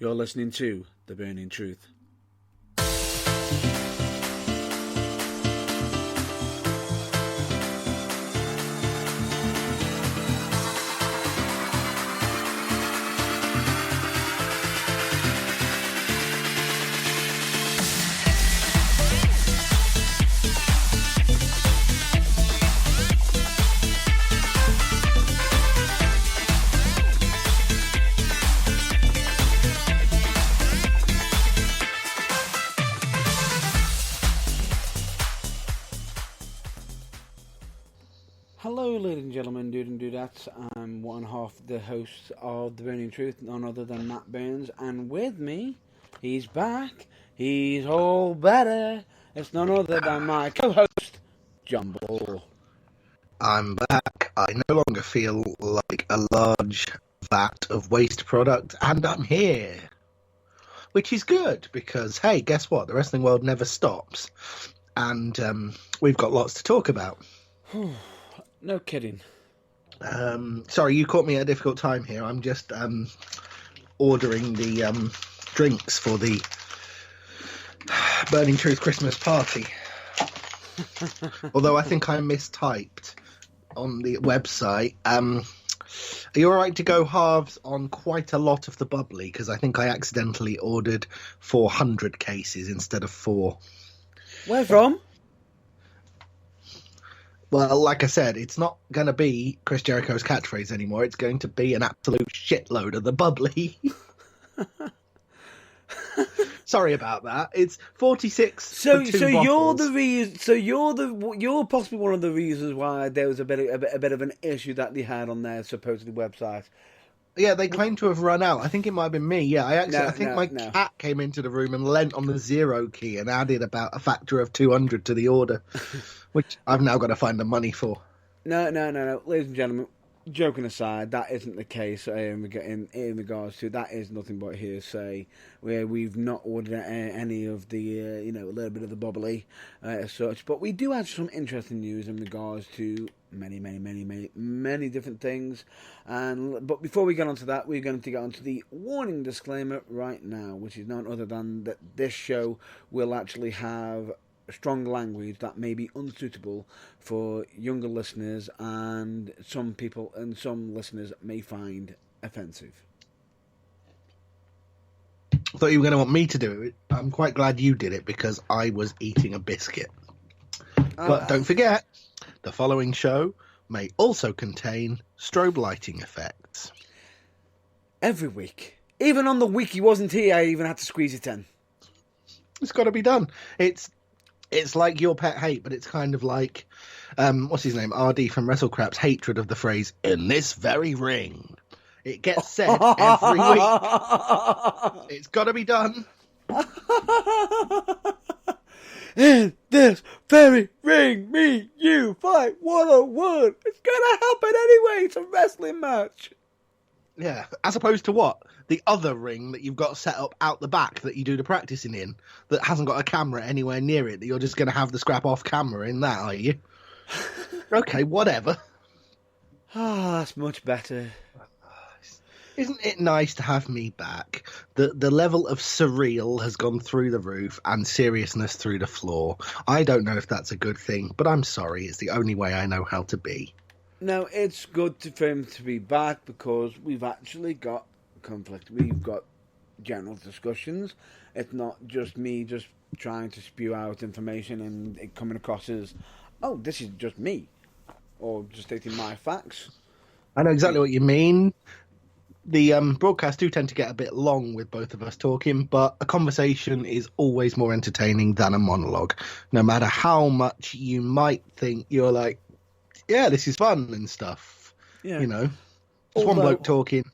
You're listening to The Burning Truth. Hello, ladies and gentlemen, dude and dudettes. I'm one half the host of The Burning Truth, none other than Matt Burns, and with me, he's back, he's all better. It's none other than my co-host, John Ball. I'm back. I no longer feel like a large vat of waste product, and I'm here. Which is good, because, hey, guess what? The wrestling world never stops. And we've got lots to talk about. No kidding. Sorry, you caught me at a difficult time here. I'm just ordering the drinks for the Burning Truth Christmas party. Although I think I mistyped on the website. Are you alright to go halves on quite a lot of the bubbly? Because I think I accidentally ordered 400 cases instead of 4. Where from? Well, like I said, it's not going to be Chris Jericho's catchphrase anymore. It's going to be an absolute shitload of the bubbly. Sorry about that. It's 46. So for 2 you're bottles. the reason. So you're possibly one of the reasons why there was a bit of an issue that they had on their supposedly website. Yeah, they claim to have run out. I think it might have been me. Yeah, I think my No. cat came into the room and leant on the 0 key and added about a factor of 200 to the order, which I've now got to find the money for. No. Ladies and gentlemen, joking aside, that isn't the case in regards to that is nothing but hearsay. Where we've not ordered any of the a little bit of the bubbly as such, but we do have some interesting news in regards to many different things. But before we get onto that, we're going to get onto the warning disclaimer right now, which is none other than that this show will actually have strong language that may be unsuitable for younger listeners, and some people and some listeners may find offensive. I thought you were going to want me to do it. I'm quite glad you did it because I was eating a biscuit. But don't forget, the following show may also contain strobe lighting effects. Every week. Even on the week he wasn't here, I even had to squeeze it in. It's got to be done. It's like your pet hate, but it's kind of like, what's his name? RD from WrestleCrap's hatred of the phrase, "in this very ring." It gets said every week. It's got to be done. In this very ring, me, you fight 1-on-1. It's gonna happen anyway. It's a wrestling match. Yeah, as opposed to what? The other ring that you've got set up out the back that you do the practicing in that hasn't got a camera anywhere near it, that you're just going to have the scrap off camera in that, are you? Okay, whatever. That's much better. Isn't it nice to have me back? The level of surreal has gone through the roof and seriousness through the floor. I don't know if that's a good thing, but I'm sorry. It's the only way I know how to be. No, it's good for him to be back because we've actually got conflict. We've got general discussions. It's not just me just trying to spew out information and it coming across as, oh, this is just me, or just stating my facts. I know exactly what you mean. The broadcasts do tend to get a bit long with both of us talking, but a conversation is always more entertaining than a monologue. No matter how much you might think you're like, yeah, this is fun and stuff. Yeah. You know, just one bloke talking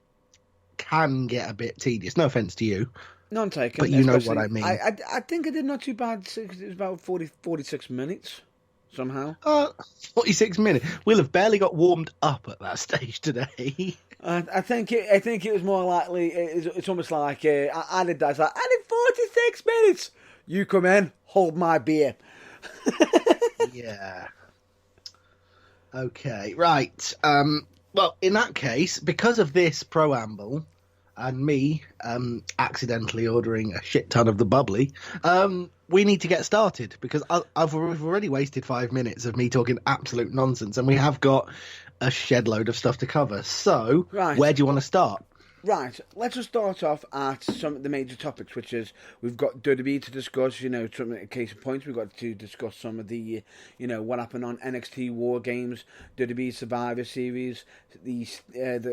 can get a bit tedious. No offence to you. None taken. But you know what I mean. I think I did not too bad. It was about 46 minutes somehow. 46 minutes. We'll have barely got warmed up at that stage today. I think it was more likely. It's almost like I did that. It's like, I did 46 minutes. You come in, hold my beer. Yeah. Okay. Right. Well, in that case, because of this preamble, and me accidentally ordering a shit ton of the bubbly, we need to get started because we've already wasted 5 minutes of me talking absolute nonsense, and we have got a shed load of stuff to cover. So, Right. Where do you want to start? Right, let's just start off at some of the major topics, which is we've got WWE to discuss, some case in point. We've got to discuss some of the, what happened on NXT War Games, WWE Survivor Series. We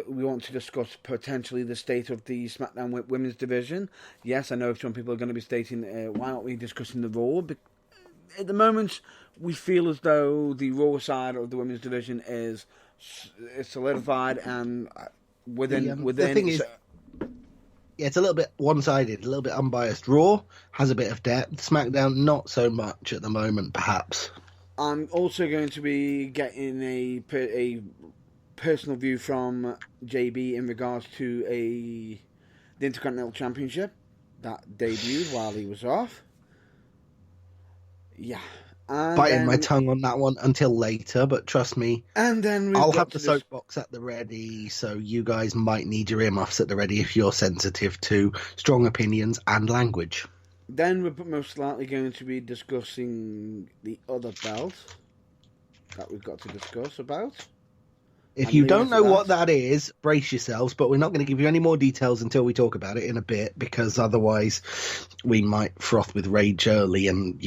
want to discuss potentially the state of the SmackDown Women's Division. Yes, I know some people are going to be stating, why aren't we discussing the Raw? But at the moment, we feel as though the Raw side of the Women's Division is solidified and... The thing is, it's a little bit one-sided, a little bit unbiased. Raw has a bit of depth. SmackDown, not so much at the moment, perhaps. I'm also going to be getting a personal view from JB in regards to the Intercontinental Championship that debuted while he was off. Yeah. Biting my tongue on that one until later, but trust me, and then I'll have the soapbox at the ready, so you guys might need your earmuffs at the ready if you're sensitive to strong opinions and language. Then we're most likely going to be discussing the other belt that we've got to discuss about. If you don't know what that is, brace yourselves, but we're not going to give you any more details until we talk about it in a bit, because otherwise we might froth with rage early, and,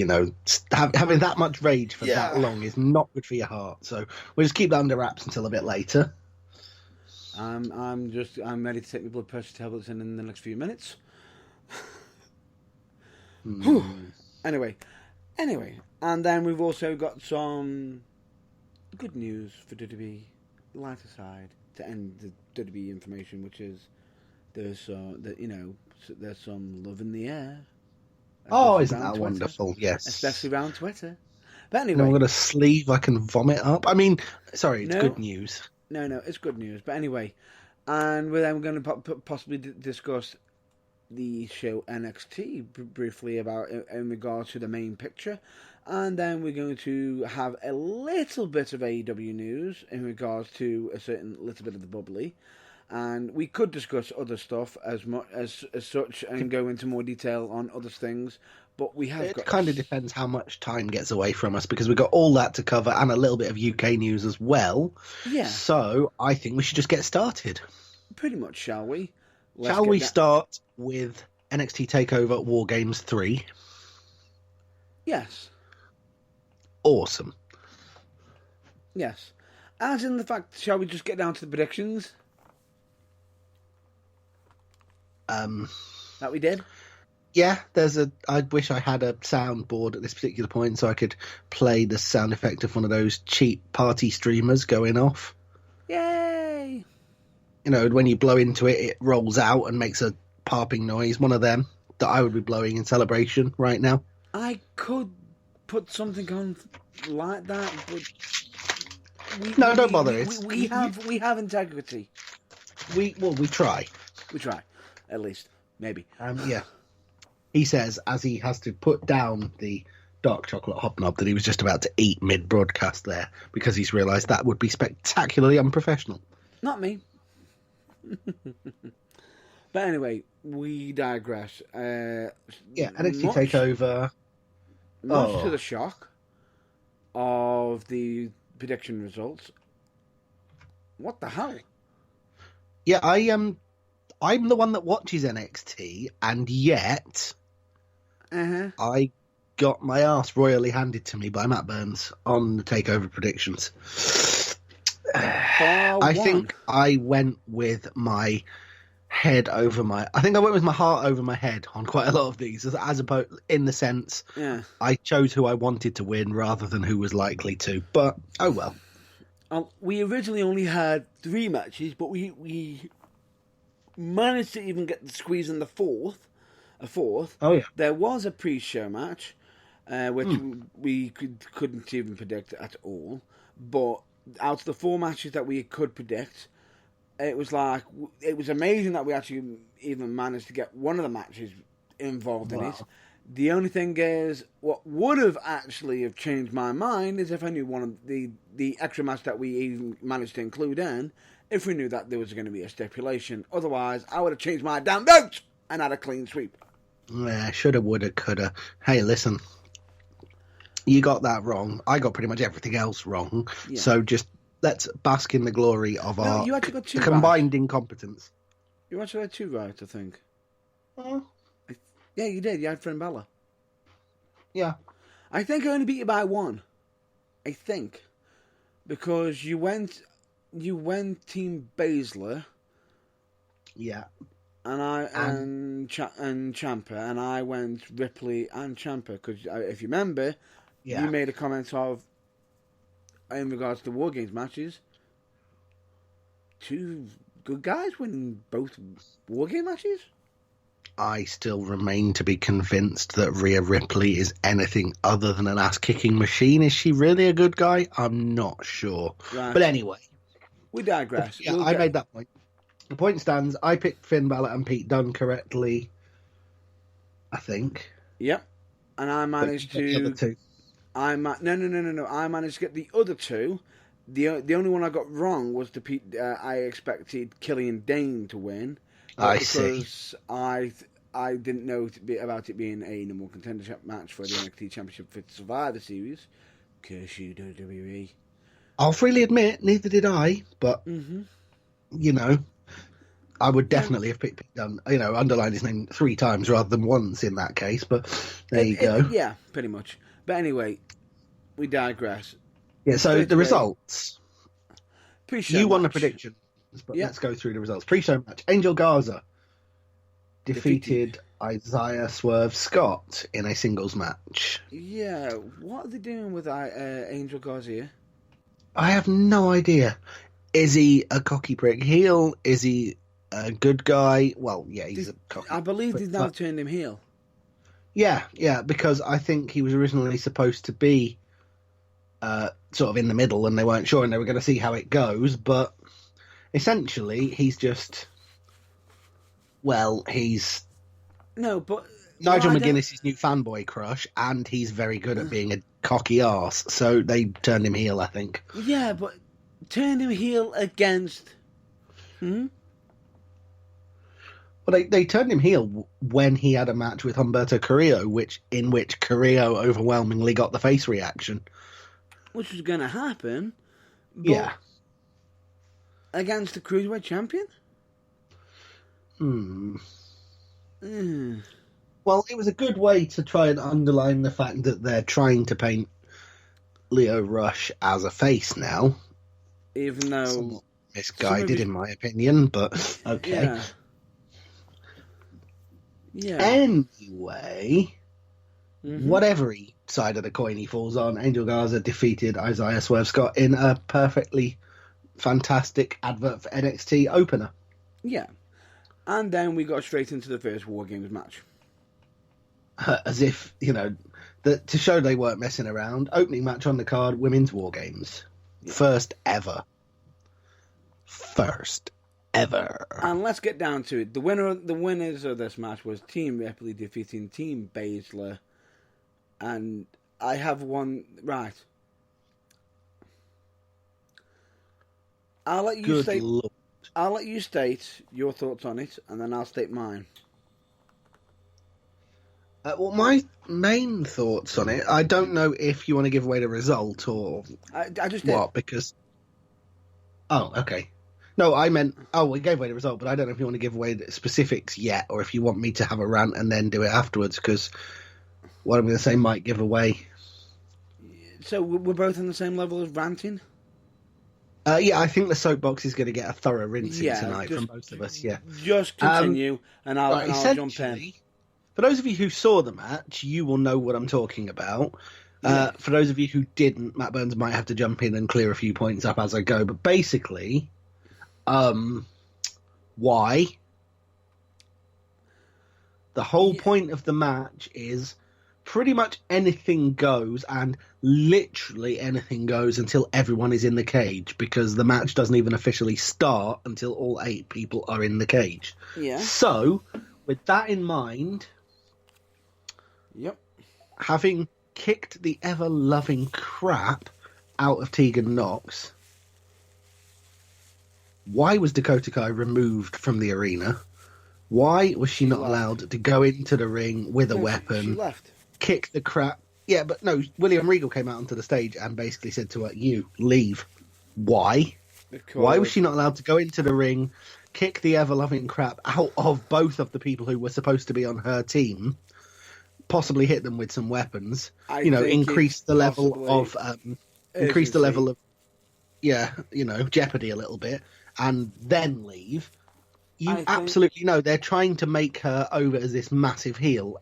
having that much rage for that long is not good for your heart. So we'll just keep that under wraps until a bit later. I'm ready to take my blood pressure tablets in the next few minutes. Anyway, and then we've also got some good news for WWE. Lighter side to end the WWE information, which is there's some love in the air. Oh, isn't that wonderful? Yes, especially around Twitter. But anyway, I've got a sleeve I can vomit up. I mean, sorry, it's good news. No, it's good news. But anyway, and we're going to possibly discuss the show NXT briefly about in regards to the main picture. And then we're going to have a little bit of AEW news in regards to a certain little bit of the bubbly. And we could discuss other stuff as much as such and go into more detail on other things. But we have It kind of depends how much time gets away from us, because we've got all that to cover and a little bit of UK news as well. Yeah. So I think we should just get started. Pretty much, shall we? Shall we start with NXT TakeOver War Games 3? Yes. Awesome. Yes. As in the fact, shall we just get down to the predictions? That we did? Yeah, I wish I had a soundboard at this particular point so I could play the sound effect of one of those cheap party streamers going off. Yay! When you blow into it, it rolls out and makes a popping noise. One of them that I would be blowing in celebration right now. I could put something on like that, but don't bother. We have integrity. We try. We try, at least, maybe. Yeah. He says as he has to put down the dark chocolate hobnob that he was just about to eat mid-broadcast there, because he's realised that would be spectacularly unprofessional. Not me. But anyway, we digress. NXT TakeOver. Much to the shock of the prediction results. What the hell? Yeah, I'm the one that watches NXT, and yet I got my ass royally handed to me by Matt Burns on the TakeOver predictions. I think I went with my head over my... I think I went with my heart over my head on quite a lot of these, as opposed, in the sense, I chose who I wanted to win rather than who was likely to. But, oh well. We originally only had 3 matches, but we managed to even get the squeeze in a fourth. Oh yeah. There was a pre-show match, which we couldn't even predict at all. But out of the 4 matches that we could predict, it was amazing that we actually even managed to get one of the matches involved in it. The only thing is, what would have actually have changed my mind is if I knew one of the extra match that we even managed to include in if we knew that there was going to be a stipulation. Otherwise, I would have changed my damn vote and had a clean sweep. Yeah, shoulda, woulda, coulda. Hey, listen, you got that wrong. I got pretty much everything else wrong. Yeah. So just let's bask in the glory of our you actually got two combined incompetence. You actually had 2 right, I think. Oh. Yeah, you did. You had Finn Balor. Yeah. I think I only beat you by 1. I think. Because you went Team Baszler. Yeah. And Ciampa, and I went Ripley and Ciampa. Because if you remember, you made a comment of, in regards to War Games matches, 2 good guys winning both War Game matches. I still remain to be convinced that Rhea Ripley is anything other than an ass-kicking machine. Is she really a good guy? I'm not sure. Right. But anyway. We digress. Yeah, I made that point. The point stands. I picked Finn Balor and Pete Dunne correctly, I think. Yep. And I managed to... The other 2. No. I managed to get the other 2. The only one I got wrong was the Pete. I expected Killian Dane to win. I see. Because I didn't know about it being a number 1 contender match for the NXT Championship for Survivor Series. Curse you, WWE. I'll freely admit, neither did I, but, you know, I would definitely have picked Pete Dunne, underlined his name 3 times rather than once in that case, but there you go. Yeah, pretty much. But anyway, we digress. Yeah, so the results. You won the prediction. But let's go through the results. Pre-show match. Angel Garza defeated Isaiah Swerve Scott in a singles match. Yeah, what are they doing with Angel Garza here? I have no idea. Is he a cocky prick heel? Is he a good guy? Well, yeah, he's a cocky I believe they've now turned him heel. Yeah, because I think he was originally supposed to be sort of in the middle and they weren't sure and they were going to see how it goes, but essentially, he's just... Well, he's... No, but... Nigel McGuinness' new fanboy crush, and he's very good at being a cocky arse, so they turned him heel, I think. Yeah, but turned him heel against... Well, they turned him heel when he had a match with Humberto Carrillo, in which Carrillo overwhelmingly got the face reaction. Which was going to happen. Yeah. Against the Cruiserweight Champion? Well, it was a good way to try and underline the fact that they're trying to paint Lio Rush as a face now. Even though... Somewhat misguided, in my opinion, but okay. Yeah. Anyway, whatever side of the coin he falls on, Angel Garza defeated Isaiah Swerve Scott in a perfectly fantastic advert for NXT opener. Yeah. And then we got straight into the first War Games match. As if, to show they weren't messing around. Opening match on the card, Women's War Games. Yeah. First ever. And let's get down to it. The winners of this match was Team Ripley defeating Team Baszler. And I have one... Right. I'll let you state your thoughts on it, and then I'll state mine. Well, my main thoughts on it, I don't know if you want to give away the result or I just what, because... Oh, okay. No, I meant... Oh, we gave away the result, but I don't know if you want to give away the specifics yet, or if you want me to have a rant and then do it afterwards, because what I'm going to say might give away... So we're both on the same level of ranting? Yeah, I think the soapbox is going to get a thorough rinsing tonight from both of us, yeah. Just continue, and I'll jump in. For those of you who saw the match, you will know what I'm talking about. For those of you who didn't, Matt Burns might have to jump in and clear a few points up as I go. But basically, why? The whole point of the match is pretty much anything goes, and literally anything goes until everyone is in the cage, because the match doesn't even officially start until all 8 people are in the cage. Yeah. So, with that in mind... Yep. Having kicked the ever-loving crap out of Tegan Nox, Why was Dakota Kai removed from the arena? Why was she not left. allowed to go into the ring with a No, weapon, She left. kick the crap? Yeah, but no, William Regal came out onto the stage and basically said to her, "You leave." Why? Because Why was she not allowed to go into the ring, kick the ever-loving crap out of both of the people who were supposed to be on her team, possibly hit them with some weapons, I you know, think increase it's the level possibly of yeah, you know, jeopardy a little bit, and then leave? You I think- absolutely know they're trying to make her over as this massive heel,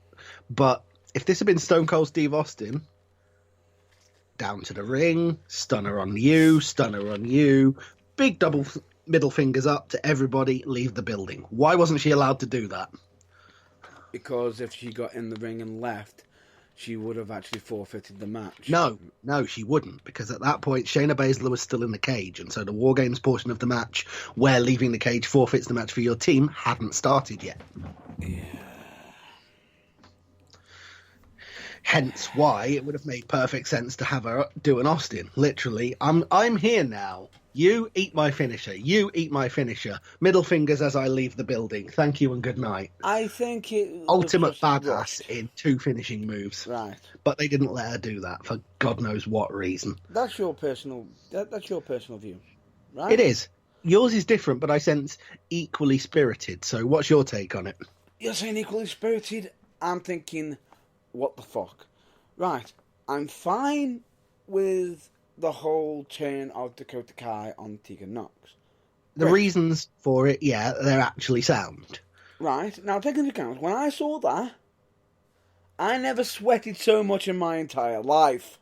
but if this had been Stone Cold Steve Austin, down to the ring, stunner on you, big double middle fingers up to everybody, leave the building. Why wasn't she allowed to do that? Because if she got in the ring and left, she would have actually forfeited the match. No, she wouldn't, because at that point Shayna Baszler was still in the cage, and so the War Games portion of the match, where leaving the cage forfeits the match for your team, hadn't started yet. Yeah. Hence why it would have made perfect sense to have her do an Austin. Literally, I'm here now. You eat my finisher. You eat my finisher. Middle fingers as I leave the building. Thank you and good night. I think it was Ultimate just badass rushed. in 2 finishing moves. Right. But they didn't let her do that for God knows what reason. That's your personal. That's your personal view, right? It is. Yours is different, but I sense equally spirited. So what's your take on it? You're saying equally spirited. I'm thinking, what the fuck? Right. I'm fine with the whole turn of Dakota Kai on Tegan Nox. The Great. reasons for it, yeah, they're actually sound. Right. Now, taking into account, when I saw that, I never sweated so much in my entire life.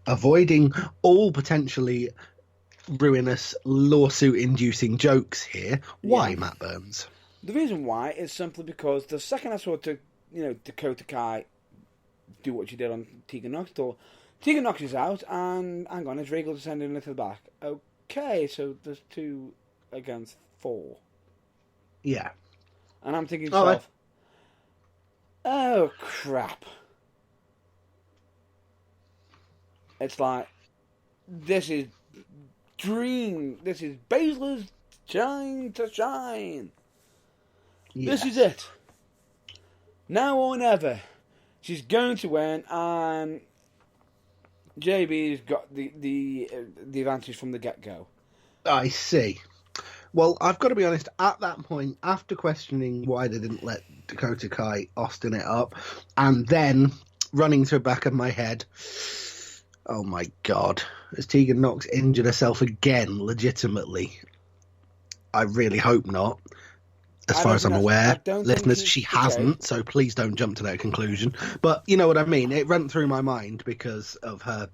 Avoiding all potentially ruinous lawsuit-inducing jokes here. Why, Yeah. Matt Burns? The reason why is simply because the second I saw Dakota Kai do what she did on Tegan Nox, thought Tegan Nox is out, and hang on, is Regal descending into the back? Okay, so there's 2 against 4, Yeah. and I'm thinking to Oh, myself, oh crap! It's like this is Baszler's time to shine. This is it. Now or never. She's going to win, and JB's got the advantage from the get-go. I see. Well, I've got to be honest, at that point, after questioning why they didn't let Dakota Kai Austin it up, and then running through the back of my head, oh my God, has Tegan Nox injured herself again, legitimately? I really hope not. As far as I'm aware, listeners, she hasn't, so please don't jump to that conclusion. But you know what I mean? It ran through my mind because of her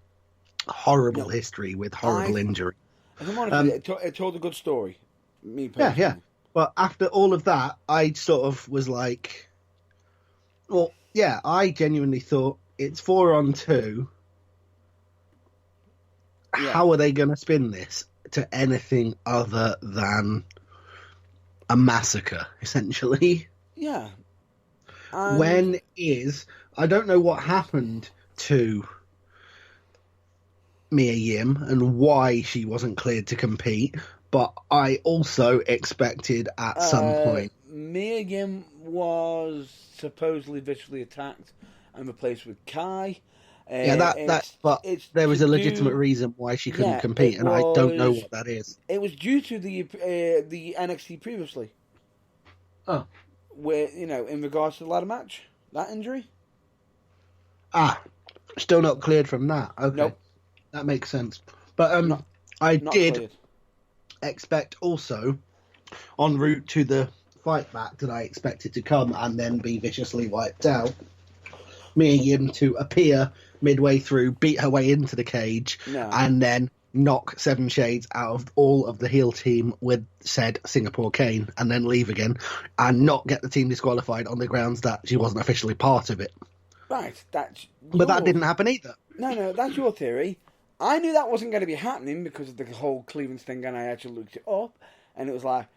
horrible history with horrible injury. If I'm honest, it told a good story. Me personally. Yeah. But after all of that, I sort of was like, well, yeah, I genuinely thought it's 4-on-2. Yeah. How are they going to spin this to anything other than a massacre, essentially? Yeah. I don't know what happened to Mia Yim and why she wasn't cleared to compete, but I also expected at some point. Mia Yim was supposedly viciously attacked and replaced with Kai. But there was a legitimate reason why she couldn't compete, and I don't know what that is. It was due to the NXT previously. Oh. Where, in regards to the ladder match, that injury. Still not cleared from that. Okay. Nope. That makes sense. But I did cleared. expect also, en route to the fight back that I expected to come and then be viciously wiped out, Mia Yim to appear midway through, beat her way into the cage, and then knock Seven Shades out of all of the heel team with said Singapore Cane, and then leave again, and not get the team disqualified on the grounds that she wasn't officially part of it. Right, but that didn't happen either. No, that's your theory. I knew that wasn't going to be happening because of the whole Cleveland thing, and I actually looked it up, and it was like,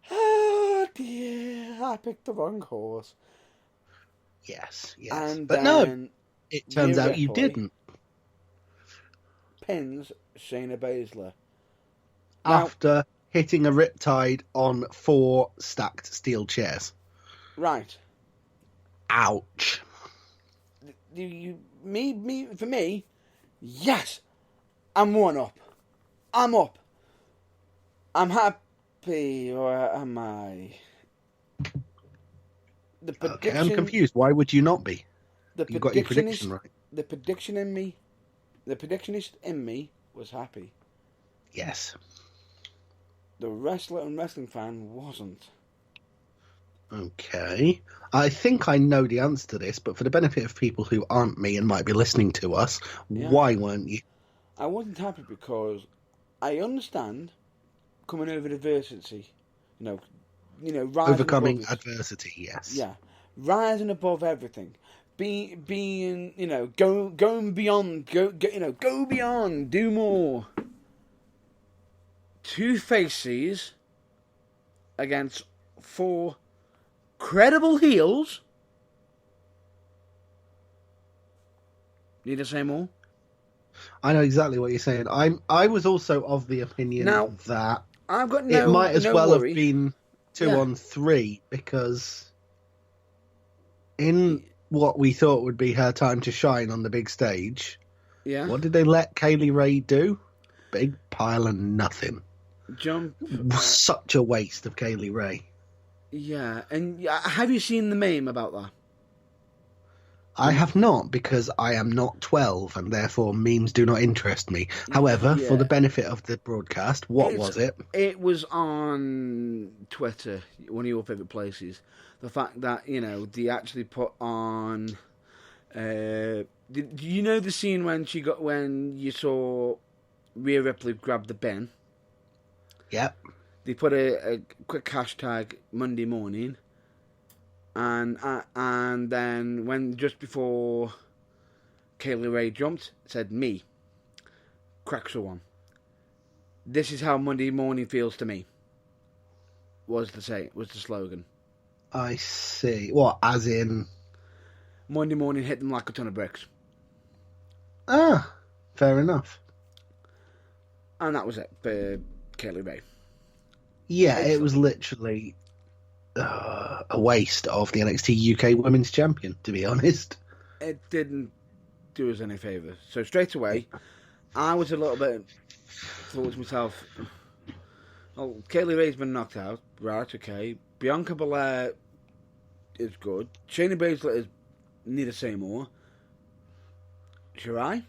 oh dear, I picked the wrong horse. Yes. And but no, it turns out you didn't. pins Shayna Baszler. After hitting a riptide on 4 stacked steel chairs. Right. Ouch. For me, yes, I'm one up. I'm up. I'm happy, or am I? Okay, I'm confused. Why would you not be? You got your prediction right. The prediction in me, the predictionist in me was happy. Yes. The wrestler and wrestling fan wasn't. Okay. I think I know the answer to this, but for the benefit of people who aren't me and might be listening to us, why weren't you? I wasn't happy because I understand coming over adversity, rising overcoming above adversity, yes. Yeah, rising above everything, being, going beyond, go beyond, do more. 2 faces against 4 credible heels. Need to say more? I know exactly what you're saying. I was also of the opinion that I've got it might as well worry. have been 2 on 3, because in what we thought would be her time to shine on the big stage, what did they let Kaylee Ray do? Big pile of nothing. Such a waste of Kaylee Ray. Yeah, and have you seen the meme about that? I have not, because I am not 12 and therefore memes do not interest me. However, for the benefit of the broadcast, what was it? It was on Twitter, one of your favourite places. The fact that, they actually put on... do you know the scene when you saw Rhea Ripley grab the bin? Yep. They put a quick hashtag Monday morning, and then when just before Kaylee Ray jumped, it said me, cracks one. This is how Monday morning feels to me. Was the slogan. I see. What, as in? Monday morning hit them like a ton of bricks. Ah, fair enough. And that was it for Kaylee Ray. Yeah, it was literally a waste of the NXT UK Women's Champion, to be honest. It didn't do us any favours. So straight away, I was a little bit thought to myself, oh, Kaylee Ray's been knocked out. Right, okay. Bianca Belair is good. Shayna Baszler is need to say more. Shirai?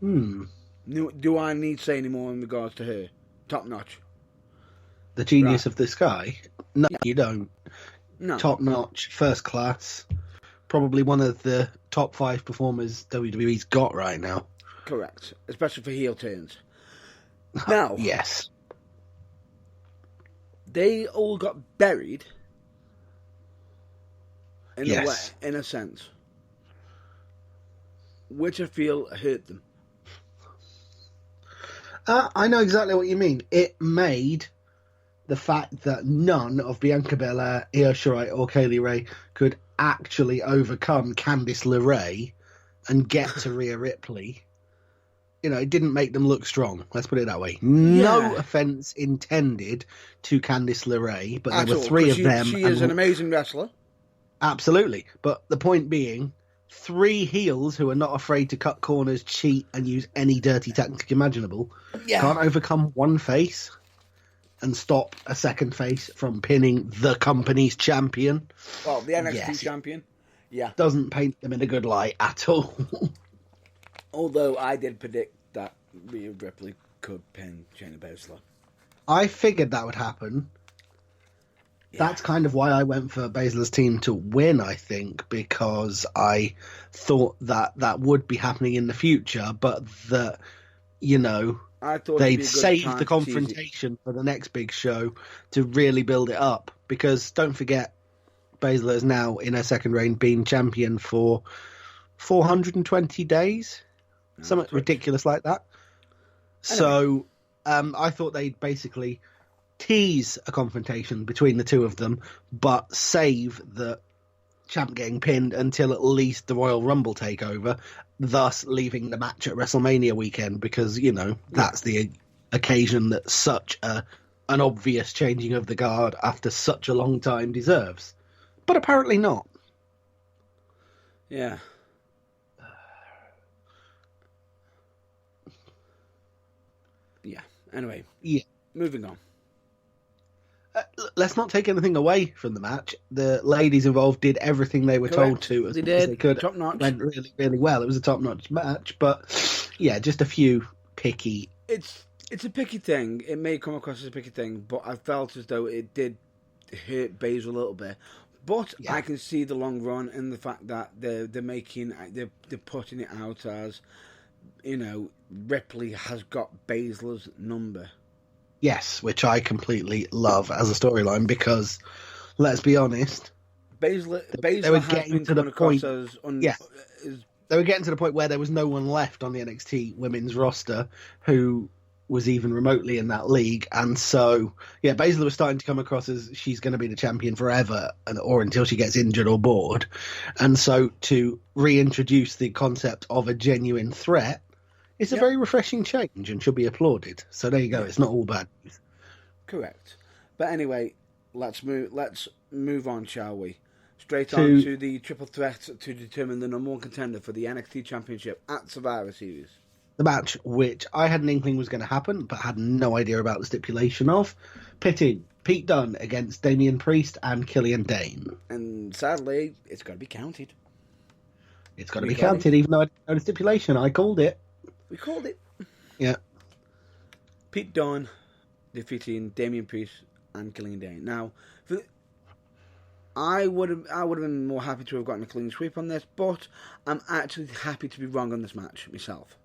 Do I need to say any more in regards to her? Top notch. The genius of the sky? No, you don't. No. Top notch, first class. Probably one of the top 5 performers WWE's got right now. Correct. Especially for heel turns. Now. Yes. They all got buried. In a way, in a sense. Which I feel hurt them. I know exactly what you mean. It made the fact that none of Bianca Belair, Io Shirai or Kaylee Ray could actually overcome Candice LeRae and get to Rhea Ripley. It didn't make them look strong. Let's put it that way. No offense intended to Candice LeRae, but there were 3 of them. She is an amazing wrestler. Absolutely. But the point being, 3 heels who are not afraid to cut corners, cheat, and use any dirty tactic imaginable can't overcome one face and stop a second face from pinning the company's champion. Well, the NXT champion. Yeah. Doesn't paint them in a good light at all. Although I did predict that Rhea Ripley could pin Shayna Baszler. I figured that would happen. Yeah. That's kind of why I went for Baszler's team to win, I think, because I thought that would be happening in the future, but that, I thought they'd save the confrontation for the next big show to really build it up. Because don't forget, Baszler is now in her second reign being champion for 420 days. Something ridiculous like that. Anyway. So I thought they'd basically tease a confrontation between the 2 of them, but save the champ getting pinned until at least the Royal Rumble takeover, thus leaving the match at WrestleMania weekend because, that's the occasion that such an obvious changing of the guard after such a long time deserves. But apparently not. Yeah. Yeah. Anyway. Yeah. Moving on. Let's not take anything away from the match. The ladies involved did everything they were told to as they could. Top notch. Went really, really well. It was a top-notch match, but yeah, just a few picky. It's a picky thing. It may come across as a picky thing, but I felt as though it did hurt Baszler a little bit. But yeah. I can see the long run and the fact that they're putting it out as, Ripley has got Baszler's number. Yes, which I completely love as a storyline because, let's be honest, Baszler has been coming across as... They were getting to the point where there was no one left on the NXT women's roster who was even remotely in that league. And so, yeah, Baszler was starting to come across as she's going to be the champion forever or until she gets injured or bored. And so to reintroduce the concept of a genuine threat, it's a very refreshing change and should be applauded. So there you go. It's not all bad news. Correct. But anyway, let's move on, shall we? Straight on to the triple threat to determine the number one contender for the NXT Championship at Survivor Series. The match, which I had an inkling was going to happen, but had no idea about the stipulation of, pitting Pete Dunne against Damian Priest and Killian Dane. And sadly, it's got to be counted. It's got to be counted, even though I didn't know the stipulation. I called it. We called it. Yeah. Pete Dunne defeating Damian Priest and Killian Dane. Now, I would have been more happy to have gotten a clean sweep on this, but I'm actually happy to be wrong on this match myself.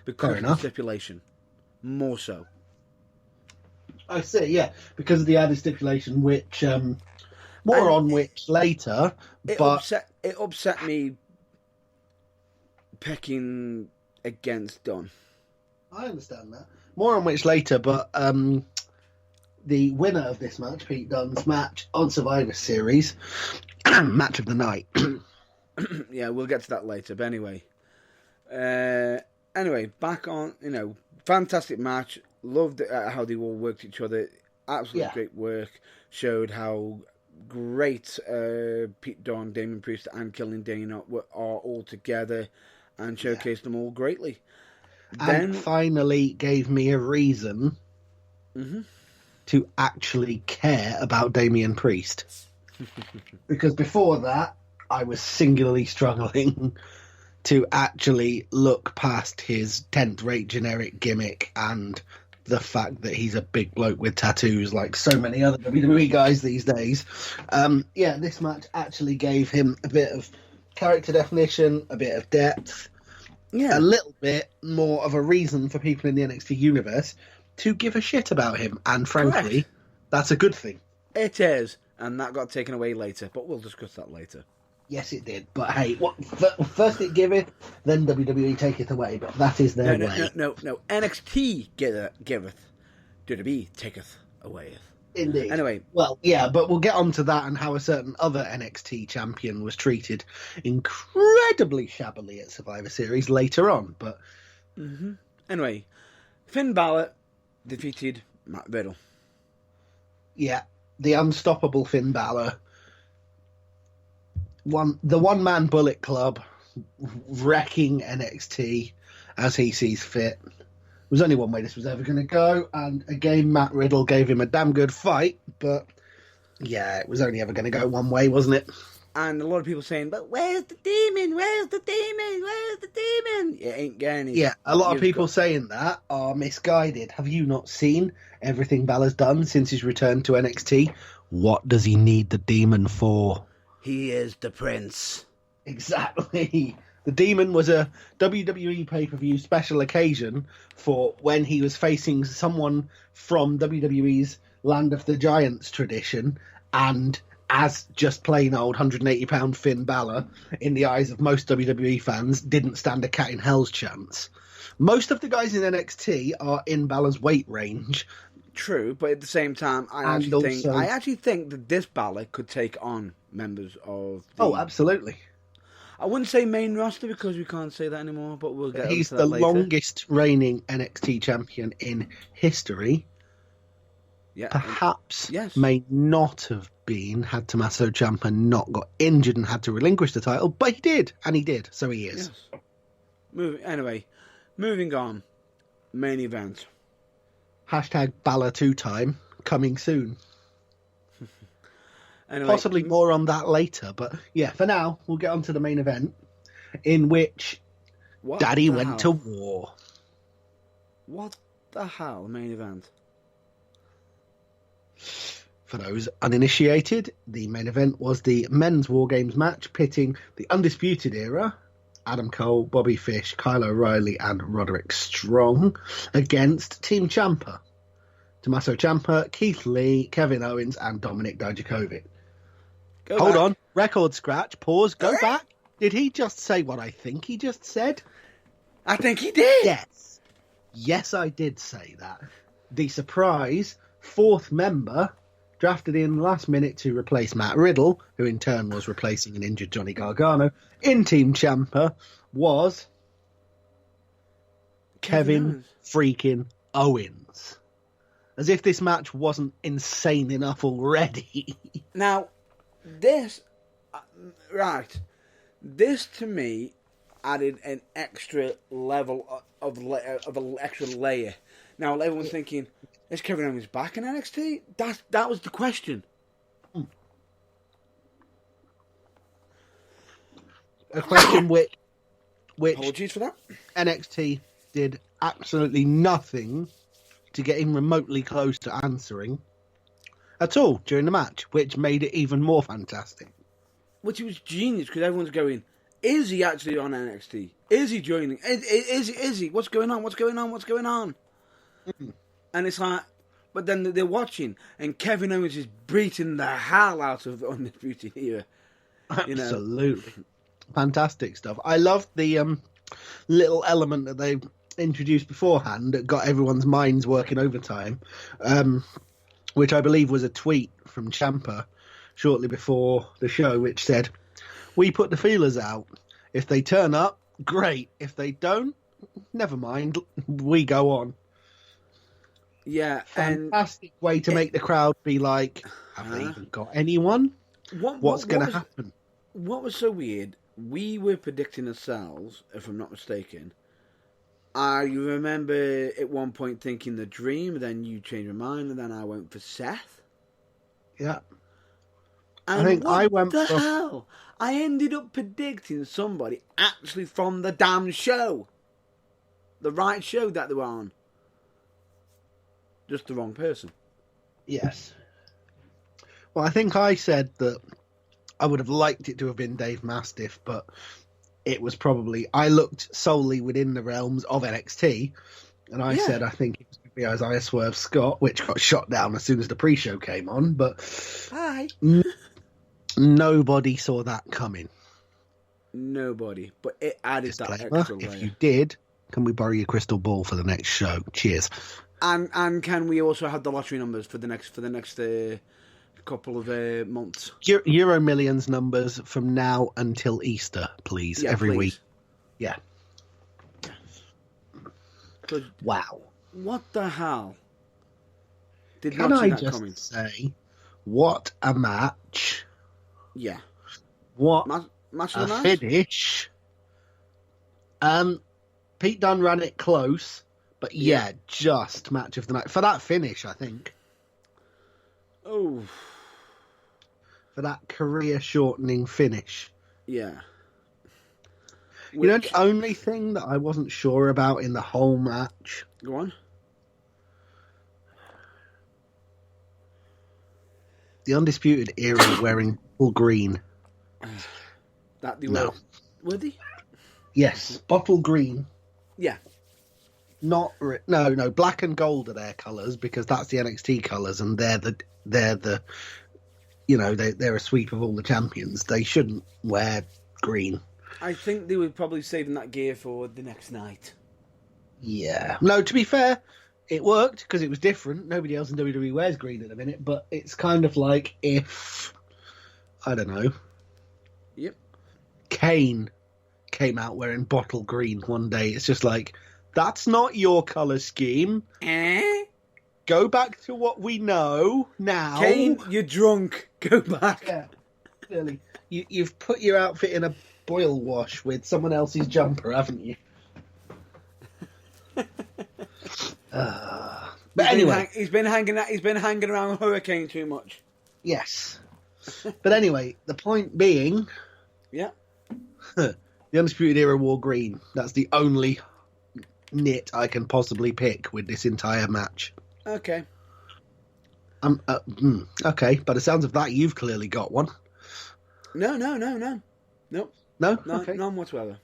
Because of the stipulation. More so. I see, yeah. Because of the added stipulation, which more on which later. It upset me picking against Dunne. I understand that. More on which later, but the winner of this match, Pete Dunne's match on Survivor Series, match of the night. Yeah, we'll get to that later. But anyway, back on, fantastic match. Loved how they all worked each other. Absolutely great work. Showed how great Pete Dunne, Damian Priest, and Killian Dane are all together, and showcased them all greatly. And finally gave me a reason to actually care about Damian Priest. Because before that, I was singularly struggling to actually look past his 10th-rate generic gimmick and the fact that he's a big bloke with tattoos like so many other WWE guys these days. This match actually gave him a bit of character definition, a bit of depth, a little bit more of a reason for people in the NXT universe to give a shit about him. And frankly, that's a good thing. It is. And that got taken away later, but we'll discuss that later. Yes, it did. But hey, first it giveth, then WWE taketh away. But that is their way. No. NXT giveth, WWE taketh away. Indeed. Anyway. Well, yeah, but we'll get on to that and how a certain other NXT champion was treated incredibly shabbily at Survivor Series later on. But Anyway, Finn Balor defeated Matt Riddle. Yeah, the unstoppable Finn Balor. The one-man Bullet Club wrecking NXT as he sees fit. There was only one way this was ever going to go, and again, Matt Riddle gave him a damn good fight, but yeah, it was only ever going to go one way, wasn't it? And a lot of people saying, but where's the demon? Where's the demon? Where's the demon? It ain't getting it. Yeah, a lot of people saying that are misguided. Have you not seen everything Balor's done since his return to NXT? What does he need the demon for? He is the prince. Exactly. The Demon was a WWE pay-per-view special occasion for when he was facing someone from WWE's Land of the Giants tradition, and as just plain old 180-pound Finn Balor, in the eyes of most WWE fans, didn't stand a cat in hell's chance. Most of the guys in NXT are in Balor's weight range. True, but at the same time, I actually think that this Balor could take on members of the... Oh, absolutely. I wouldn't say main roster because we can't say that anymore, but we'll get He's into that the later. longest reigning NXT champion in history. Yeah, Perhaps yes. may not have been had Tommaso Ciampa not got injured and had to relinquish the title, but he did, and he did, so he is. Yes. Moving on. Main event. Hashtag Balor 2 time coming soon. Anyway, Possibly more on that later, but yeah, for now we'll get on to the main event, in which Daddy went to war. What the hell, main event? For those uninitiated, the main event was the men's War Games match pitting the Undisputed Era, Adam Cole, Bobby Fish, Kyle O'Reilly and Roderick Strong, against Team Ciampa, Tommaso Ciampa, Keith Lee, Kevin Owens and Dominic Dijakovic. Hold on, record scratch, pause, go back. Did he just say what I think he just said? I think he did. Yes, I did say that. The surprise fourth member, drafted in last minute to replace Matt Riddle, who in turn was replacing an injured Johnny Gargano, in Team Ciampa, was Kevin freaking Owens. As if this match wasn't insane enough already. Now, this to me added an extra level of an extra layer. Now, everyone's thinking, is Kevin Owens back in NXT? That was the question. A question which Apologies for that. NXT did absolutely nothing to get him remotely close to answering at all during the match, which made it even more fantastic. Which was genius, because everyone's going, is he actually on NXT? Is he joining? Is he? What's going on? What's going on? What's going on? And it's like, but then they're watching, and Kevin Owens is beating the hell out of Undisputed Era. Absolutely. Fantastic stuff. I loved the little element that they introduced beforehand that got everyone's minds working overtime, which I believe was a tweet from Ciampa shortly before the show, which said, "We put the feelers out. If they turn up, great. If they don't, never mind. We go on." Yeah, fantastic way to make the crowd be like, have they even got anyone? What's going to happen? What was so weird, we were predicting ourselves, if I'm not mistaken. I remember at one point thinking The Dream, then you changed my mind, and then I went for Seth. Yeah. And I think I went for... for... hell? I ended up predicting somebody actually from the damn show. The right show that they were on. Just the wrong person. Yes. Well, I think I said that I would have liked it to have been Dave Mastiff, but it was probably... I looked solely within the realms of NXT, and I said I think it was going to be Isaiah Swerve Scott, which got shot down as soon as the pre-show came on, but... Hi. Nobody saw that coming. Nobody. But it added Disclaimer, that extra layer. If you did, can we borrow your crystal ball for the next show? Cheers. And can we also have the lottery numbers for the next couple of months? Euro Millions numbers from now until Easter, please. Every week. Yeah. Wow. What the hell? Can I just say, what a match? Yeah. What match a of the night? finish. Pete Dunne ran it close, but just match of the night. For that finish, I think. Oh. For that career-shortening finish. Yeah. You know, the only thing that I wasn't sure about in the whole match... Go on. The Undisputed Era wearing full green. That they were... Were they? Yes, bottle green. Yeah. No, black and gold are their colours because that's the NXT colours, and they're the you know, they're a sweep of all the champions. They shouldn't wear green. I think they were probably saving that gear for the next night. Yeah. No, to be fair, it worked because it was different. Nobody else in WWE wears green at the minute, but it's kind of like if, I don't know. Yep. Kane came out wearing bottle green one day. It's just like, that's not your colour scheme. Go back to what we know now. Kane, you're drunk. Go back. Yeah, clearly. You've put your outfit in a boil wash with someone else's jumper, haven't you? But anyway, he's been hanging around Hurricane too much. Yes. But anyway, the point being, yeah, the Undisputed Era wore green. That's the only knit I can possibly pick with this entire match. Okay. Okay. By the sounds of that, you've clearly got one. No. Nope. No? No, Okay. none whatsoever.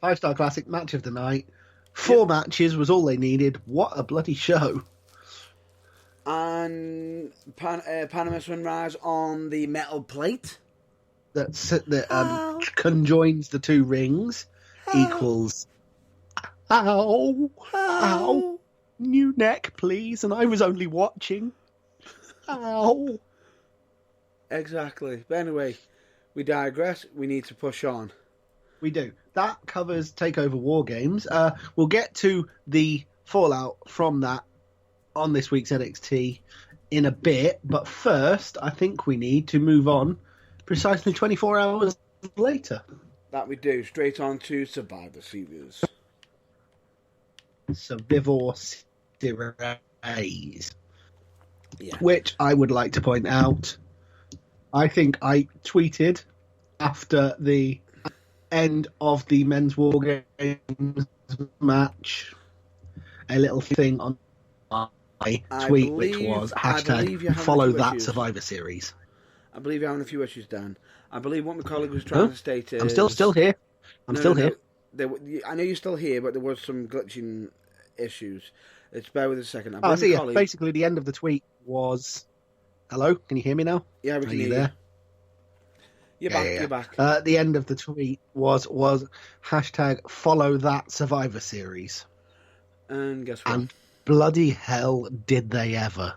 5-star classic match of the night. 4 matches was all they needed. What a bloody show. And Panama Sunrise on the metal plate. That conjoins the 2 rings equals... Ow. New neck, please. And I was only watching. Ow. Exactly. But anyway, we digress. We need to push on. We do. That covers TakeOver War Games. We'll get to the fallout from that on this week's NXT in a bit. But first, I think we need to move on precisely 24 hours later. That we do. Straight on to Survivor Series. Survivor Series. Yeah. Which I would like to point out, I think I tweeted after the end of the Men's War Games match a little thing on my tweet, which was hashtag follow that issues. Survivor Series. I believe you're having a few issues, Dan. I believe what my colleague was trying to state is... I'm still here. I'm still here. I know you're still here, but there was some glitching issues. Let's bear with us a second. Basically, the end of the tweet was... Hello? Can you hear me now? Yeah, we can hear you. There? You're back. The end of the tweet was hashtag follow that Survivor Series. And guess what? And bloody hell did they ever.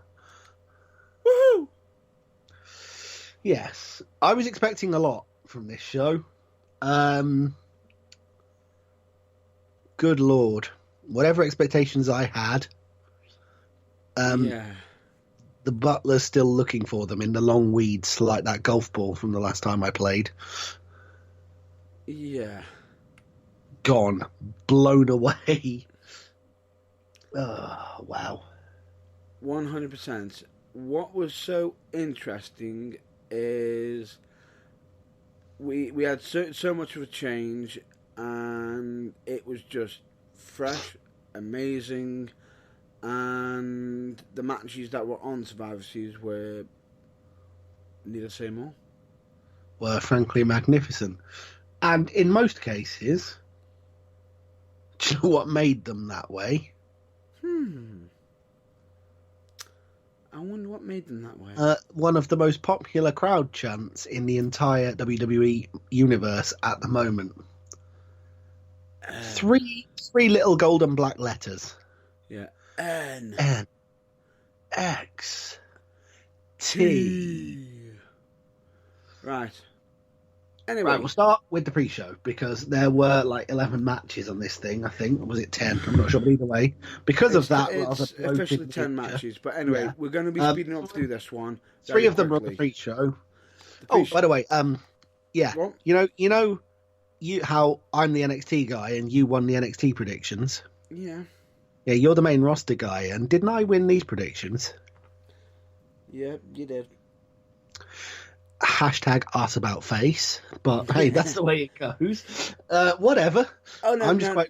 Woohoo! Yes. I was expecting a lot from this show. Good Lord. Whatever expectations I had, the Butler's still looking for them in the long weeds like that golf ball from the last time I played. Yeah. Gone. Blown away. Oh, wow. 100%. What was so interesting is we had so much of a change, and it was just fresh, amazing, and the matches that were on Survivor Series were, need I say more? Were frankly magnificent. And in most cases, do you know what made them that way? I wonder what made them that way. One of the most popular crowd chants in the entire WWE universe at the moment. Three little gold and black letters. Yeah. N X T. Right. Anyway. Right, we'll start with the pre-show because there were like 11 matches on this thing, I think. Or was it 10? I'm not sure, but either way. Because of that... It's officially 10 matches. But anyway, we're going to be speeding up through this one. 3 of them were on the pre-show. Oh, by the way, What? You know how I'm the NXT guy and you won the NXT predictions? Yeah. Yeah, you're the main roster guy, and didn't I win these predictions? Yeah, you did. Hashtag ask about face, but hey, that's the way it goes. Whatever. Oh no, I'm just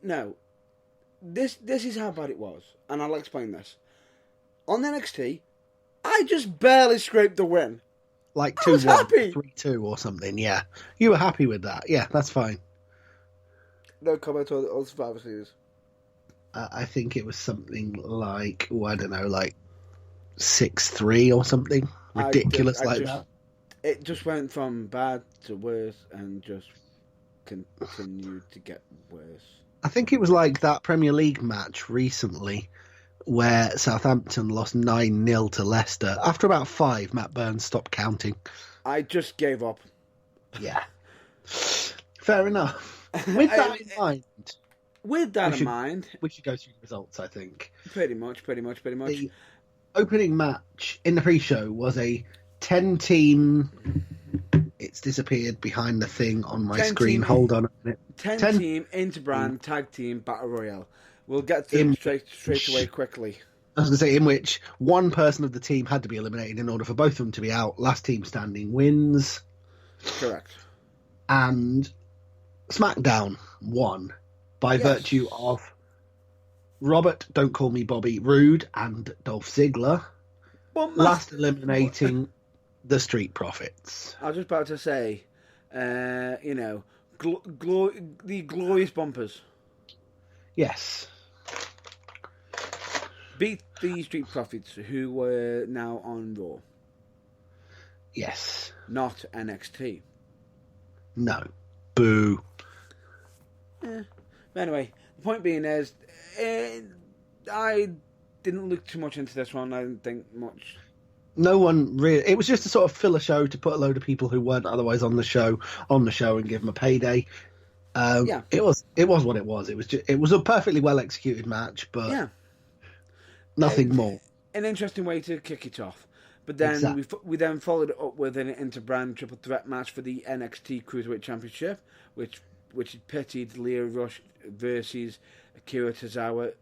no. This is how bad it was, and I'll explain this. On NXT, I just barely scraped the win. Like 2-1, 3-2 or something. Yeah, you were happy with that. Yeah, that's fine. No comment on Survivor Series. I think it was something like I don't know, like 6-3 or something ridiculous that. It just went from bad to worse and just continued to get worse. I think it was like that Premier League match recently where Southampton lost 9-0 to Leicester. After about 5, Matt Burns stopped counting. I just gave up. Yeah. Fair enough. With that in mind, with that in mind, we should go through the results, I think. Pretty much. The opening match in the pre-show was a 10-team... It's disappeared behind the thing on my screen. Hold on a minute. 10-team Interbrand Tag Team Battle Royale. We'll get to it straight away quickly. I was going to say, in which one person of the team had to be eliminated in order for both of them to be out. Last team standing wins. Correct. And SmackDown won by virtue of Robert, don't call me Bobby, Roode, and Dolph Ziggler. Last eliminating the Street Profits. I was just about to say, the Glorious Bumpers. Yes. Beat the Street Profits, who were now on Raw. Yes. Not NXT. No. Boo. But anyway, the point being is, I didn't look too much into this one. I didn't think much. No one really. It was just a sort of filler show to put a load of people who weren't otherwise on the show and give them a payday. It was what it was. It was a perfectly well executed match, but nothing more. An interesting way to kick it off. But then we then followed it up with an interbrand triple threat match for the NXT Cruiserweight Championship, which pitted Lio Rush versus Akira Tozawa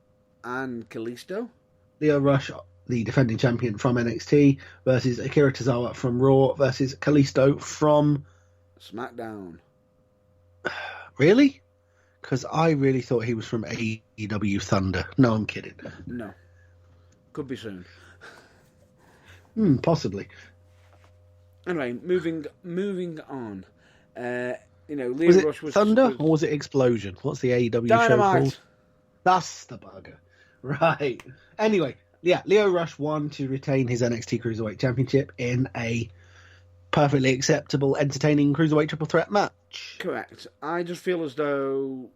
and Kalisto. Lio Rush, the defending champion from NXT, versus Akira Tozawa from Raw versus Kalisto from SmackDown. Really? Because I really thought he was from AEW Thunder. No, I'm kidding. No. Could be soon. Possibly. Anyway, moving on. Lio was Rush it was Thunder or was it Explosion? What's the AEW show called? That's the bugger. Right. Anyway, Lio Rush won to retain his NXT Cruiserweight Championship in a perfectly acceptable, entertaining Cruiserweight triple threat match. Correct. I just feel as though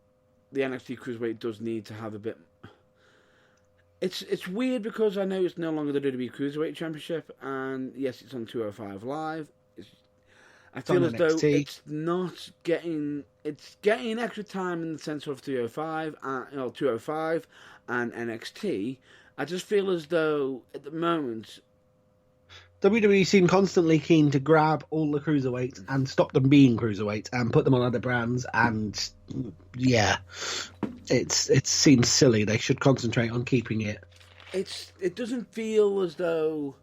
the NXT Cruiserweight does need to have a bit... It's weird because I know it's no longer the WWE Cruiserweight Championship, and yes, it's on 205 Live. I feel as though it's not getting... It's getting extra time in the sense of 205 and NXT. I just feel as though, at the moment... WWE seem constantly keen to grab all the cruiserweights and stop them being cruiserweights and put them on other brands, and it seems silly. They should concentrate on keeping it. It doesn't feel as though,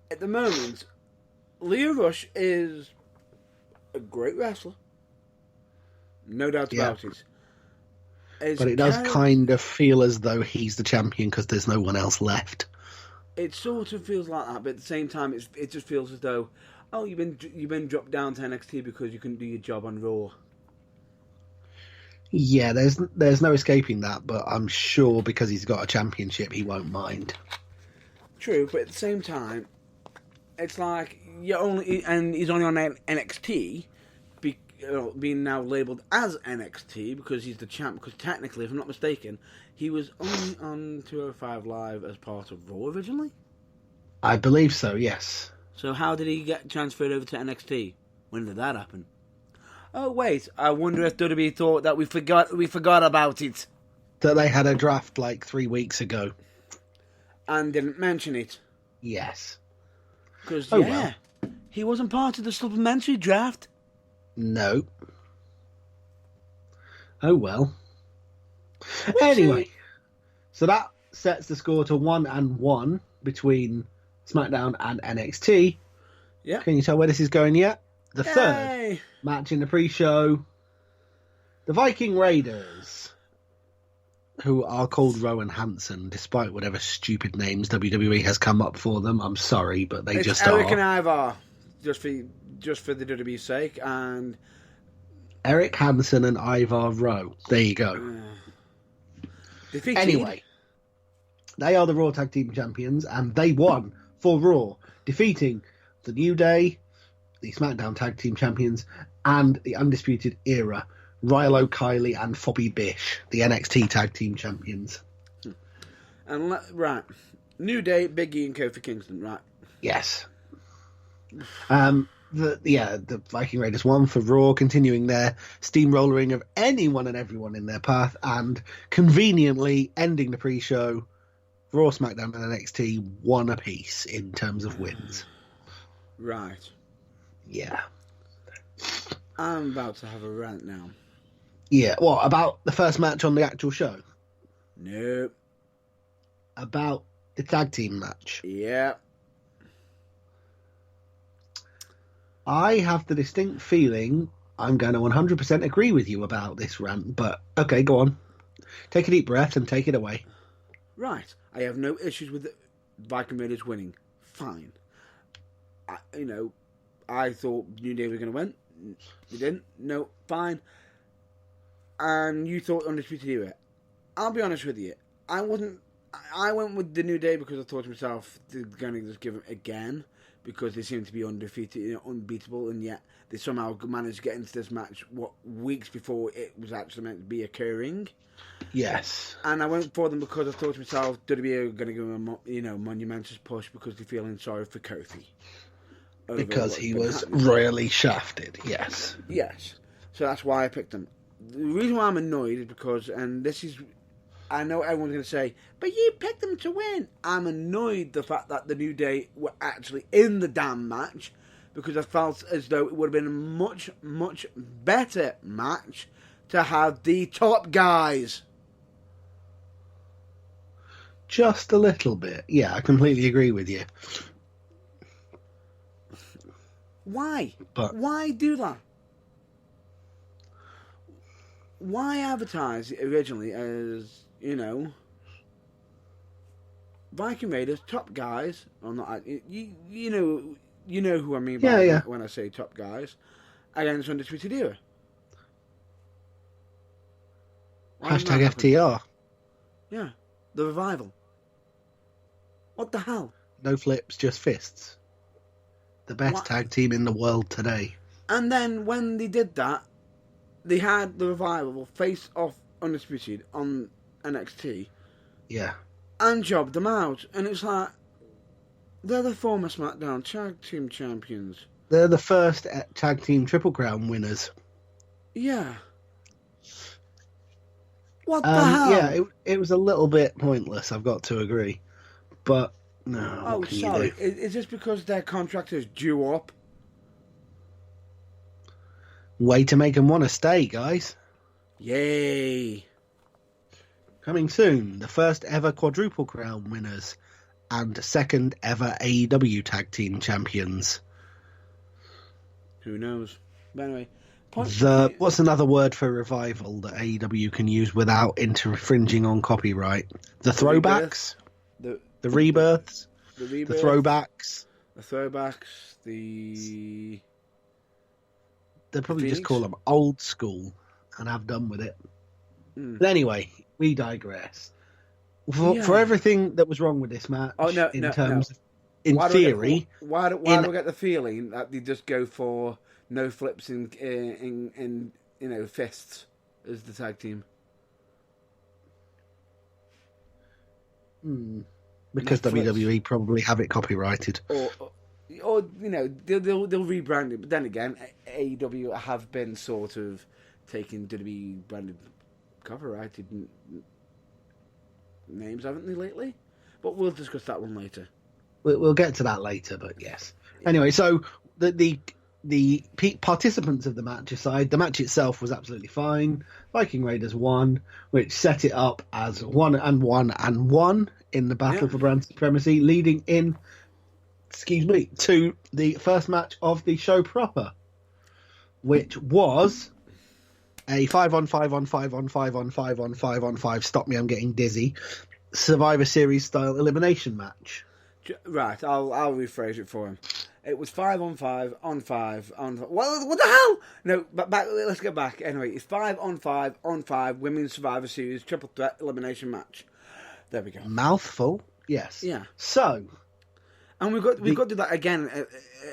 at the moment, Lio Rush is a great wrestler. No doubt about it. But it does kind of feel as though he's the champion because there's no one else left. It sort of feels like that, but at the same time, it just feels as though, you've been dropped down to NXT because you couldn't do your job on Raw. Yeah, there's no escaping that, but I'm sure because he's got a championship, he won't mind. True, but at the same time, it's like he's only on NXT, being now labelled as NXT because he's the champ. Because technically, if I'm not mistaken, he was only on 205 Live as part of Raw originally. I believe so, yes. So how did he get transferred over to NXT? When did that happen? Oh wait, I wonder if WWE thought that we forgot about it. That they had a draft like 3 weeks ago. And didn't mention it. Yes. Because, well. He wasn't part of the supplementary draft. No. Oh well. Anyway, so that sets the score to 1-1 between SmackDown and NXT. Yeah. Can you tell where this is going yet? The third match in the pre-show. The Viking Raiders, who are called Rowan Hansen, despite whatever stupid names WWE has come up for them. I'm sorry, but they just are. Eric and Ivar, just for the WWE's sake, and Eric Hansen and Ivar Rowe. There you go. Anyway, they are the Raw Tag Team Champions, and they won for Raw, defeating the New Day, the SmackDown Tag Team Champions, and the Undisputed Era, Rilo Kiley and Bobby Bish, the NXT Tag Team Champions. And New Day, Big E and Kofi Kingston, right? Yes. The Viking Raiders won for Raw, continuing their steamrollering of anyone and everyone in their path, and conveniently ending the pre-show. Raw, SmackDown, and NXT one apiece in terms of wins. Right. Yeah. I'm about to have a rant now. Yeah. What about the first match on the actual show? Nope. About the tag team match? Yeah. I have the distinct feeling I'm going to 100% agree with you about this rant, but okay, go on. Take a deep breath and take it away. Right. I have no issues with the Viking Raiders winning. Fine. I thought New Day were going to win. You didn't? No, fine. And you thought Undisputed Era. I'll be honest with you. I went with the New Day because I thought to myself, they're going to just give them again. Because they seem to be undefeated, unbeatable, and yet they somehow managed to get into this match weeks before it was actually meant to be occurring. Yes. And I went for them because I thought to myself, WWE are going to give them a monumentous push because they're feeling sorry for Kofi. Because he was royally shafted, yes. Yes. So that's why I picked them. The reason why I'm annoyed is because, and this is, I know everyone's going to say, but you picked them to win. I'm annoyed the fact that the New Day were actually in the damn match because I felt as though it would have been a much, much better match to have the top guys. Just a little bit. Yeah, I completely agree with you. Why? But why do that? Why advertise it originally as, Viking Raiders, top guys? Or not? You know who I mean by when I say top guys. Against Undisputed Era. Hashtag FTR. Yeah, the revival. What the hell? No flips, just fists. The best tag team in the world today. And then when they did that, they had the revival face off Undisputed on NXT. Yeah. And jobbed them out. And it's like, they're the former SmackDown Tag Team Champions. They're the first Tag Team Triple Crown winners. Yeah. What the hell? Yeah, it was a little bit pointless, I've got to agree. But, no. Oh, sorry. Is this because their contract is due up? Way to make them want to stay, guys. Yay. Coming soon, the first ever Quadruple Crown winners and second ever AEW Tag Team Champions. Who knows? But anyway. What's another word for revival that AEW can use without infringing on copyright? The throwbacks? The rebirths? The throwbacks? The throwbacks, They'll probably just call them old school and have done with it. But anyway, we digress. For everything that was wrong with this match, in theory... Why do I get the feeling that they just go for no flips in fists as the tag team? Because WWE probably have it copyrighted. Or they'll rebrand it. But then again, AEW have been sort of taking WWE branded copyrighted names, haven't they, lately? But we'll discuss that one later. We'll get to that later, but yes. Anyway, so the participants of the match aside, the match itself was absolutely fine. Viking Raiders won, which set it up as 1-1-1 in the battle for brand supremacy, leading in, to the first match of the show proper, which was a 5-on-5-on-5-on-5-on-5-on-5, stop me, I'm getting dizzy, Survivor Series style elimination match. Right, I'll rephrase it for him. It was 5-on-5-on-5 on. What the hell? No, let's get back. Anyway, it's 5-on-5-on-5 Women's Survivor Series triple threat elimination match. There we go. Mouthful, yes. Yeah. So, and we've got to do that again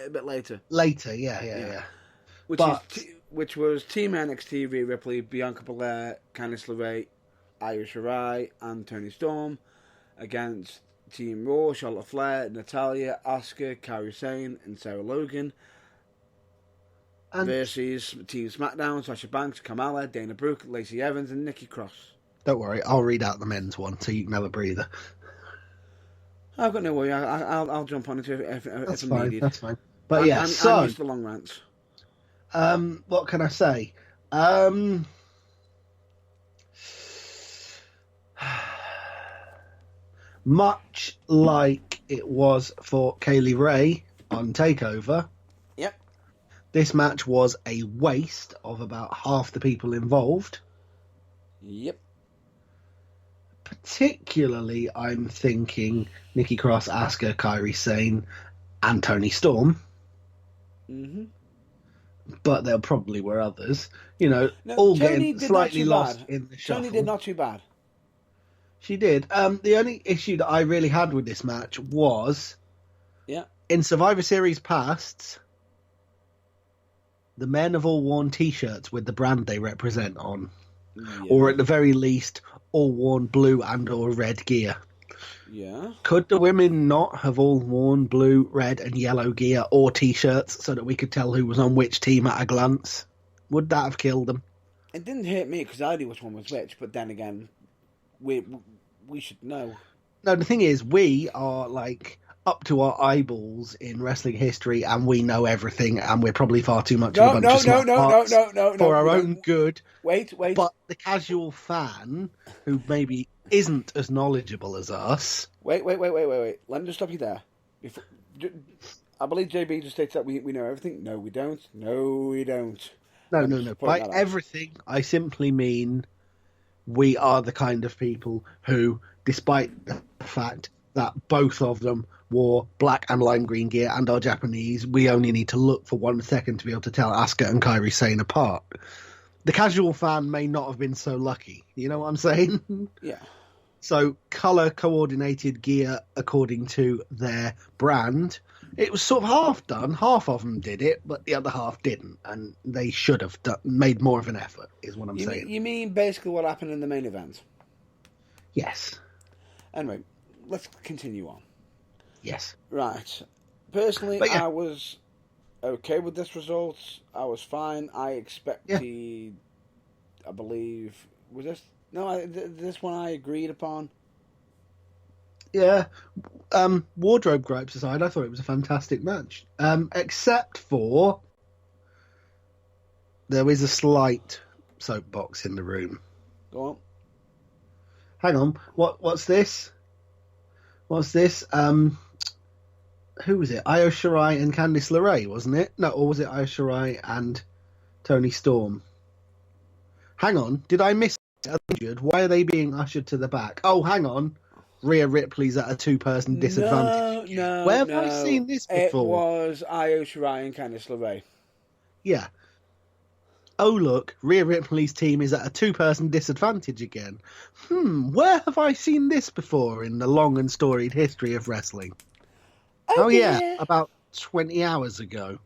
a bit later. Later, yeah. Which was Team NXT: Rhea Ripley, Bianca Belair, Candice LeRae, Io Shirai, and Toni Storm against Team Raw: Charlotte Flair, Natalya, Asuka, Kairi Sane, and Sarah Logan. And versus Team SmackDown, Sasha Banks, Kamala, Dana Brooke, Lacey Evans, and Nikki Cross. don't worry, I'll read out the men's one so you can have a breather. I've got no worry. I'll jump on it if That's I'm fine. needed. That's fine. But yeah, I'm used to long rants. What can I say? Much like it was for Kaylee Ray on TakeOver, Yep. this match was a waste of about half the people involved. Yep. Particularly, I'm thinking Nikki Cross, Asuka, Kairi Sane, and Toni Storm. Mm-hmm. But there probably were others. You know, No, all Tony getting did slightly not too lost bad. in the shuffle. Tony did not too bad. She did. The only issue that I really had with this match was, Yeah. in Survivor Series pasts, the men have all worn T-shirts with the brand they represent on, Yeah. or at the very least, all worn blue and or red gear. Yeah. Could the women not have all worn blue, red, and yellow gear or T-shirts so that we could tell who was on which team at a glance? Would that have killed them? It didn't hurt me because I knew which one was which, but then again, we should know. No, the thing is, we are like up to our eyeballs in wrestling history, and we know everything, and we're probably far too much of a bunch of smart farts for our own good. Wait. But the casual fan, who maybe isn't as knowledgeable as us, Wait. Let me just stop you there. I believe JB just states that we know everything. No, we don't. no. By everything, I simply mean we are the kind of people who, despite the fact that both of them wore black and lime green gear and are Japanese, we only need to look for 1 second to be able to tell Asuka and Kairi Sane apart. The casual fan may not have been so lucky. You know what I'm saying? Yeah. So colour coordinated gear according to their brand. It was sort of half done. Half of them did it, but the other half didn't, and they should have made more of an effort. Is what I'm saying. You mean basically what happened in the main event? Yes. Anyway, let's continue on. Yes. Right. Personally, Yeah. I was okay with this result. I was fine. I expected, I believe, was this? No, this one I agreed upon. Yeah. Wardrobe gripes aside, I thought it was a fantastic match. Except for there is a slight soapbox in the room. Go on. Hang on. What's this? What's this? Who was it? Io Shirai and Candice LeRae, wasn't it? No, or was it Io Shirai and Toni Storm? Hang on. Did I miss it? Why are they being ushered to the back? Oh, hang on. Rhea Ripley's at a two-person disadvantage. No. Where have I seen this before? It was Io Shirai and Candice LeRae. Yeah. Oh, look, Rhea Ripley's team is at a two-person disadvantage again. Where have I seen this before in the long and storied history of wrestling? Oh yeah, about 20 hours ago.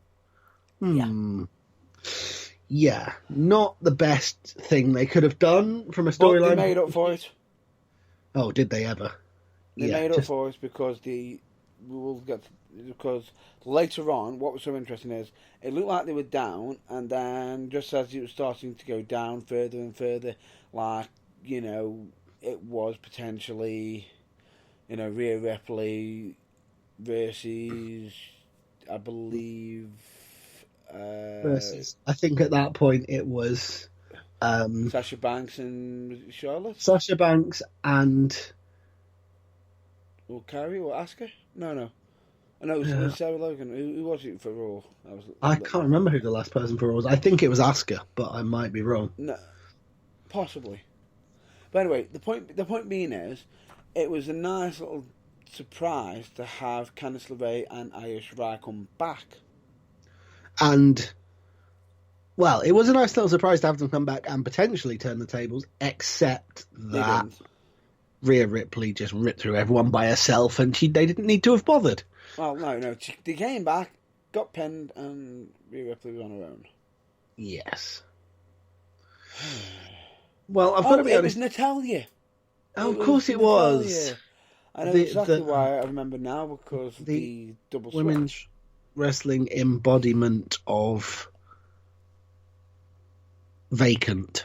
Yeah, not the best thing they could have done from a storyline. But they made up for it. Oh, did they ever? They made up for it because because later on, what was so interesting is it looked like they were down, and then just as it was starting to go down further and further, like, you know, it was potentially, you know, Rhea Ripley versus, I believe, versus, I think at that point it was Sasha Banks and Charlotte. Sasha Banks and Or Carrie or Asuka? No. I know it was Sarah Logan. Who was it for Raw? I can't remember who the last person for Raw was. I think it was Asuka, but I might be wrong. No, possibly. But anyway, the point being is, it was a nice little surprise to have Candice LeRae and Io Shirai come back. And, well, it was a nice little surprise to have them come back and potentially turn the tables, except that Rhea Ripley just ripped through everyone by herself, and they didn't need to have bothered. Well, no. They came back, got pinned, and Rhea Ripley was on her own. Yes. Well, I've got to be honest. It was Natalya. Oh, of course it was. I know exactly why I remember now, because the double women's switch. Wrestling embodiment of vacant.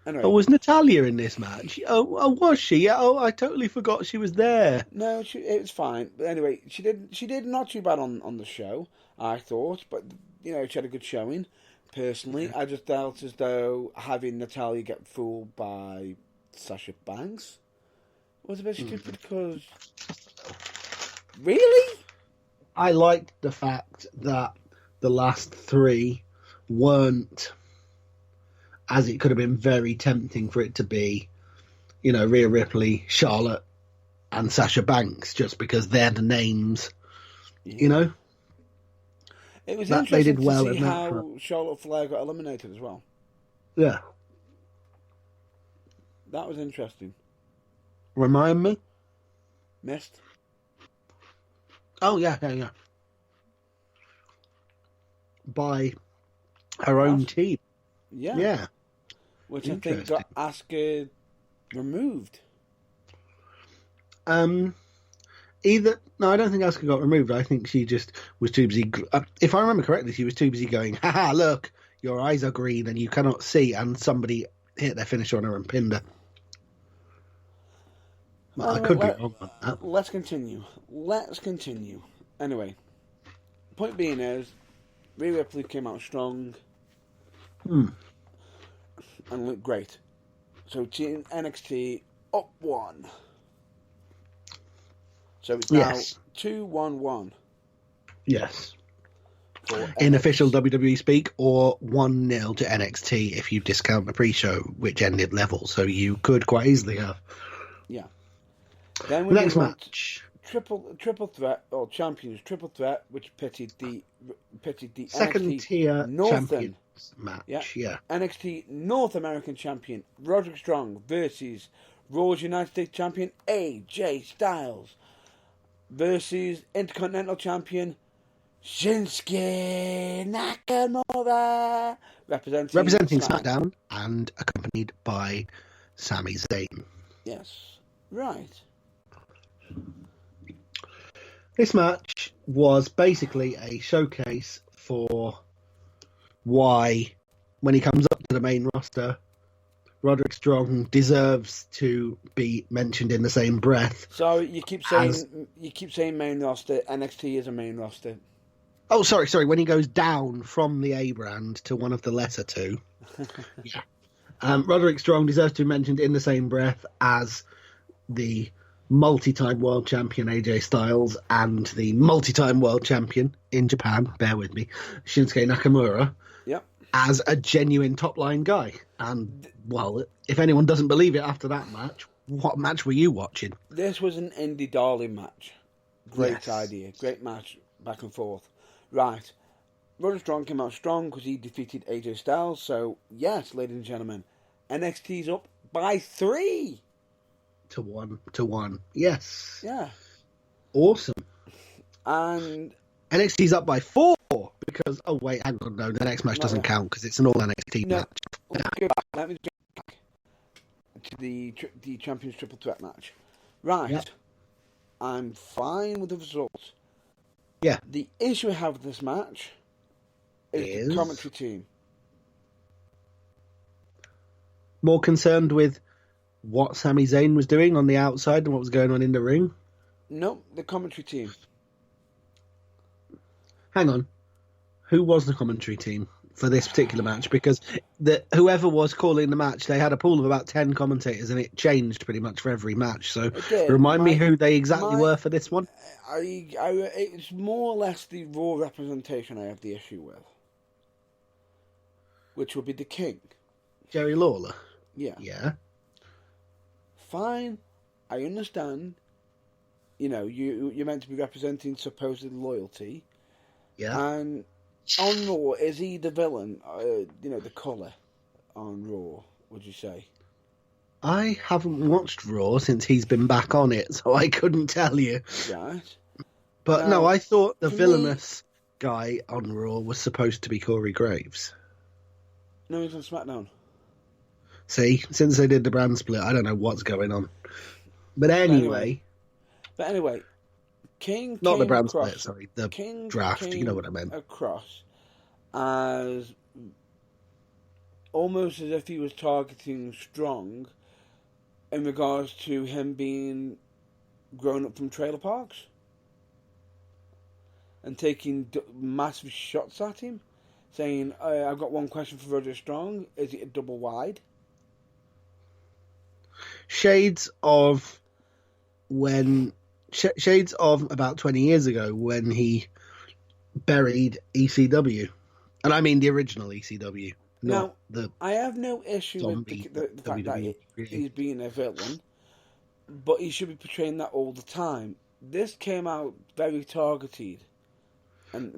Anyway, Oh, was Natalia in this match? Oh, was she? Yeah. Oh, I totally forgot she was there. no, it was fine. But anyway, she did not too bad on the show, I thought. But she had a good showing. Personally, I just felt as though having Natalia get fooled by Sasha Banks was a bit stupid because really, I liked the fact that the last three weren't, as it could have been very tempting for it to be, Rhea Ripley, Charlotte, and Sasha Banks, just because they're the names, It was that interesting they did to well see in that how front. Charlotte Flair got eliminated as well. Yeah. That was interesting. Remind me? Missed. Oh, yeah. By her own team. Yeah. Yeah. Which I think got Asuka removed. No, I don't think Asuka got removed. I think she just was too busy. If I remember correctly, she was too busy going, haha, look, your eyes are green and you cannot see, and somebody hit their finisher on her and pinned her. I could be wrong on that. Let's continue. Anyway, point being is, Rhea Ripley came out strong and looked great. So Team NXT up 1. So it's now 2-1-1. Yes. In official WWE speak, or 1-0 to NXT if you discount the pre-show, which ended level, so you could quite easily have. Yeah. Then we next match. Triple threat, or champions triple threat, which pitted the second NXT tier Northern champions match. Yeah. NXT North American champion Roderick Strong versus Raw's United States champion AJ Styles versus Intercontinental champion Shinsuke Nakamura, representing SmackDown and accompanied by Sami Zayn. Yes, right. This match was basically a showcase for why, when he comes up to the main roster, Roderick Strong deserves to be mentioned in the same breath. So you keep saying main roster. NXT is a main roster. Oh, sorry. When he goes down from the A brand to one of the lesser two, yeah. Roderick Strong deserves to be mentioned in the same breath as the multi-time world champion AJ Styles and the multi-time world champion in Japan, bear with me, Shinsuke Nakamura, as a genuine top-line guy. And, well, if anyone doesn't believe it after that match, what match were you watching? This was an indie darling match. Great idea. Great match, back and forth. Right. Roderick Strong came out strong because he defeated AJ Styles. So, yes, ladies and gentlemen, NXT's up by 3. To one. Yes. Yeah. Awesome. And NXT's up by 4 because, oh wait, hang on, no, the next match doesn't count because it's an all NXT match. Let me go back to the Champions Triple Threat match. Right. Yep. I'm fine with the results. Yeah. The issue I have with this match is the commentary team. More concerned with what Sami Zayn was doing on the outside and what was going on in the ring? No, the commentary team. Hang on. Who was the commentary team for this particular match? Because whoever was calling the match, they had a pool of about 10 commentators and it changed pretty much for every match. So remind me who they exactly were for this one. It's more or less the Raw representation I have the issue with. Which would be the King. Jerry Lawler? Yeah. Yeah. Fine, I understand. You're meant to be representing supposed loyalty. Yeah. And on Raw, is he the villain? The colour on Raw, would you say? I haven't watched Raw since he's been back on it, so I couldn't tell you. Right. But no, I thought the villainous guy on Raw was supposed to be Corey Graves. No, he's on SmackDown. See, since they did the brand split, I don't know what's going on. But anyway, King not the brand across, split, sorry, the King draft. You know what I meant. Across as almost as if he was targeting Strong in regards to him being grown up from trailer parks and taking massive shots at him, saying, I've got one question for Roderick Strong. Is it a double wide? Shades of about 20 years ago when he buried ECW. And I mean the original ECW, not the I have no issue with the fact that he's being a villain, but he should be portraying that all the time. This came out very targeted.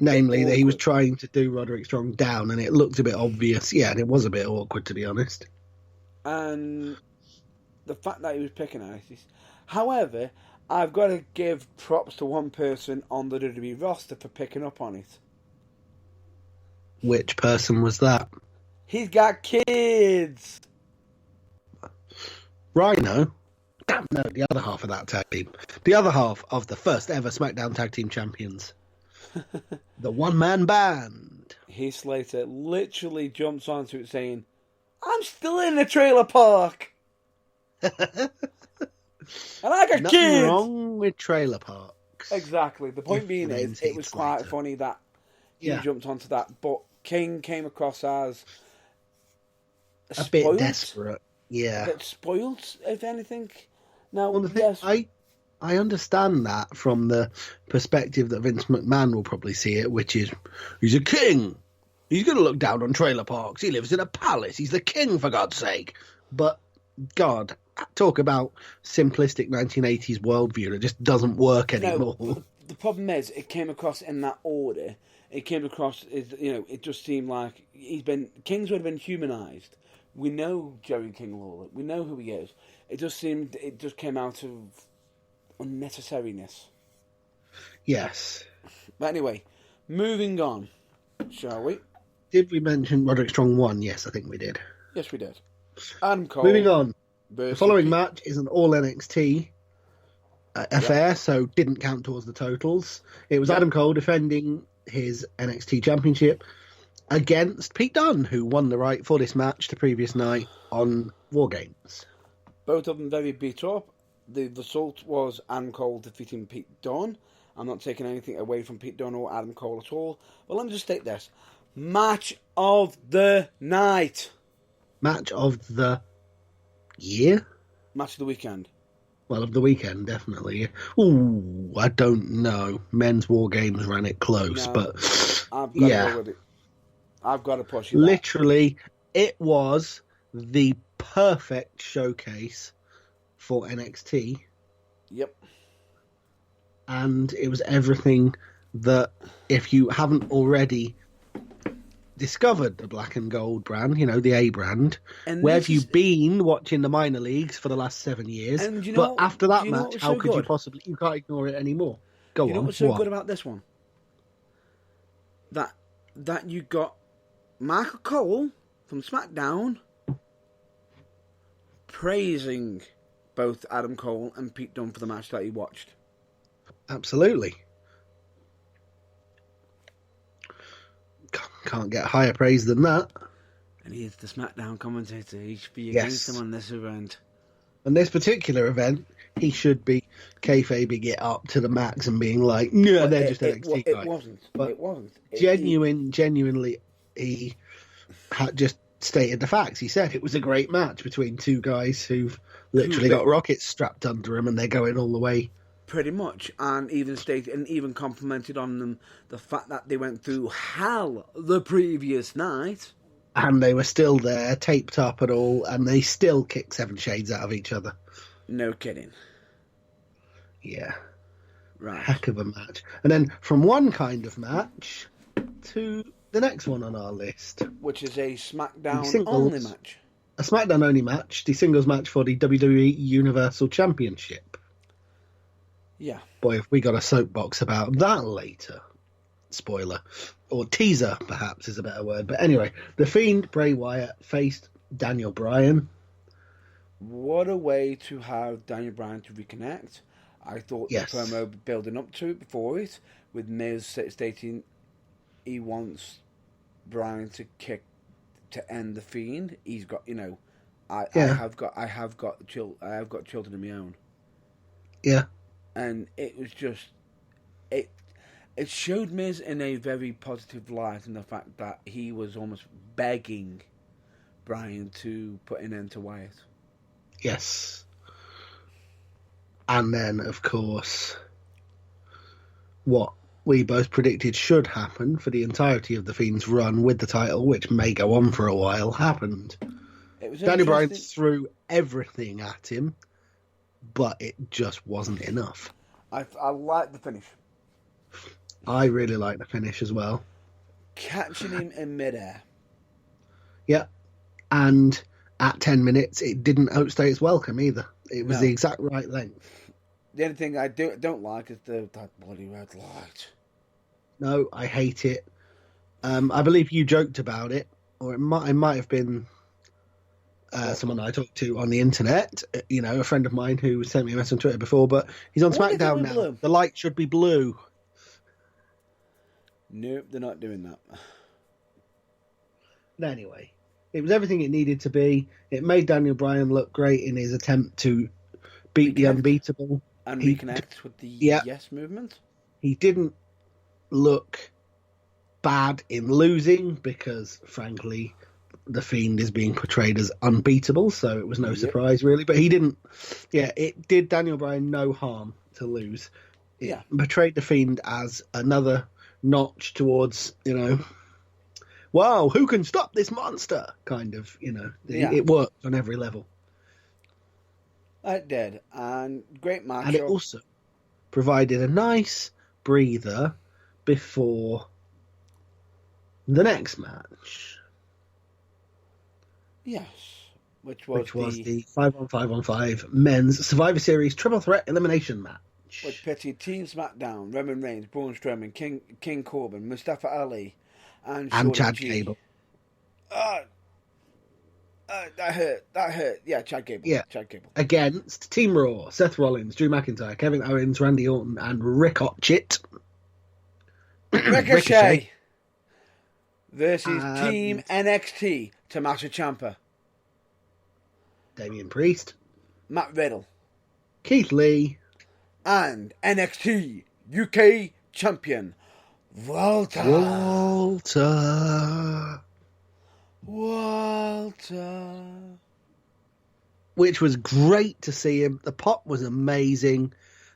Namely, that he was trying to do Roderick Strong down, and it looked a bit obvious. Yeah, and it was a bit awkward, to be honest. And the fact that he was picking ISIS. However, I've got to give props to one person on the WWE roster for picking up on it. Which person was that? He's got kids! Rhino? Damn, no, the other half of that tag team. The other half of the first ever SmackDown Tag Team Champions. The one-man band. Heath Slater literally jumps onto it saying, I'm still in the trailer park! And I got Nothing kids! wrong with trailer parks. Exactly. The point being is, it was quite funny that he jumped onto that, but King came across as a bit desperate. Yeah. A bit spoiled, if anything. Now, well, yes. I understand that from the perspective that Vince McMahon will probably see it, which is, he's a king. He's going to look down on trailer parks. He lives in a palace. He's the king, for God's sake. But, God, talk about simplistic 1980s worldview that just doesn't work anymore. No, the problem is, it came across in that order. It came across, it just seemed like King's would have been humanised. We know Jerry King Lawler. We know who he is. It just came out of unnecessariness. Yes. But anyway, moving on, shall we? Did we mention Roderick Strong won? Yes, I think we did. Yes, we did. Adam Cole. Moving on. The following match is an all NXT affair, so didn't count towards the totals. It was Adam Cole defending his NXT Championship against Pete Dunne, who won the right for this match the previous night on War Games. Both of them very beat up. The result was Adam Cole defeating Pete Dunne. I'm not taking anything away from Pete Dunne or Adam Cole at all. But let me just state this. Match of the night. Match of the year? Match of the weekend. Well, of the weekend, definitely. Ooh, I don't know. Men's War Games ran it close, but I've got to go with it. I've got to push you. Literally, it was the perfect showcase for NXT. Yep. And it was everything that, if you haven't already discovered the black and gold brand, the A brand, where have you been watching the minor leagues for the last 7 years? But after that match, how could you possibly... You can't ignore it anymore. Go on. You know what's so good about this one? That you got Michael Cole from SmackDown praising both Adam Cole and Pete Dunne for the match that he watched. Absolutely. Can't get higher praise than that. And he's the SmackDown commentator. He should be against him on this event. On this particular event, he should be kayfabing it up to the max and being like, no, they're just NXT guys. It wasn't. Genuinely, he had just stated the facts. He said it was a great match between two guys who've literally got rockets strapped under them and they're going all the way. Pretty much, and even complimented on them the fact that they went through hell the previous night. And they were still there, taped up and all, and they still kicked 7 shades out of each other. No kidding. Yeah. Right. Heck of a match. And then from one kind of match to the next one on our list. Which is a SmackDown-only match. A SmackDown-only match, the singles match for the WWE Universal Championship. Yeah. Boy, if we got a soapbox about that later. Spoiler. Or teaser, perhaps, is a better word. But anyway, The Fiend, Bray Wyatt, faced Daniel Bryan. What a way to have Daniel Bryan to reconnect. I thought the promo building up to it before it, with Miz stating he wants Bryan to to end the Fiend. He's got, I Yeah. have got children of my own, Yeah. and it was just it. It showed Miz in a very positive light in the fact that he was almost begging Brian to put an end to Wyatt. Yes. And then, of course, what we both predicted should happen for the entirety of the Fiend's run with the title, which may go on for a while, happened. It was Daniel Bryan interesting. threw everything at him, but it just wasn't enough. I like the finish. I really like the finish as well. Catching him in midair. Yeah. And at 10 minutes, it didn't outstay its welcome either. It was No. the exact right length. The only thing I don't like is that bloody red light. No, I hate it. I believe you joked about it, or it might have been someone I talked to on the internet. A friend of mine who sent me a message on Twitter before, but he's on What if it SmackDown were now. blue? The light should be blue. Nope, they're not doing that. But anyway, it was everything it needed to be. It made Daniel Bryan look great in his attempt to beat the Reconnect. unbeatable. And He- reconnect with the Yeah. yes movement. He didn't look bad in losing because, frankly, the Fiend is being portrayed as unbeatable, so it was no Yep. surprise really. But he didn't. Yeah, it did Daniel Bryan no harm to lose. It Yeah. portrayed the Fiend as another notch towards, wow, who can stop this monster? Kind of, Yeah. it worked on every level. It did. And great match. And it also provided a nice breather before the next match, Yes. Which was the 5-on-5-on-5 men's Survivor Series Triple Threat Elimination match. which pitted Team SmackDown, Roman Reigns, Braun Strowman, King Corbin, Mustafa Ali, and Shorty Chad G. Gable. That hurt. Yeah, Chad Gable. Yeah. Chad Gable. Against Team Raw, Seth Rollins, Drew McIntyre, Kevin Owens, Randy Orton, and Ricochet. Ricochet versus And- Team NXT, Tommaso Ciampa, Damian Priest, Matt Riddle, Keith Lee, and NXT UK champion Walter. Walter. Which was great to see him. The pop was amazing.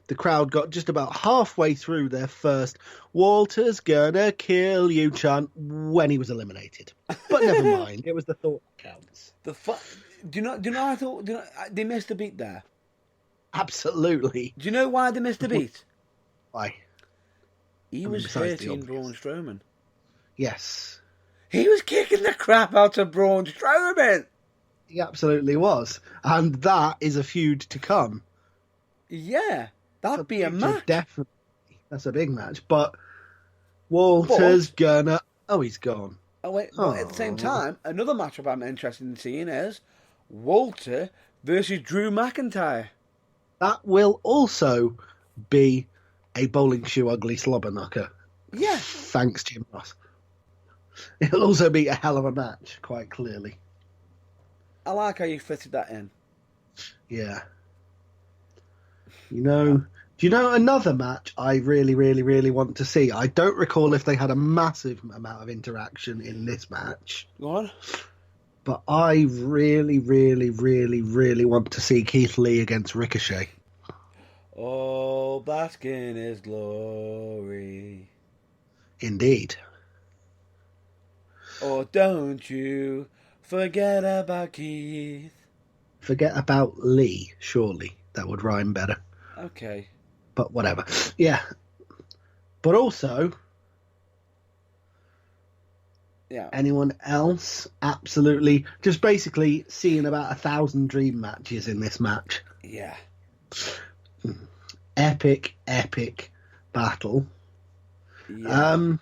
The crowd got just about halfway through their first "Walter's gonna kill you" chant when he was eliminated. But never mind. It was the thought that counts. Do you know? I thought they missed a beat there. Absolutely. Do you know why they missed a beat? Why? He mean, was besides the hurting obvious. Braun Strowman. Yes. He was kicking the crap out of Braun Strowman. He absolutely was. And that is a feud to come. Yeah, that'd be a Future, match. Definitely. That's a big match. But Walter's gonna... Oh, he's gone. Oh wait, but at the same Aw. time, another matchup I'm interested in seeing is Walter versus Drew McIntyre. That will also be a bowling shoe ugly slobber knocker. Yeah, Thanks, Jim Ross. It'll also be a hell of a match, quite clearly. I like how you fitted that in. Yeah. Do you know another match I really, really, really want to see? I don't recall if they had a massive amount of interaction in this match, Go on. but I really, really, really, really want to see Keith Lee against Ricochet. Oh, bask in his glory. Indeed. Oh, don't you forget about Keith. Forget about Lee, surely. That would rhyme better. Okay. But whatever. Yeah. But also, Yeah. anyone else? Absolutely. Just basically seeing about 1,000 dream matches in this match. Yeah. Epic, epic battle. Yeah.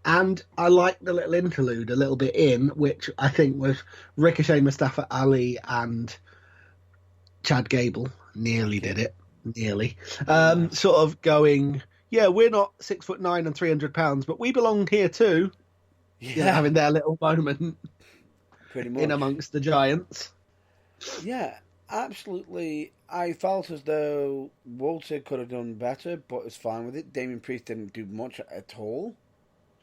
And I like the little interlude a little bit in, which I think was Ricochet, Mustafa Ali, and Chad Gable. Nearly did it. Nearly. Sort of going, yeah, we're not 6'9" and 300 pounds, but we belong here too. yeah. Having their little moment. pretty much. in amongst the giants. Yeah, absolutely. I felt as though Walter could have done better, but it's fine with it. Damien Priest didn't do much at all.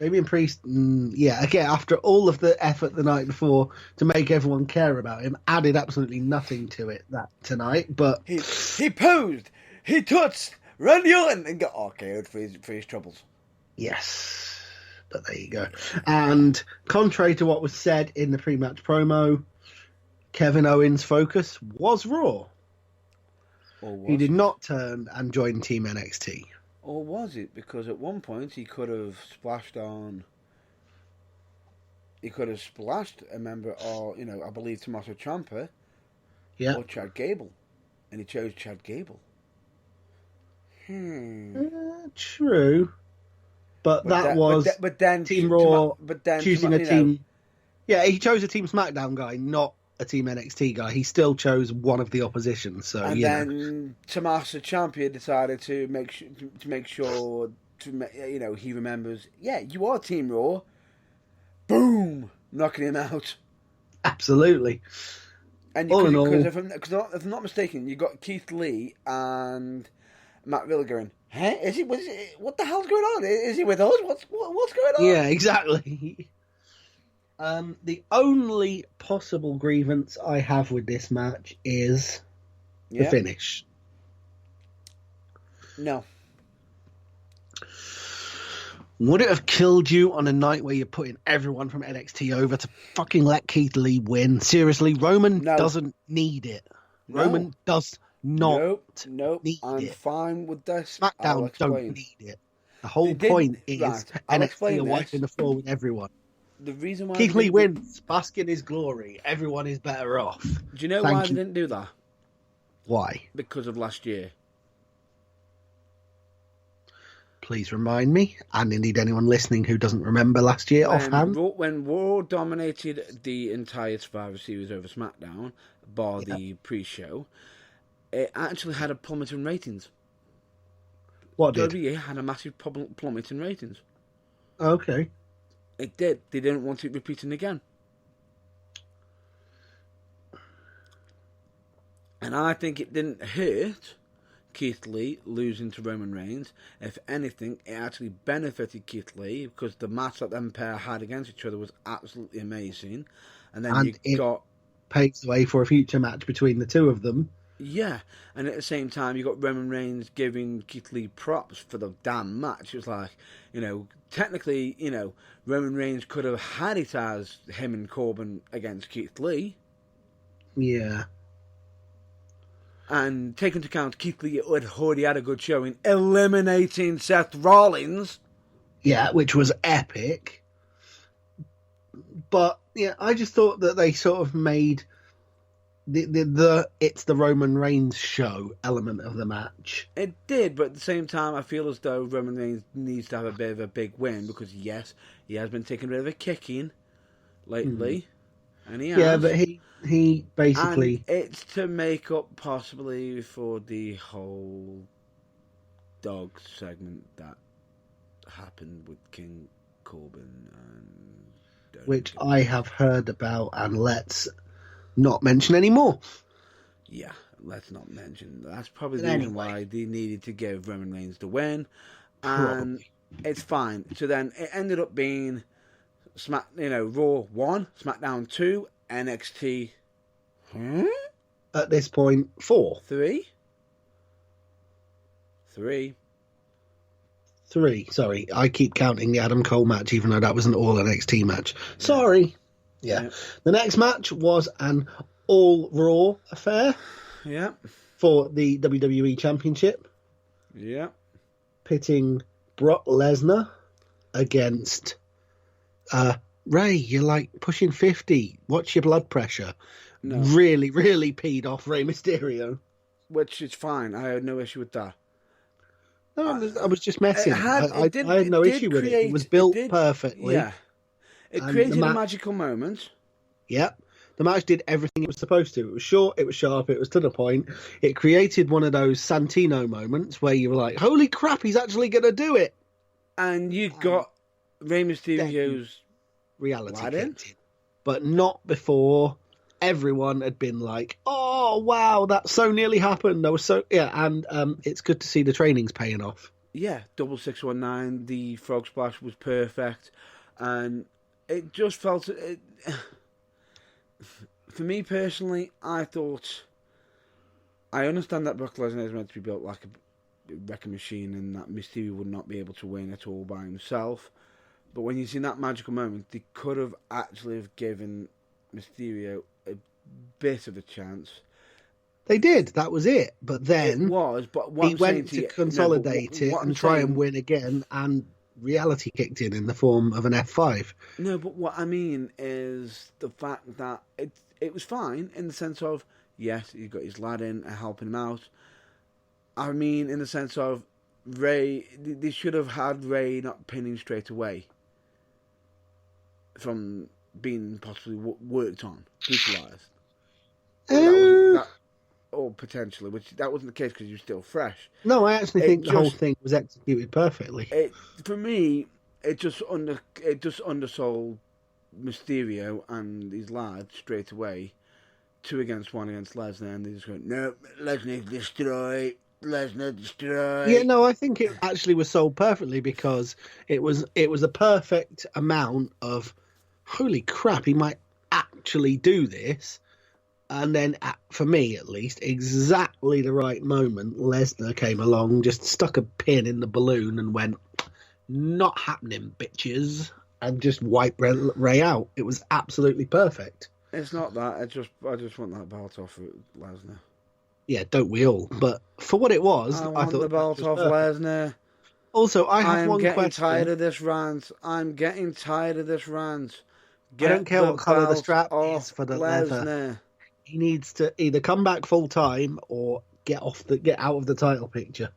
Damien Priest, again, after all of the effort the night before to make everyone care about him, added absolutely nothing to it that tonight. But he posed, he touched Randy Orton and got RKO'd for his troubles. Yes, but there you go. And contrary to what was said in the pre-match promo, Kevin Owens' focus was Raw. He did not turn and join Team NXT. Or was it? Because at one point he could have splashed a member of, I believe Tommaso Ciampa or Chad Gable. And he chose Chad Gable. True. But then Team Raw choosing a team. Yeah, he chose a Team SmackDown guy, not a Team NXT guy. He still chose one of the opposition. So then Tommaso Ciampa decided to make sure he remembers. Yeah, you are Team Raw. Boom, knocking him out. Absolutely. And because if I'm not mistaken, you got Keith Lee and Matt Riddle going, "Hey, what the hell's going on? Is he with us? What's going on?" Yeah, exactly. The only possible grievance I have with this match is the finish. No. Would it have killed you on a night where you're putting everyone from NXT over to fucking let Keith Lee win? Seriously, Roman doesn't need it. No. Roman does not need I'm it. fine with this. SmackDown don't need it. The whole point is NXT are wiping the floor with everyone. The reason why Keith Lee wins, bask in his glory. Everyone is better off. Do you know why they didn't do that? Why? Because of last year. Please remind me, and indeed anyone listening who doesn't remember last year offhand. When Raw dominated the entire Survivor Series over SmackDown, bar the pre-show, it actually had a plummet in ratings. What did? WWE had a massive plummet in ratings. Okay. It did. They didn't want it repeating again. And I think it didn't hurt Keith Lee losing to Roman Reigns. If anything, it actually benefited Keith Lee because the match that them pair had against each other was absolutely amazing. And then paves the way for a future match between the two of them. Yeah, and at the same time, you got Roman Reigns giving Keith Lee props for the damn match. It was like, technically, Roman Reigns could have had it as him and Corbin against Keith Lee. Yeah. And take into account Keith Lee had already had a good showing, eliminating Seth Rollins. Yeah, which was epic. But, yeah, I just thought that they sort of made the it's the Roman Reigns show element of the match. It did, but at the same time, I feel as though Roman Reigns needs to have a bit of a big win because, yes, he has been taking a bit of a kicking lately. And he has. Yeah, but he basically... And it's to make up possibly for the whole dog segment that happened with King Corbin. Which I have heard about, and let's not mention anymore. Yeah, let's not mention. That's probably the reason why they needed to give Roman Reigns the win. And it's fine. So then it ended up being Raw 1, SmackDown 2, NXT. At this point, 4. 3. Sorry, I keep counting the Adam Cole match, even though that was an all NXT match. Sorry. Yeah. The next match was an all Raw affair. Yeah. For the WWE Championship. Yeah. Pitting Brock Lesnar against Ray. You're like pushing 50. What's your blood pressure? No. Really, really peed off Rey Mysterio. Which is fine. I had no issue with that. No, I was just messing. I had no issue with it. It was built perfectly. Yeah. It created a magical moment. Yep. The match did everything it was supposed to. It was short, it was sharp, it was to the point. It created one of those Santino moments where you were like, holy crap, he's actually going to do it. And you got Rey Mysterio's reality kicked in. but not before everyone had been like, "Oh wow, that so nearly happened." That was so and it's good to see the training's paying off. Yeah, double 619. The frog splash was perfect, and it just felt. For me personally, I thought. I understand that Brock Lesnar is meant to be built like a wrecking machine, and that Mysterio would not be able to win at all by himself. But when you see that magical moment, they could have actually have given Mysterio a bit of a chance. They did. That was it. But then It was, but what he I'm went saying to consolidate it and try and win again, and reality kicked in the form of an F5. No, but what I mean is the fact that it was fine in the sense of, yes, he got his lad in and helping him out. I mean, in the sense of Ray, they should have had Ray not pinning straight away from being possibly worked on, brutalised. Or potentially, which that wasn't the case because he was still fresh. No, I actually think the whole thing was executed perfectly. For me, it just undersold Mysterio and his lad straight away. 2 against 1 against Lesnar, and they just go, no, Lesnar destroy. Yeah, no, I think it actually was sold perfectly because it was a perfect amount of, holy crap, he might actually do this. And then, for me at least, exactly the right moment, Lesnar came along, just stuck a pin in the balloon and went, not happening, bitches, and just wiped Ray out. It was absolutely perfect. It's not that. I just want that belt off Lesnar. Yeah, don't we all? But for what it was, I I want thought the belt off Lesnar. Also, I have one question. I'm getting tired of this rant. I don't care what colour the strap is for the leather. He needs to either come back full time or get out of the title picture.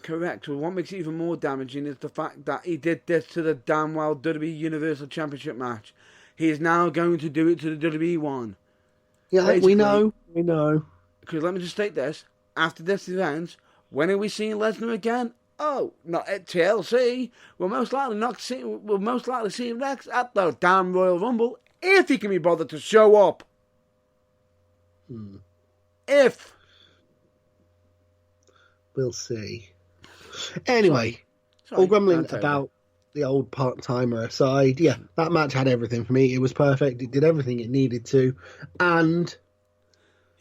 Correct. Well, what makes it even more damaging is the fact that he did this to the damn well WWE Universal Championship match. He is now going to do it to the WWE one. Yeah, basically, we know. Because let me just state this: after this event, when are we seeing Lesnar again? Oh, not at TLC. We'll most likely see Rex at the damn Royal Rumble if he can be bothered to show up. If we'll see. Anyway, all grumbling about the old part-timer aside, yeah, that match had everything for me. It was perfect. It did everything it needed to, and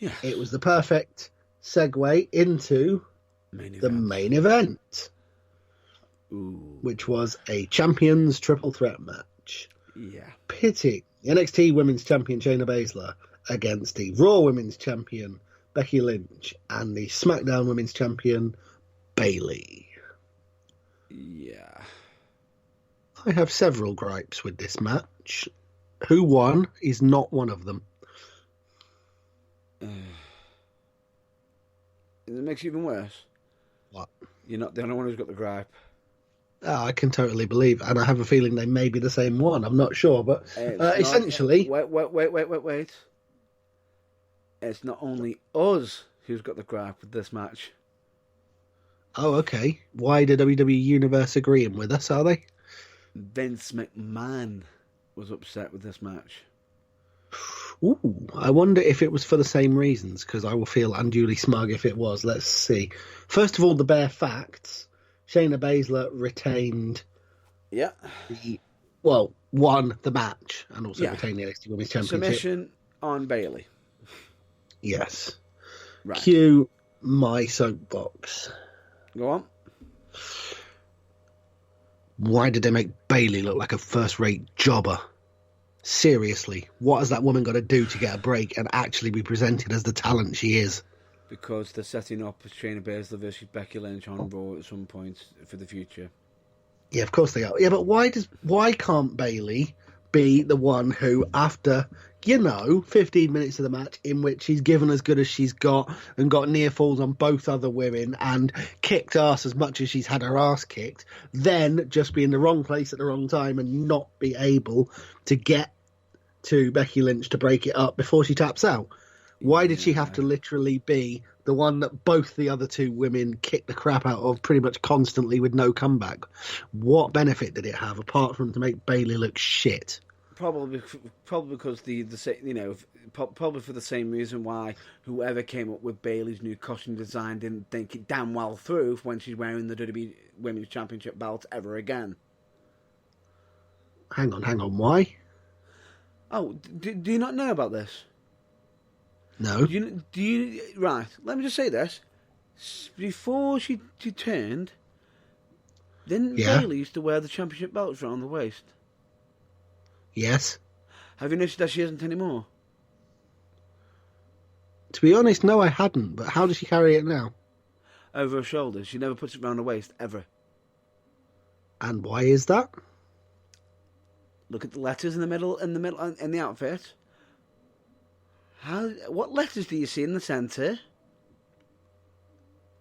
it was the perfect segue into the main event, which was a Champions Triple Threat match. Yeah, pitting NXT Women's Champion Shayna Baszler against the Raw Women's Champion Becky Lynch and the SmackDown Women's Champion Bayley. Yeah. I have several gripes with this match. Who won is not one of them. It makes it even worse. What? You're not the only one who's got the gripe. I can totally believe, and I have a feeling they may be the same one. I'm not sure, but essentially... Wait. It's not only us who's got the gripe with this match. Oh, okay. Why did WWE Universe agreeing with us, are they? Vince McMahon was upset with this match. Ooh, I wonder if it was for the same reasons, because I will feel unduly smug if it was. Let's see. First of all, the bare facts. Shayna Baszler retained... Yeah. Won the match and also retained the NXT Women's Championship. Submission on Bayley. Yes. Right. Cue my soapbox. Go on. Why did they make Bayley look like a first-rate jobber? Seriously, what has that woman got to do to get a break and actually be presented as the talent she is? Because they're setting up Shayna Baszler versus Becky Lynch on Raw at some point for the future. Yeah, of course they are. Yeah, but why can't Bayley be the one who, after, 15 minutes of the match in which she's given as good as she's got and got near falls on both other women and kicked ass as much as she's had her ass kicked, then just be in the wrong place at the wrong time and not be able to get to Becky Lynch to break it up before she taps out? Why did she have to literally be the one that both the other two women kicked the crap out of pretty much constantly with no comeback? What benefit did it have apart from to make Bayley look shit? Probably because probably for the same reason why whoever came up with Bayley's new costume design didn't think it damn well through when she's wearing the WWE Women's Championship belt ever again. Hang on, why? Oh, do you not know about this? No. Do you right? Let me just say this: before she turned, didn't Bayley used to wear the championship belts around the waist? Yes. Have you noticed that she isn't anymore? To be honest, no, I hadn't. But how does she carry it now? Over her shoulders. She never puts it around her waist ever. And why is that? Look at the letters in the outfit. What letters do you see in the centre?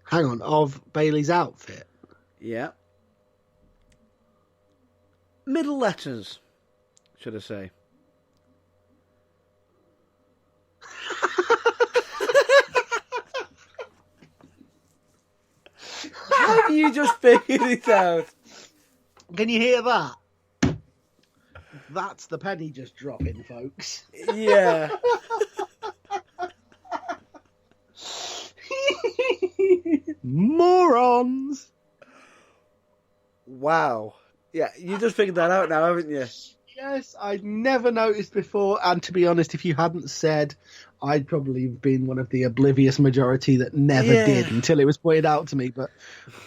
Hang on, of Bayley's outfit? Yeah. Middle letters, should I say. Have you just figured it out? Can you hear that? That's the penny just dropping, folks. Yeah. Morons! Wow. Yeah, you just figured that out now, haven't you? Yes, I'd never noticed before, and to be honest, if you hadn't said, I'd probably have been one of the oblivious majority that never did until it was pointed out to me. But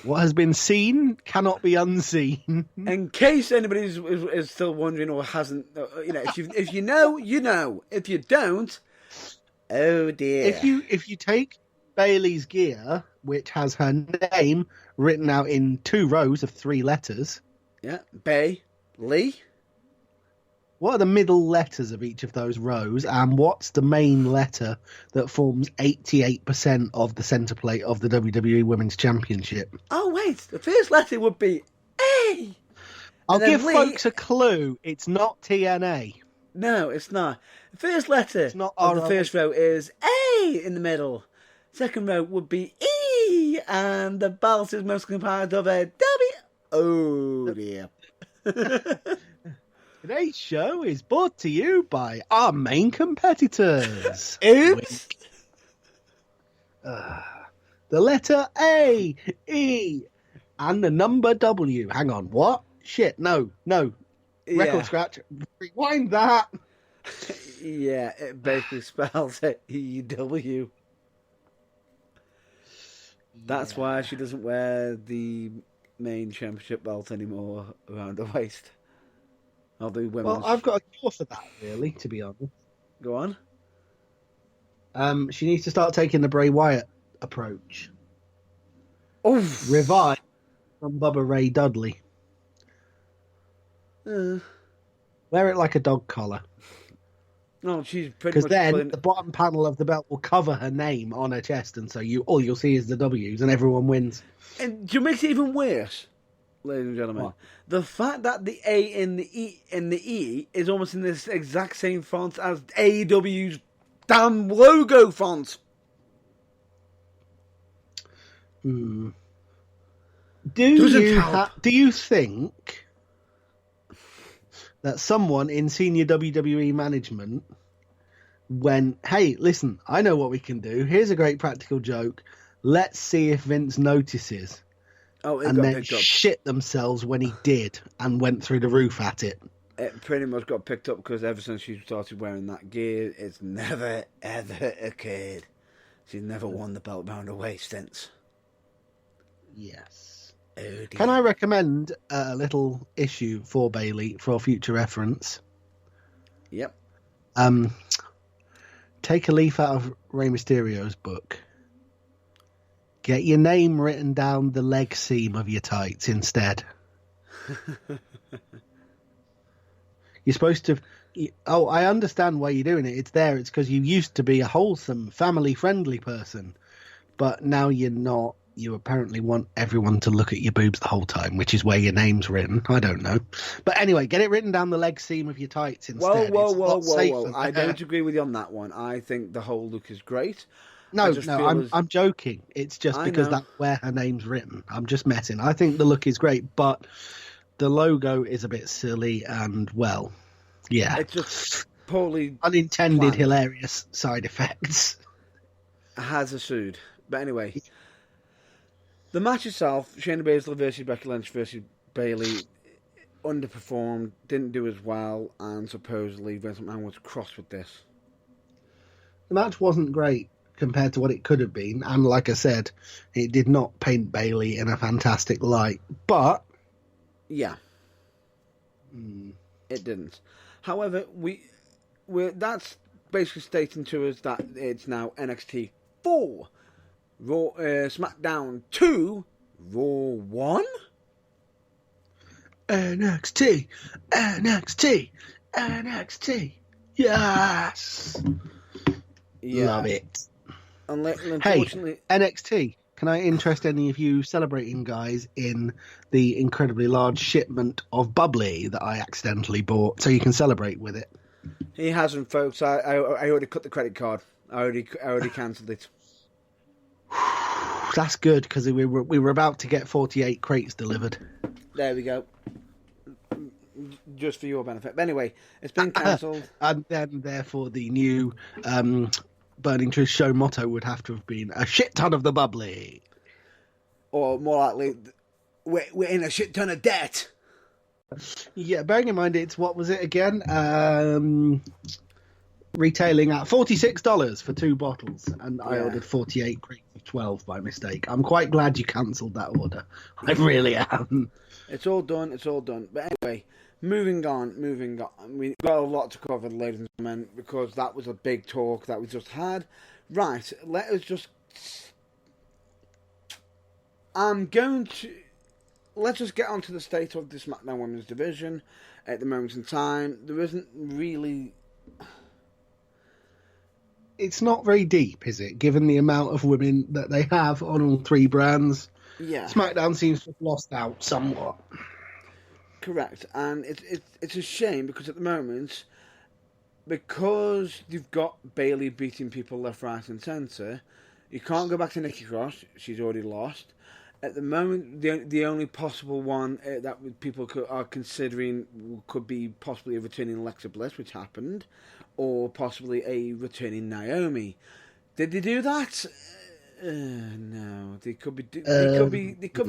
what has been seen cannot be unseen. In case anybody is still wondering or hasn't, if you know, you know. If you don't, oh dear. If you take Bayley's gear, which has her name written out in 2 rows of 3 letters. Yeah, Bayley. What are the middle letters of each of those rows, and what's the main letter that forms 88% of the centre plate of the WWE Women's Championship? Oh, wait. The first letter would be A. I'll give folks a clue. It's not TNA. No, it's not. The first letter It's not of the first row is A in the middle. Second row would be E, and the belt is most composed of a W. Oh, dear. Today's show is brought to you by our main competitors. Oops. The letter A, E, and the number W. Hang on, what? Shit, no. Record scratch. Rewind that. Yeah, it basically spells it EW. That's why she doesn't wear the main championship belt anymore around her waist. Of the women's. Well, I've got a cure for that, really, to be honest. Go on. She needs to start taking the Bray Wyatt approach. Oh, Revive from Bubba Ray Dudley. Wear it like a dog collar. No, she's pretty because much. Then putting... the bottom panel of the belt will cover her name on her chest, and so all you'll see is the W's, and everyone wins. And to make it even worse, ladies and gentlemen, the fact that the A in the E is almost in this exact same font as AEW's damn logo font. Do you think that someone in senior WWE management went, hey, listen, I know what we can do. Here's a great practical joke. Let's see if Vince notices. Oh, and then shit themselves when he did and went through the roof at it. It pretty much got picked up because ever since she started wearing that gear, it's never, ever occurred. She's never worn the belt around her waist since. Yes. Oh, dear. Can I recommend a little issue for Bayley for future reference? Yep. Take a leaf out of Rey Mysterio's book. Get your name written down the leg seam of your tights instead. You're supposed to... Oh, I understand why you're doing it. It's there. It's because you used to be a wholesome, family-friendly person. But now you're not. You apparently want everyone to look at your boobs the whole time, which is where your name's written. I don't know. But anyway, get it written down the leg seam of your tights instead. Whoa. I don't agree with you on that one. I think the whole look is great. No, I'm joking. It's just because that's where her name's written. I'm just messing. I think the look is great, but the logo is a bit silly and, well, Yeah. It's just poorly Unintended, planned. hilarious side effects. Has a sued. But anyway, the match itself, Shayna Baszler versus Becky Lynch versus Bayley, underperformed, didn't do as well, and supposedly Vince McMahon was cross with this. The match wasn't great compared to what it could have been, and like I said, it did not paint Bayley in a fantastic light. But yeah, it didn't. However, that's basically stating to us that it's now NXT 4, Raw, SmackDown 2, Raw 1. NXT, NXT, NXT. Yes. Yeah. Love it. Unfortunately, hey, NXT, can I interest any of you celebrating guys in the incredibly large shipment of bubbly that I accidentally bought so you can celebrate with it? He hasn't, folks. I already cut the credit card. I already cancelled it. That's good, because we were about to get 48 crates delivered. There we go. Just for your benefit. But anyway, it's been cancelled. And then, therefore, the new Burning Truth show motto would have to have been a shit ton of the bubbly. Or more likely, we're in a shit ton of debt. Yeah, bearing in mind what was it again? Retailing at $46 for 2 bottles, and I ordered 48 crates of 12 by mistake. I'm quite glad you cancelled that order. I really am. It's all done. But anyway, moving on. We've got a lot to cover, ladies and gentlemen, because that was a big talk that we just had. Right, let's just get on to the state of the SmackDown Women's Division at the moment in time. There isn't really... It's not very deep, is it? Given the amount of women that they have on all 3 brands. Yeah. SmackDown seems to have lost out somewhat. Correct, and it's a shame because at the moment, because you've got Bayley beating people left, right, and centre, you can't go back to Nikki Cross. She's already lost. At the moment, the only possible one that people are considering could be possibly a returning Alexa Bliss, which happened, or possibly a returning Naomi. Did they do that? No, they could be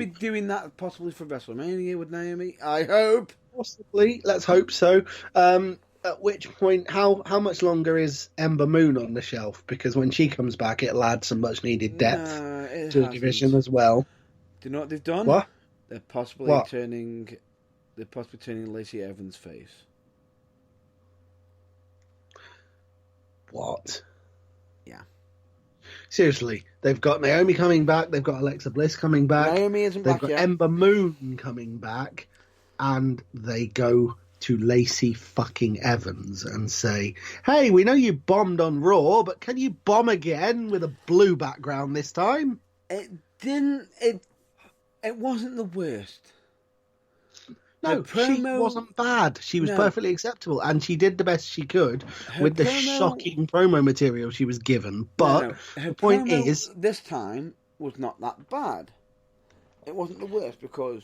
doing that possibly for WrestleMania with Naomi. I hope. Possibly. Let's hope so. At which point, how much longer is Ember Moon on the shelf? Because when she comes back, it'll add some much needed depth to the division as well. Do you know what they've done? What? They're possibly turning Lacey Evans face. What? Yeah. Seriously, they've got Naomi coming back, they've got Alexa Bliss coming back, Naomi isn't back they've got yet. Ember Moon coming back, and they go to Lacey fucking Evans and say, hey, we know you bombed on Raw, but can you bomb again with a blue background this time? It wasn't the worst. No, she wasn't bad. She was perfectly acceptable, and she did the best she could with the shocking promo material she was given. But the point is, this time was not that bad. It wasn't the worst because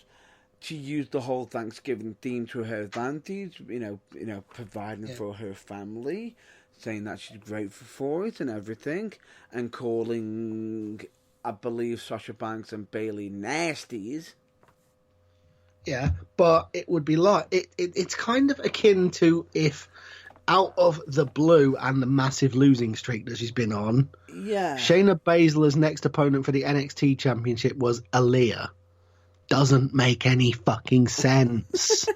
she used the whole Thanksgiving theme to her advantage. You know, providing for her family, saying that she's grateful for it and everything, and calling, I believe, Sasha Banks and Bayley nasties. Yeah, but it would be like it's kind of akin to if out of the blue and the massive losing streak that she's been on, Shayna Baszler's next opponent for the NXT Championship was Aaliyah. Doesn't make any fucking sense.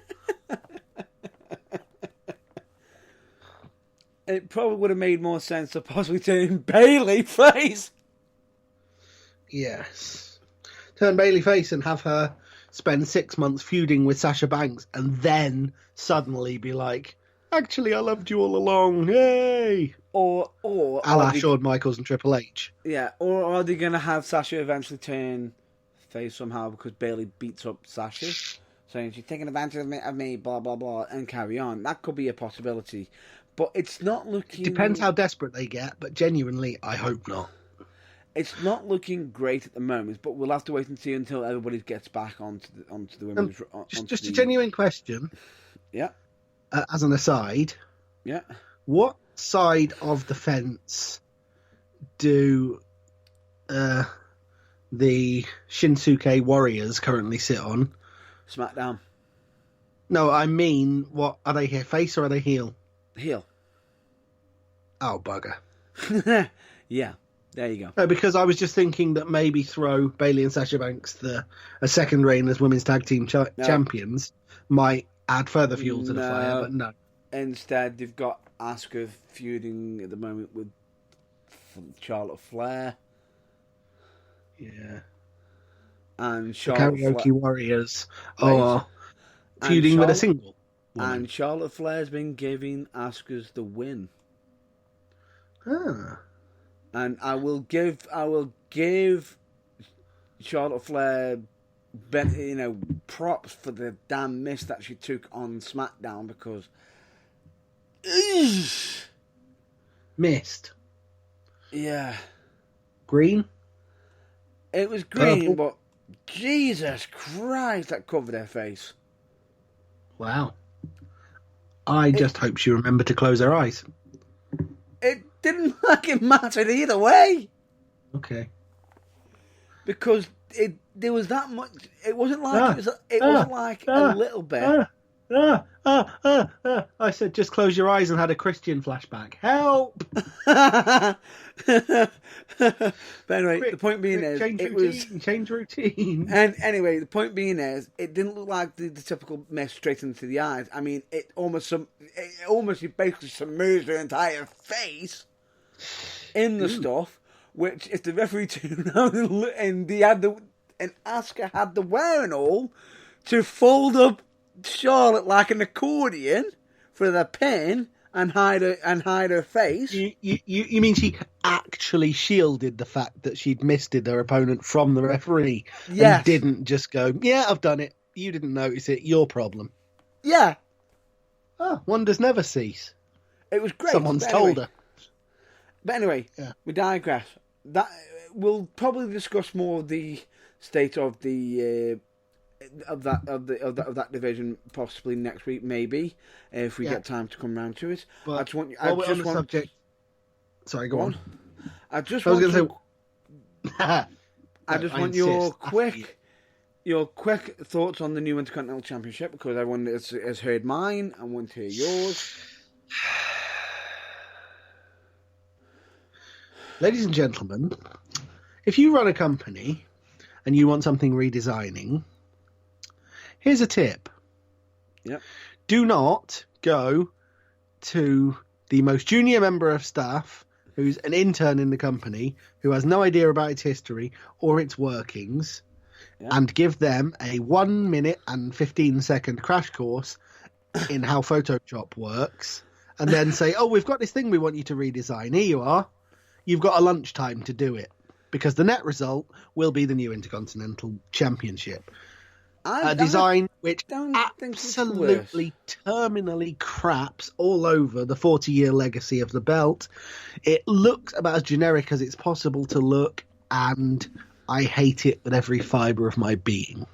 It probably would have made more sense to possibly turn Bayley face. Yes. Turn Bayley face and have her spend 6 months feuding with Sasha Banks and then suddenly be like, actually, I loved you all along. Yay! Or a la Shawn Michaels and Triple H. Yeah, or are they going to have Sasha eventually turn face somehow because Bayley beats up Sasha, saying she's taking advantage of me, blah, blah, blah, and carry on? That could be a possibility. But it's not looking... It depends how desperate they get, but genuinely, I hope not. It's not looking great at the moment, but we'll have to wait and see until everybody gets back onto the women's... Just a genuine question. Yeah. as an aside, Yeah. what side of the fence do the Shinsuke Warriors currently sit on? SmackDown. No, I mean, what are they here? Face or are they heel? Heel. Oh, bugger. Yeah. There you go. No, because I was just thinking that maybe throw Bayley and Sasha Banks a second reign as women's tag team champions might add further fuel to the fire, but no. Instead, they've got Asuka feuding at the moment with Charlotte Flair. Yeah. And The Charlotte Karaoke Warriors Right. are feuding with a single woman. And Charlotte Flair's been giving Asuka's the win. Ah. And I will give Charlotte Flair, props for the damn miss that she took on SmackDown because, Missed. yeah, Green? it was green, Purple. but Jesus Christ, that covered her face. Wow. I just hope she remembered to close her eyes. It didn't like it mattered either way Okay. because there was that much. It wasn't like it wasn't like a little bit. I said just close your eyes and had a Christian flashback. Help! But anyway, the point being is, change routine. And anyway, the point being is, it didn't look like the typical mess straight into the eyes. I mean, it basically submerged her entire face in the stuff. Which, if the referee tuned out and Asuka had the wear and all to fold up Charlotte like an accordion for the pin and hide her face. You mean she actually shielded the fact that she'd misted her opponent from the referee? Yes. And didn't just go, yeah, I've done it. You didn't notice it. Your problem. Yeah. Oh, wonders never cease. It was great. Someone's told her. But anyway, Yeah. we digress. That we'll probably discuss more of the state of the of that division possibly next week, maybe if we get time to come round to it. But I just want. while we're on the subject. Sorry, go on. I just I was want. going to say. I just want your quick thoughts on the new Intercontinental Championship because everyone has heard mine. I want to hear yours. Ladies and gentlemen, if you run a company and you want something redesigning, here's a tip. Yep. Do not go to the most junior member of staff who's an intern in the company who has no idea about its history or its workings and give them a 1 minute and 15-second crash course in how Photoshop works and then say, oh, we've got this thing we want you to redesign. Here you are. You've got a lunchtime to do it because the net result will be the new Intercontinental Championship. A design which absolutely terminally craps all over the 40-year legacy of the belt. It looks about as generic as it's possible to look, and I hate it with every fibre of my being.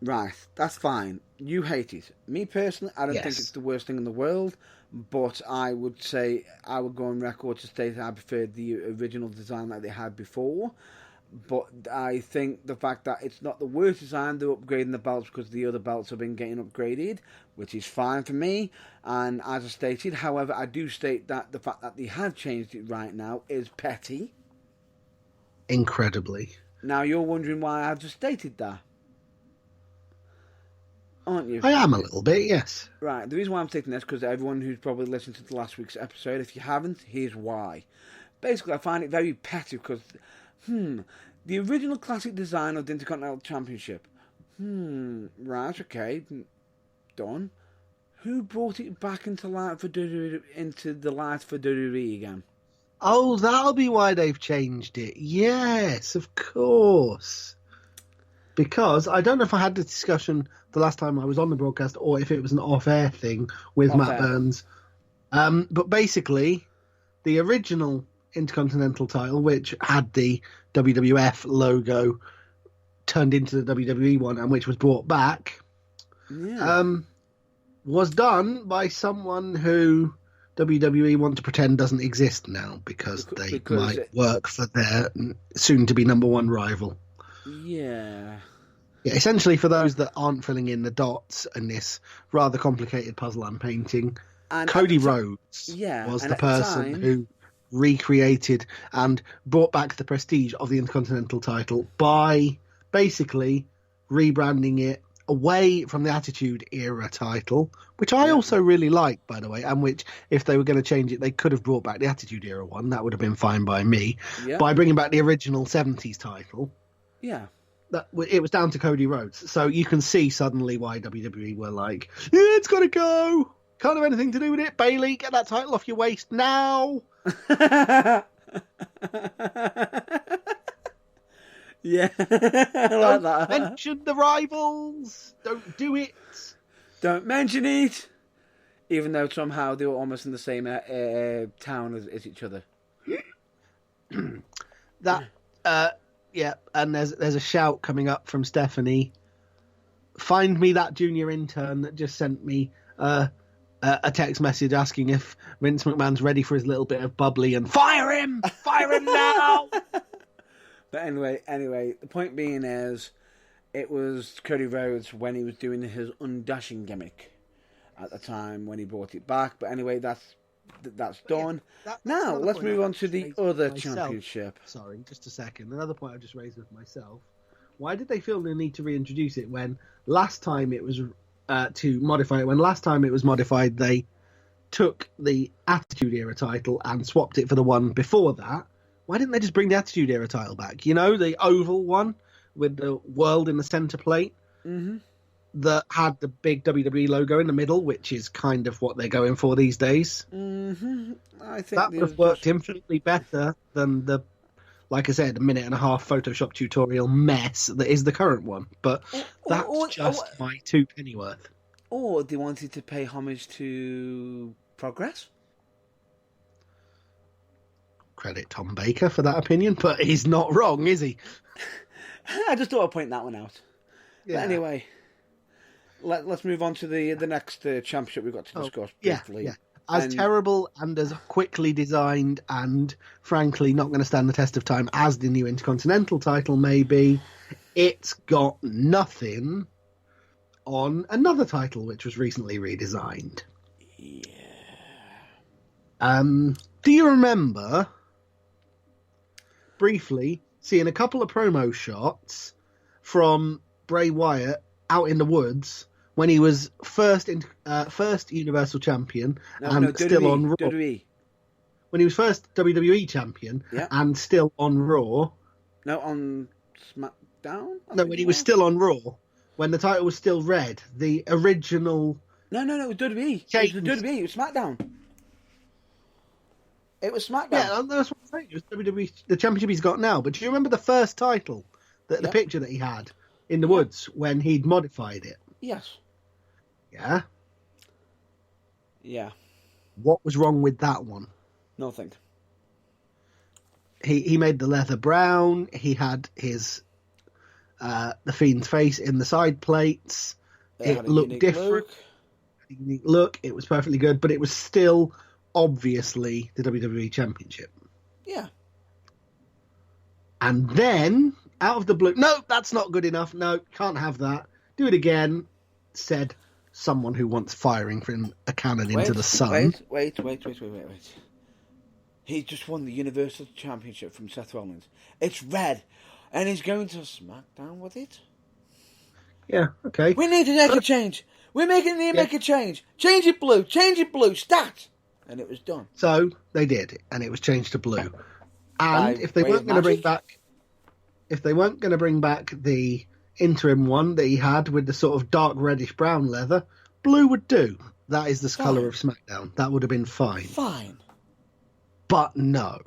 Right, that's fine. You hate it. Me personally, I don't think it's the worst thing in the world, but I would say I would go on record to state I preferred the original design that they had before. But I think the fact that it's not the worst design, they're upgrading the belts because the other belts have been getting upgraded, which is fine for me. And as I stated, however, I do state that the fact that they have changed it right now is petty. Incredibly. Now you're wondering why I've just stated that, aren't you? I am a little bit, yes. Right, the reason why I'm taking this, because everyone who's probably listened to the last week's episode, if you haven't, here's why. Basically, I find it very petty because, the original classic design of the Intercontinental Championship, right, okay, done. Who brought it back into the light for WWE again? Oh, that'll be why they've changed it. Yes, of course. Because I don't know if I had the discussion the last time I was on the broadcast or if it was an off-air thing with Matt Burns. But basically, the original Intercontinental title, which had the WWF logo turned into the WWE one and which was brought back, was done by someone who WWE want to pretend doesn't exist now because they might work for their soon-to-be number one rival. Yeah. Yeah, essentially, for those that aren't filling in the dots in this rather complicated puzzle I'm painting, And Cody Rhodes was the person who recreated and brought back the prestige of the Intercontinental title by basically rebranding it away from the Attitude Era title, which I also really like, by the way, and which, if they were going to change it, they could have brought back the Attitude Era one. That would have been fine by me. Yeah. By bringing back the original 70s title. Yeah. It was down to Cody Rhodes. So you can see suddenly why WWE were like, yeah, it's got to go. Can't have anything to do with it. Bayley, get that title off your waist now. Yeah. I like that. Mention the rivals. Don't do it. Don't mention it. Even though somehow they were almost in the same town as each other. Yeah, and there's a shout coming up from Stephanie. Find me that junior intern that just sent me a text message asking if Vince McMahon's ready for his little bit of bubbly, and fire him now. But anyway, the point being is, it was Cody Rhodes when he was doing his undashing gimmick at the time when he brought it back. But anyway, that's done. Now, let's move on to the other championship. Sorry, just a second. Another point I just raised with myself. Why did they feel the need to reintroduce it when last time it was to modify it? When last time it was modified, they took the Attitude Era title and swapped it for the one before that. Why didn't they just bring the Attitude Era title back? You know, the oval one with the world in the center plate. Mm-hmm. That had the big WWE logo in the middle, which is kind of what they're going for these days. Mm-hmm. I think that would have worked infinitely better than the, like I said, a minute and a half Photoshop tutorial mess that is the current one. But that's just my 2 pennyworth. Or they wanted to pay homage to Progress. Credit Tom Baker for that opinion, but he's not wrong, is he? I just thought I'd point that one out. Yeah. But anyway, let's move on to the next championship we've got to discuss briefly. Yeah. As terrible and as quickly designed and, frankly, not going to stand the test of time as the new Intercontinental title may be, it's got nothing on another title which was recently redesigned. Yeah. Do you remember briefly seeing a couple of promo shots from Bray Wyatt out in the woods when he was first Universal Champion still on Raw? WWE. When he was first WWE Champion and still on Raw. No, on SmackDown? No, when he was still on Raw. When the title was still red. The original... No, it was WWE. It was WWE. It was SmackDown. It was SmackDown. Yeah, that's what I'm saying. It was WWE, the championship he's got now. But do you remember the first title, the picture that he had in the woods when he'd modified it? Yes. Yeah? Yeah. What was wrong with that one? Nothing. He made the leather brown. He had his the Fiend's face in the side plates. It looked different. Unique look. It was perfectly good, but it was still obviously the WWE Championship. Yeah. And then, out of the blue, no, that's not good enough. No, can't have that. Do it again, said someone who wants firing from a cannon into the sun. Wait. He just won the Universal Championship from Seth Rollins. It's red, and he's going to SmackDown with it. Yeah, okay. We need to make a change. We're making the make a change. Change it blue. Stat. And it was done. So they did, and it was changed to blue. And if they weren't going to bring back, the interim one that he had with the sort of dark reddish brown leather, blue would do. That is the colour of SmackDown. That would have been fine. Fine. But no.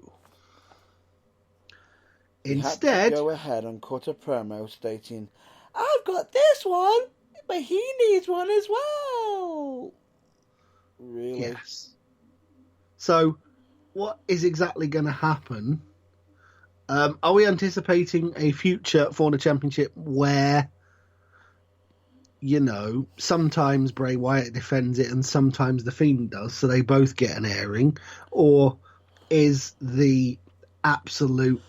Instead, had to go ahead and cut a promo stating, "I've got this one, but he needs one as well." Really? Yes. So, what is exactly going to happen? Are we anticipating a future for the championship where sometimes Bray Wyatt defends it and sometimes The Fiend does, so they both get an airing? Or is the absolute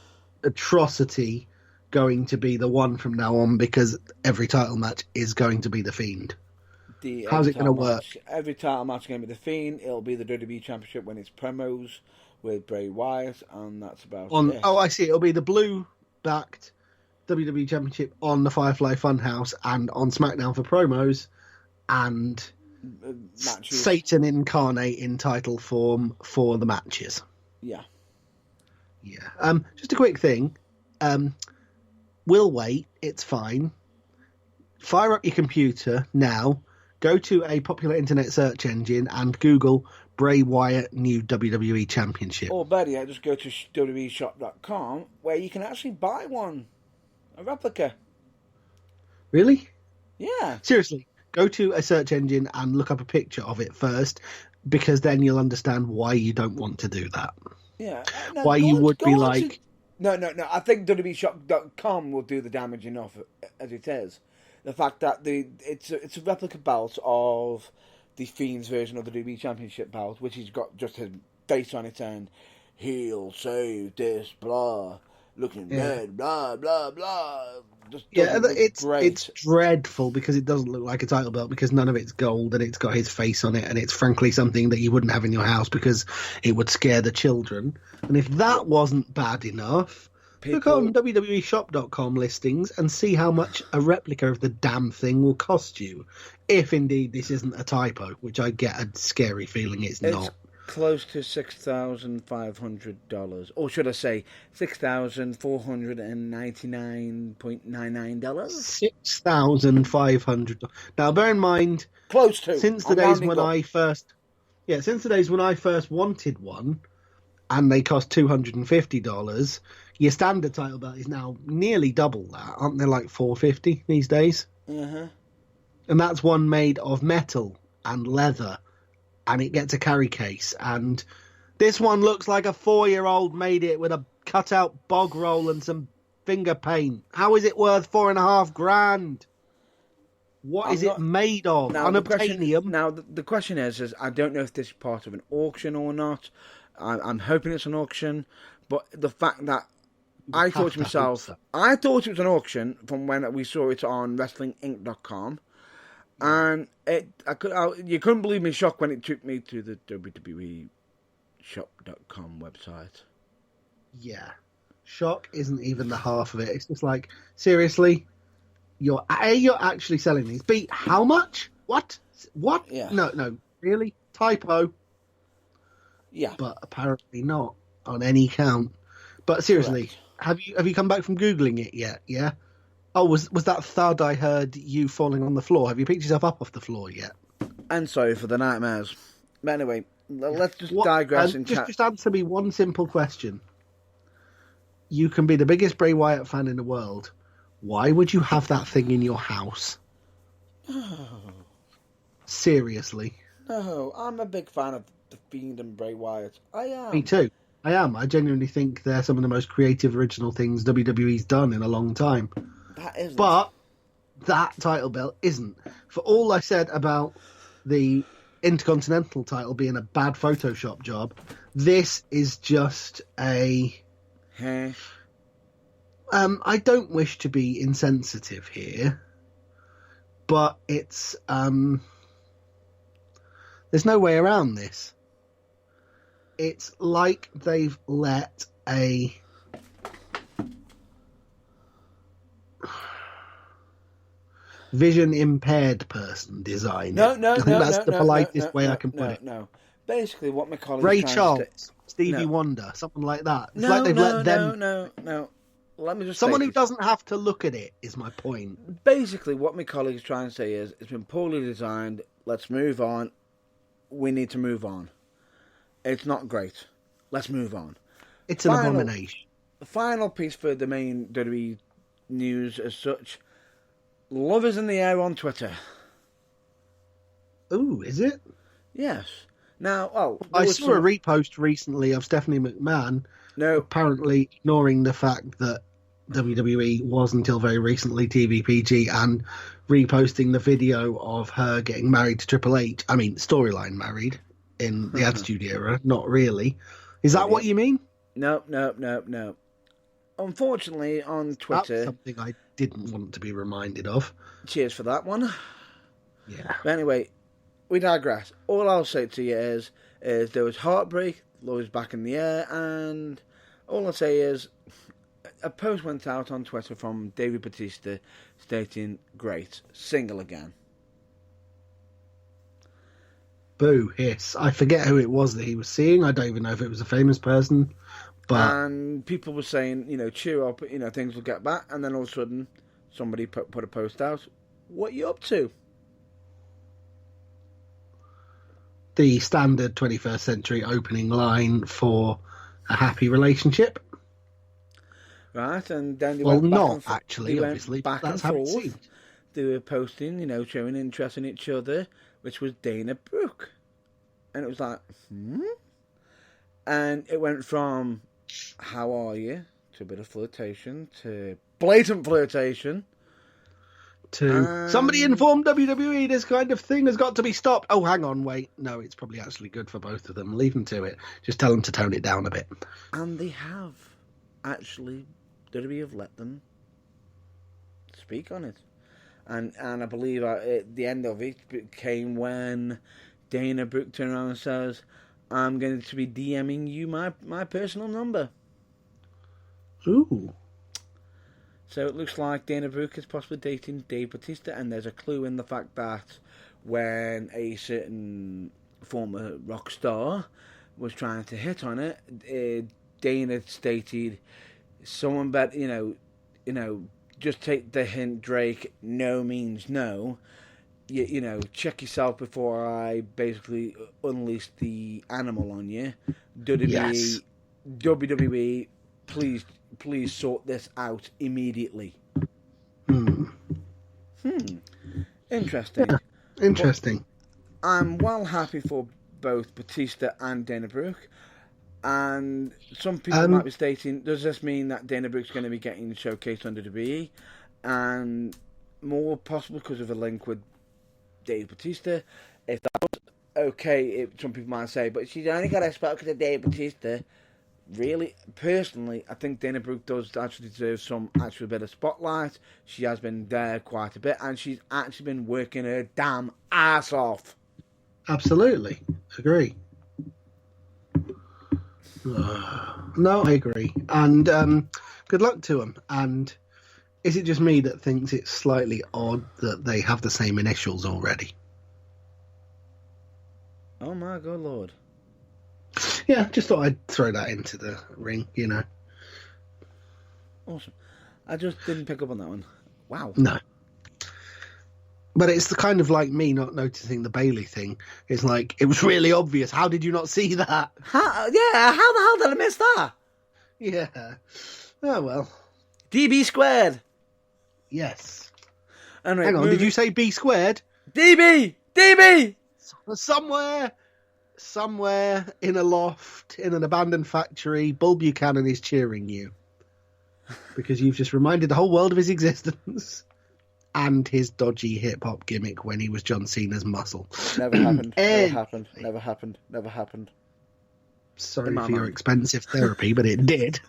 atrocity going to be the one from now on because every title match is going to be The Fiend? How's it going to work? Every title match is going to be The Fiend. It'll be the WWE Championship when it's promos with Bray Wyatt, and that's about it. Oh, I see. It'll be the blue-backed WWE Championship on the Firefly Funhouse and on SmackDown for promos, and matches. Satan incarnate in title form for the matches. Yeah. Just a quick thing. We'll wait. It's fine. Fire up your computer now. Go to a popular internet search engine and Google Bray Wyatt new WWE Championship. Or better yet, just go to www.shop.com where you can actually buy one. A replica. Really? Yeah. Seriously, go to a search engine and look up a picture of it first, because then you'll understand why you don't want to do that. Yeah. Why you would be like... No. I think www.shop.com will do the damage enough as it is. The fact that it's a replica belt of the Fiend's version of the WWE Championship belt, which he's got just his face on it and he'll save this, blah, looking red, blah, blah, blah. It's dreadful because it doesn't look like a title belt because none of it's gold and it's got his face on it, and it's frankly something that you wouldn't have in your house because it would scare the children. And if that wasn't bad enough, look on www.shop.com listings and see how much a replica of the damn thing will cost you, if indeed this isn't a typo, which I get a scary feeling it's not. Close to $6,500, or should I say $6,499.99? $6,500. Now, bear in mind, close to. Since the days when I first wanted one, and they cost $250, your standard title belt is now nearly double that, aren't they? Like $450 these days. Uh-huh. And that's one made of metal and leather. And it gets a carry case, and this one looks like a 4-year-old made it with a cut-out bog roll and some finger paint. How is it worth $4,500? What is it made of? Unobtainium? Now, the question is I don't know if this is part of an auction or not. I'm hoping it's an auction, but the fact that I thought to myself, I thought it was an auction from when we saw it on WrestlingInc.com. And you couldn't believe me shock when it took me to the WWE Shop.com website. Yeah. Shock isn't even the half of it. It's just like, seriously? You're actually selling these. B, how much? What? Yeah. No. Really? Typo. Yeah. But apparently not on any count. But seriously, have you come back from Googling it yet? Yeah? Oh, was that thud I heard you falling on the floor? Have you picked yourself up off the floor yet? And sorry for the nightmares. But anyway, let's just digress and chat. Just answer me one simple question. You can be the biggest Bray Wyatt fan in the world. Why would you have that thing in your house? Oh. Seriously. No, I'm a big fan of The Fiend and Bray Wyatt. I am. Me too. I am. I genuinely think they're some of the most creative, original things WWE's done in a long time. But that title belt isn't. For all I said about the Intercontinental title being a bad Photoshop job, this is just a... I don't wish to be insensitive here, but it's... there's no way around this. It's like they've let a... vision impaired person design. No. That's the politest way I can put it. No. Basically, what my colleague Ray Charles, Stevie Wonder, something like that. It's like they've let them. No. Let me just. Someone who doesn't have to look at it is my point. Basically, what my colleague is trying to say is it's been poorly designed. Let's move on. We need to move on. It's not great. Let's move on. It's an abomination. The final piece for the main WWE news as such. Love is in the air on Twitter. Ooh, is it? Yes. Now, I saw a repost recently of Stephanie McMahon apparently ignoring the fact that WWE was until very recently TVPG, and reposting the video of her getting married to Triple H. I mean, storyline married in the Attitude Era, not really. Is that what you mean? No. Unfortunately, on Twitter... That's something I didn't want to be reminded of. Cheers for that one. Yeah. But anyway, we digress. All I'll say to you is there was heartbreak, love is back in the air, and all I'll say is a post went out on Twitter from David Batista stating, "Great, single again." Boo, hiss. I forget who it was that he was seeing. I don't even know if it was a famous person. But... And people were saying, cheer up, things will get back. And then all of a sudden, somebody put a post out. What are you up to? The standard 21st century opening line for a happy relationship. Right, and then they well, went back not and actually, obviously. Back that's and how it forth. seemed. They were posting, showing interest in each other, which was Dana Brooke. And it was like, And it went from, how are you, to a bit of flirtation, to blatant flirtation. To somebody informed WWE this kind of thing has got to be stopped. Oh, hang on, wait. No, it's probably actually good for both of them. Leave them to it. Just tell them to tone it down a bit. And they have. Actually, WWE have let them speak on it. And I believe at the end of it came when Dana Brooke turned around and says, "I'm going to be DMing you my personal number." Ooh. So it looks like Dana Brooke is possibly dating Dave Bautista, and there's a clue in the fact that when a certain former rock star was trying to hit on it, Dana stated, "Someone better, just take the hint, Drake. No means no. Check yourself before I basically unleash the animal on you. Yes. WWE, please sort this out immediately." Interesting. Yeah, interesting. But I'm well happy for both Batista and Dana Brooke. And some people might be stating, does this mean that Dana Brooke's going to be getting showcased under WWE? And more possible because of a link with Dave Bautista. If that was okay, some people might say, but she's only got a spot because of Dave Bautista. Really, personally, I think Dana Brooke does actually deserve some actual bit of spotlight. She has been there quite a bit, and she's actually been working her damn ass off. Absolutely. Agree. No, I agree. And good luck to them. And is it just me that thinks it's slightly odd that they have the same initials already? Oh my good lord. Yeah, just thought I'd throw that into the ring, Awesome. I just didn't pick up on that one. Wow. No. But it's the kind of like me not noticing the Bailey thing. It's like, it was really obvious. How did you not see that? How the hell did I miss that? Yeah. Oh, well. DB squared. Yes. Anyway, hang on, did you say B squared? DB! Somewhere in a loft, in an abandoned factory, Bull Buchanan is cheering you. Because you've just reminded the whole world of his existence. And his dodgy hip-hop gimmick when he was John Cena's muscle. Never happened. Never happened. Sorry for your expensive therapy, but it did.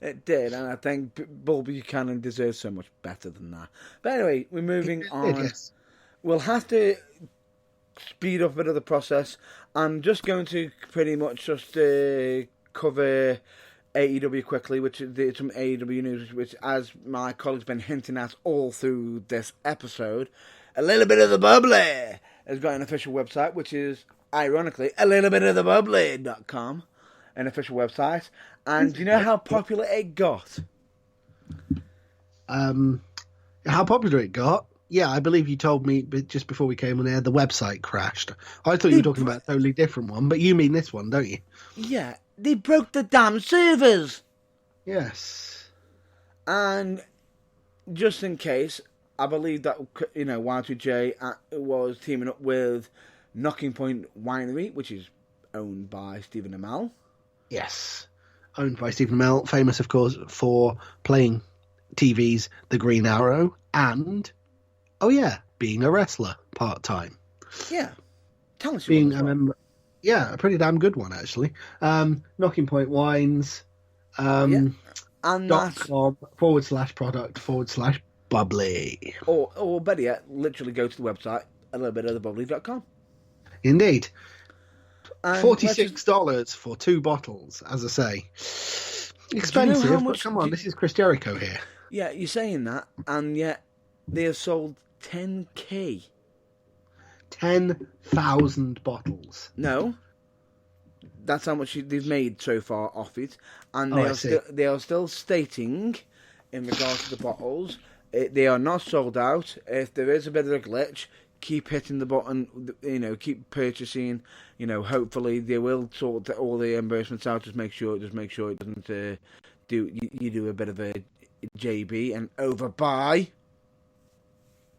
It did, and I think Bull Buchanan deserves so much better than that. But anyway, we're moving on. Yes. We'll have to speed up a bit of the process. I'm just going to pretty much just cover AEW quickly, which is some AEW news, which, as my colleague's been hinting at all through this episode, a little bit of the bubbly has got an official website, which is, ironically, a little bit of the bubbly.com, an official website. And do you know how popular it got? How popular it got? Yeah, I believe you told me just before we came on air, the website crashed. I thought you were talking about a totally different one, but you mean this one, don't you? Yeah, they broke the damn servers. Yes. And just in case, I believe that, Y2J was teaming up with Knocking Point Winery, which is owned by Stephen Amell. Yes. owned by Stephen Amell, famous, of course, for playing TV's The Green Arrow and, being a wrestler part-time. Yeah. Talented Being one as a well. member, a pretty damn good one, actually. Knocking Point Wines, And that's, .com/product/bubbly. or better yet, literally go to the website, a little bit of the bubbly.com. Indeed. And $46 for 2 bottles, as I say. Expensive, how but much come on, this is Chris Jericho here. Yeah, you're saying that, and yet they have sold 10k. 10,000 bottles. No, that's how much they've made so far off it, and they are still stating, in regards to the bottles, they are not sold out. If there is a bit of a glitch, keep hitting the button. Keep purchasing. Hopefully they will sort all the reimbursements out. Just make sure it doesn't do a bit of a JB and overbuy.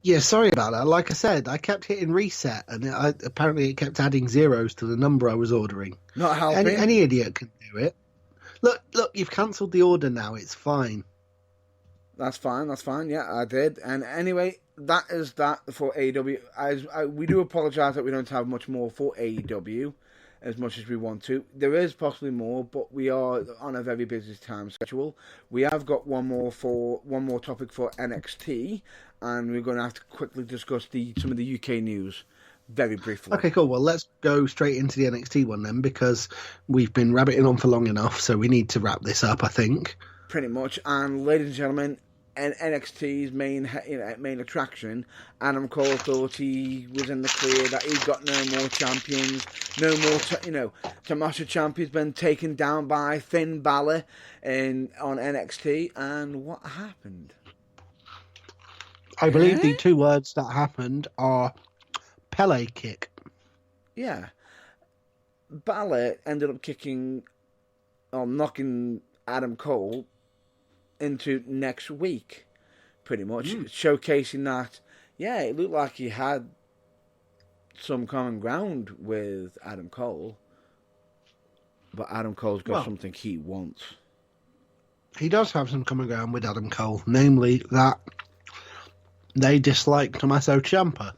Yeah, sorry about that. Like I said, I kept hitting reset, and apparently it kept adding zeros to the number I was ordering. Not helping. Any idiot can do it. Look, you've cancelled the order now. It's fine. That's fine. Yeah, I did. And anyway, that is that for AEW. We do apologise that we don't have much more for AEW as much as we want to. There is possibly more, but we are on a very busy time schedule. We have got one more topic for NXT, and we're going to have to quickly discuss some of the UK news very briefly. Okay, cool. Well, let's go straight into the NXT one then, because we've been rabbiting on for long enough, so we need to wrap this up, I think. Pretty much. And ladies and gentlemen, NXT's main attraction, Adam Cole thought he was in the clear, that he got no more champions, no more, Tommaso Ciampa's been taken down by Finn Balor on NXT, and what happened? I believe the 2 words that happened are Pele kick. Yeah. Balor ended up knocking Adam Cole into next week, pretty much, showcasing that, it looked like he had some common ground with Adam Cole, but Adam Cole's got something he wants. He does have some common ground with Adam Cole, namely that they dislike Tommaso Ciampa.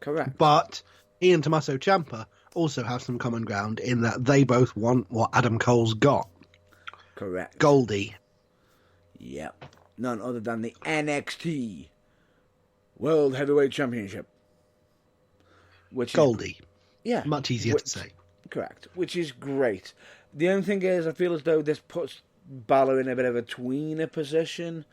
Correct. But he and Tommaso Ciampa also have some common ground in that they both want what Adam Cole's got. Correct. Goldie. Yep. None other than the NXT World Heavyweight Championship. Goldie. Yeah. Much easier to say. Correct. Which is great. The only thing is, I feel as though this puts Balor in a bit of a tweener position.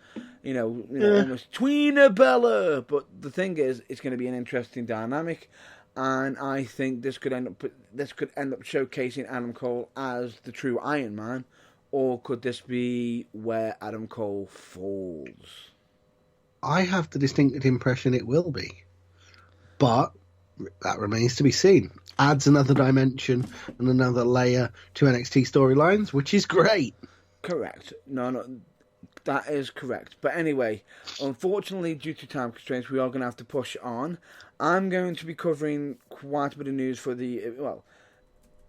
Almost tweener Balor. But the thing is, it's going to be an interesting dynamic. And I think this could end up showcasing Adam Cole as the true Iron Man. Or could this be where Adam Cole falls? I have the distinctive impression it will be. But that remains to be seen. Adds another dimension and another layer to NXT storylines, which is great. Correct. No, that is correct. But anyway, unfortunately, due to time constraints, we are going to have to push on. I'm going to be covering quite a bit of news for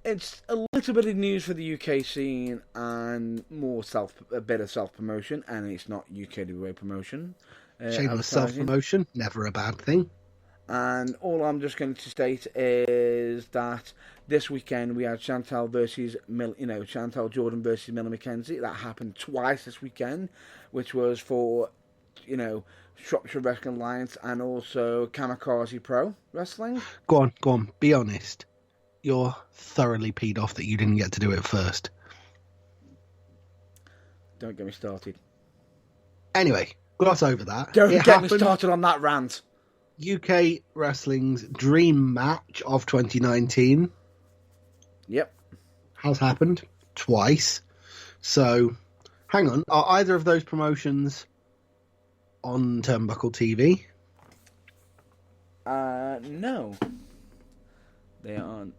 it's a little bit of news for the UK scene and a bit of self-promotion, and it's not UK giveaway promotion. Shameless self-promotion, never a bad thing. And all I'm just going to state is that this weekend we had Chantal Jordan versus Miller McKenzie. That happened twice this weekend, which was for, Shropshire Wrestling Alliance and also Kamikaze Pro Wrestling. Go on, be honest. You're thoroughly peed off that you didn't get to do it first. Don't get me started. Anyway, gloss over that. Don't get me started on that rant. UK Wrestling's dream match of 2019. Yep. Has happened twice. So, hang on. Are either of those promotions on Turnbuckle TV? No. They aren't.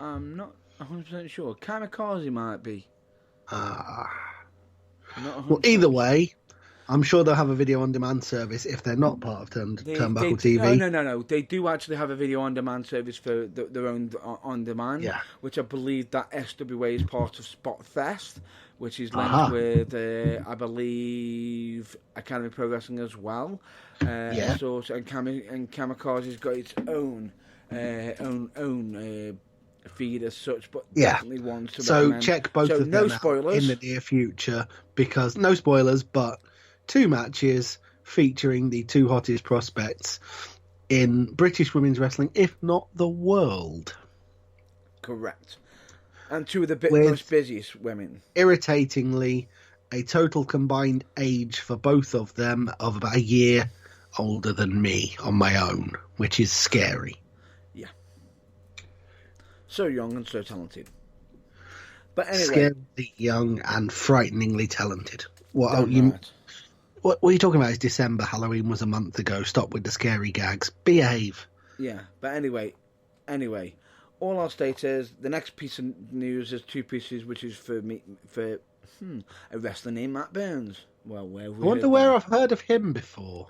I'm not 100% sure. Kamikaze might be. Well, either way, I'm sure they'll have a video on demand service if they're not part of Turnbuckle TV. No. They do actually have a video on demand service for their own on demand, Yeah. which I believe that SWA is part of Spot Fest, which is linked with, I believe, Academy Pro Wrestling as well. Yeah. So and Kamikaze's got its own feed as such, but definitely one to recommend. Check both of them out in the near future, because no spoilers, but 2 matches featuring the 2 hottest prospects in British women's wrestling, if not the world. Correct. And 2 of the most busiest women. Irritatingly, a total combined age for both of them of about a year older than me on my own, which is scary. Yeah. So young and so talented. But anyway. Scarily young and frighteningly talented. What are you talking about? Is December? Halloween was a month ago. Stop with the scary gags. Behave. Yeah, but anyway, all I'll state is the next piece of news is 2 pieces, which is for a wrestler named Matt Burns. Well, I wonder where I've heard of him before.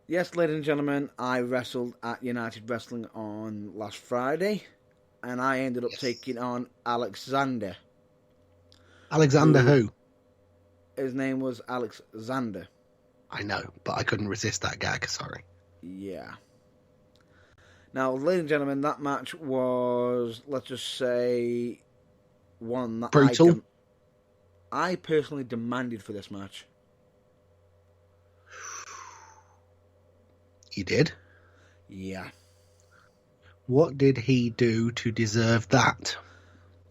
Yes, ladies and gentlemen, I wrestled at United Wrestling on last Friday, and I ended up taking on Alexander. Alexander who? His name was Alexander. I know, but I couldn't resist that gag, sorry. Yeah. Now, ladies and gentlemen, that match was, let's just say, one that brutal. I personally demanded for this match. You did? Yeah. What did he do to deserve that?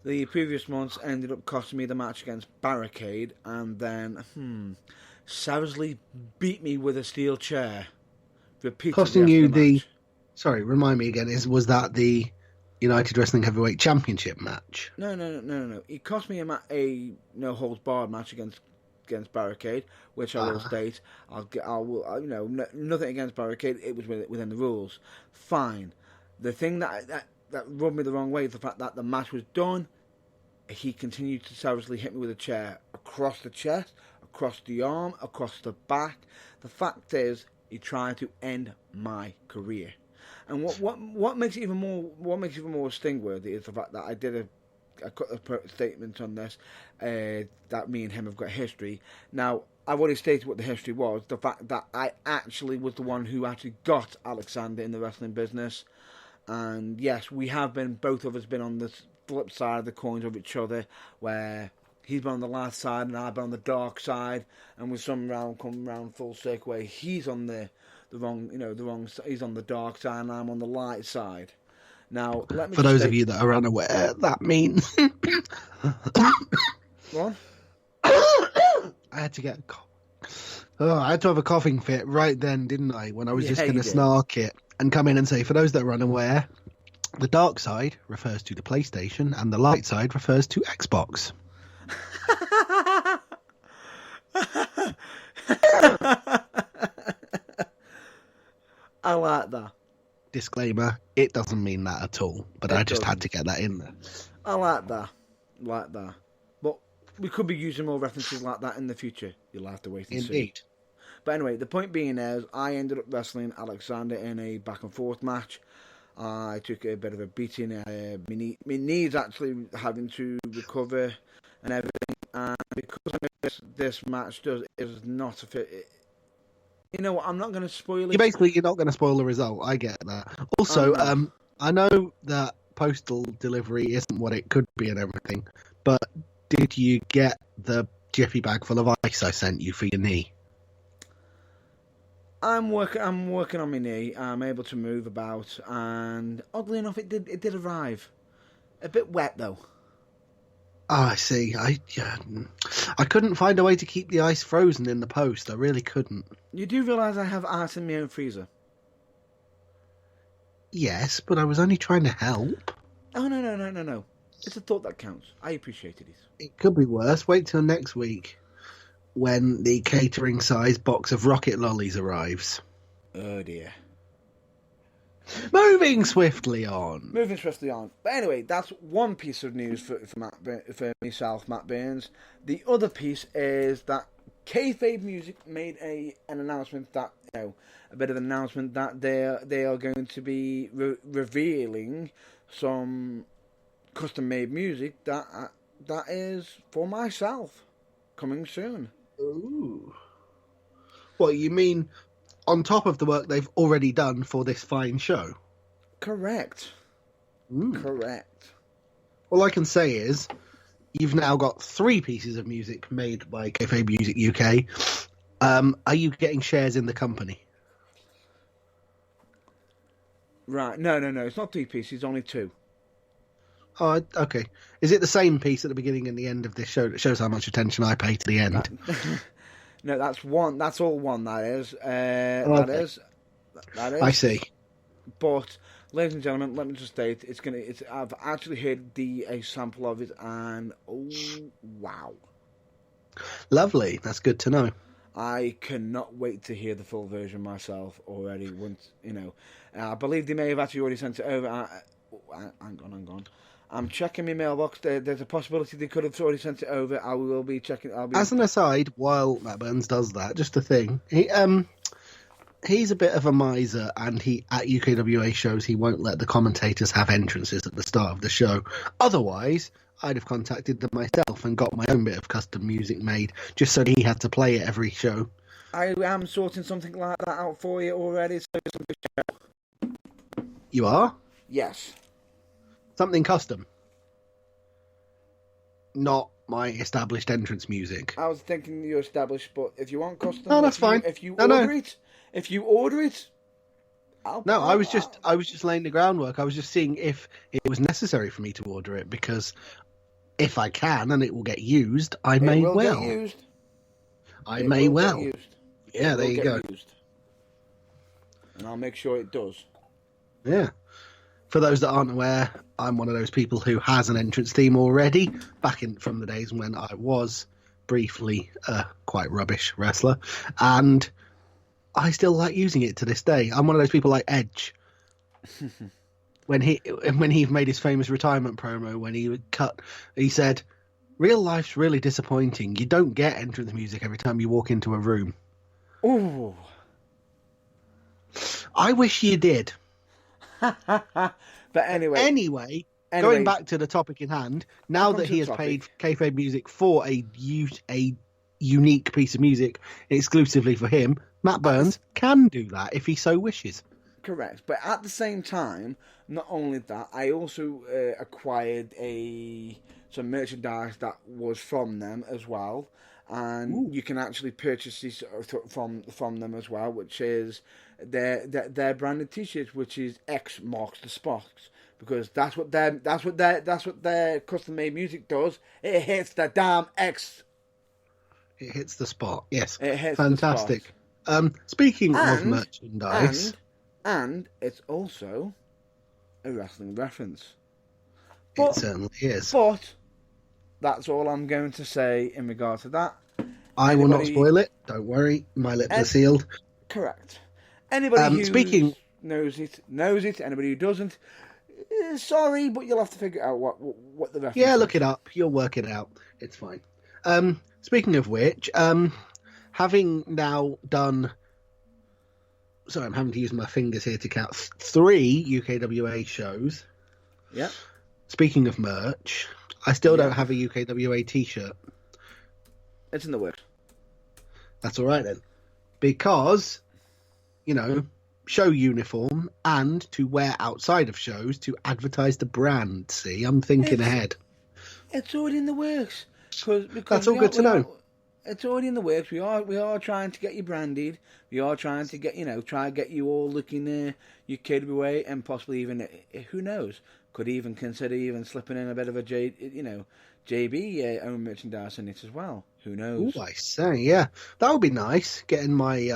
The previous months ended up costing me the match against Barricade, and then, savagely beat me with a steel chair. Costing you the... Sorry, remind me again, was that the United Wrestling Heavyweight Championship match? No. He cost me a no-holds-barred match against Barricade, which I will state. Nothing against Barricade, it was within the rules. Fine. The thing that rubbed me the wrong way is the fact that the match was done. He continued to savagely hit me with a chair across the chest, across the arm, across the back. The fact is, he tried to end my career. And what makes it even more sting-worthy is the fact that I did a statement on this, that me and him have got history. Now, I've already stated what the history was, the fact that I actually was the one who actually got Alexander in the wrestling business. And yes, both of us been on the flip side of the coins of each other, where he's been on the light side and I've been on the dark side, and with some round come round full circle where he's on the wrong he's on the dark side and I'm on the light side. Now, let me for those of you that are unaware, that means what? I had to get I had to have a coughing fit right then, didn't I? When I was just going to snark it and come in and say, for those that are unaware, the dark side refers to the PlayStation and the light side refers to Xbox. I like that. Disclaimer, it doesn't mean that at all, but I just had to get that in there. I like that. But we could be using more references like that in the future. You'll have to wait and see. Indeed. But anyway, the point being is, I ended up wrestling Alexander in a back and forth match. I took a bit of a beating. My knees actually having to recover and everything. And because this match is not a fit. You know what? I'm not going to spoil it. You're not going to spoil the result. I get that. Also, I know that postal delivery isn't what it could be and everything, but did you get the jiffy bag full of ice I sent you for your knee? I'm working on my knee. I'm able to move about, and oddly enough, it did arrive. A bit wet though. Oh, I see. I couldn't find a way to keep the ice frozen in the post. I really couldn't. You do realise I have ice in my own freezer? Yes, but I was only trying to help. Oh, no. It's a thought that counts. I appreciated it. It could be worse. Wait till next week when the catering-sized box of rocket lollies arrives. Oh, dear. Moving swiftly on. But anyway, that's one piece of news for myself, Matt Burns. The other piece is that Kayfabe Music made an announcement that a bit of an announcement that they are going to be revealing some custom made music that is for myself coming soon. Ooh. What you mean? On top of the work they've already done for this fine show? Correct. Correct. All I can say is, you've now got 3 pieces of music made by Kayfabe Music UK. Are you getting shares in the company? Right. No. It's not 3 pieces. Only 2. Oh, okay. Is it the same piece at the beginning and the end of this show that shows how much attention I pay to the end? No, that's one. That's all one. That is. Okay. That is. I see. But, ladies and gentlemen, let me just state, I've actually heard a sample of it, and oh wow, Lovely. That's good to know. I cannot wait to hear the full version myself already. Once I believe they may have actually already sent it over. Hang on. I'm checking my mailbox. There's a possibility they could have already sent it over. I will be checking. As an aside, while Matt Burns does that, just a thing. He's a bit of a miser, and at UKWA shows he won't let the commentators have entrances at the start of the show. Otherwise, I'd have contacted them myself and got my own bit of custom music made, just so he had to play it every show. I am sorting something like that out for you already. So You are? yes. Something custom. Not my established entrance music. I was thinking you established, but if you want custom, No, that's fine. If you order it, I was just laying the groundwork. I was just seeing if it was necessary for me to order it, because if I can and it will get used, I may well. I may well. Yeah, there you go. And I'll make sure it does. Yeah. For those that aren't aware, I'm one of those people who has an entrance theme already, from the days when I was briefly a quite rubbish wrestler, and I still like using it to this day. I'm one of those people like Edge. when he made his famous retirement promo, when he said, "Real life's really disappointing. You don't get entrance music every time you walk into a room." Ooh. I wish you did. But anyway, going back to the topic in hand, now that he has paid Kayfabe Music for a unique piece of music exclusively for him, Matt Burns can do that if he so wishes. Correct. But at the same time, not only that, I also acquired some merchandise that was from them as well. And you can actually purchase these from them as well, which is their branded T-shirts, which is X marks the spot, because that's what their custom made music does. It hits the damn X. It hits the spot. Yes, it hits fantastic. The spot. Speaking of merchandise, and it's also a wrestling reference. It certainly is. But that's all I'm going to say in regard to that. I will not spoil it. Don't worry. My lips are sealed. Correct. Anybody who knows it. Anybody who doesn't, sorry, but you'll have to figure out what the reference is. Yeah, look it up. You'll work it out. It's fine. Speaking of which, having now done... Sorry, I'm having to use my fingers here to count 3 UKWA shows. Yeah. Speaking of merch, I still don't have a UKWA t-shirt. It's in the works. That's all right then. Because, show uniform and to wear outside of shows to advertise the brand. See, I'm thinking ahead. It's already in the works. Because that's all good to know. It's already in the works. We are trying to get you branded. We are trying to get get you all looking your kid away, and possibly even, who knows, could even consider slipping in a bit of a JB own merchandise in it as well. Who knows? Oh, I say, yeah, that would be nice. Getting my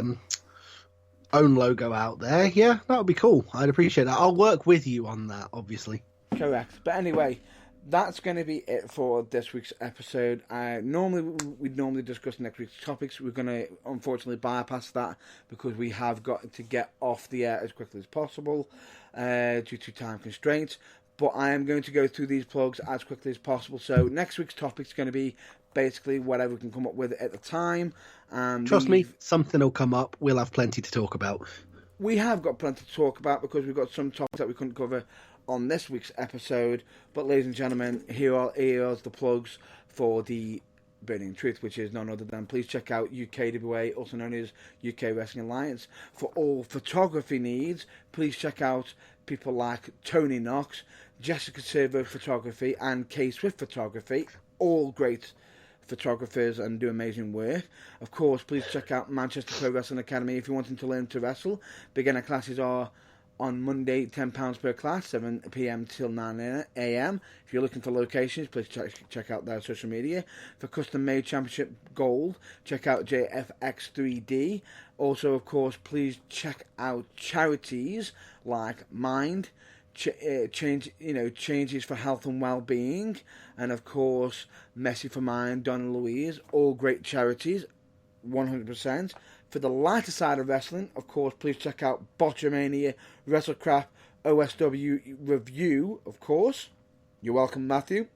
own logo out there, yeah, that would be cool. I'd appreciate that. I'll work with you on that, obviously. Correct. But anyway, that's going to be it for this week's episode. We'd normally discuss next week's topics. We're going to unfortunately bypass that because we have got to get off the air as quickly as possible due to time constraints. But I am going to go through these plugs as quickly as possible. So next week's topic is going to be basically whatever we can come up with at the time. Trust me, something will come up. We'll have plenty to talk about. We have got plenty to talk about because we've got some topics that we couldn't cover on this week's episode. But ladies and gentlemen, here are the plugs for the Burning Truth, which is none other than, please check out UKWA, also known as UK Wrestling Alliance. For all photography needs, please check out people like Tony Knox, Jessica Servo Photography, and K Swift Photography. All great photographers and do amazing work. Of course, please check out Manchester Pro Wrestling Academy if you're wanting to learn to wrestle. Beginner classes are on Monday, £10 per class, 7 p.m. till 9 a.m. If you're looking for locations, please check out their social media. For Custom Made Championship Gold, check out JFX3D. Also, of course, please check out charities like Mind, Changes for Health and Well-Being, and of course, Messy for Mind, Donna Louise. All great charities, 100%. For the lighter side of wrestling, of course, please check out Botchamania, WrestleCraft, OSW Review, of course. You're welcome, Matthew.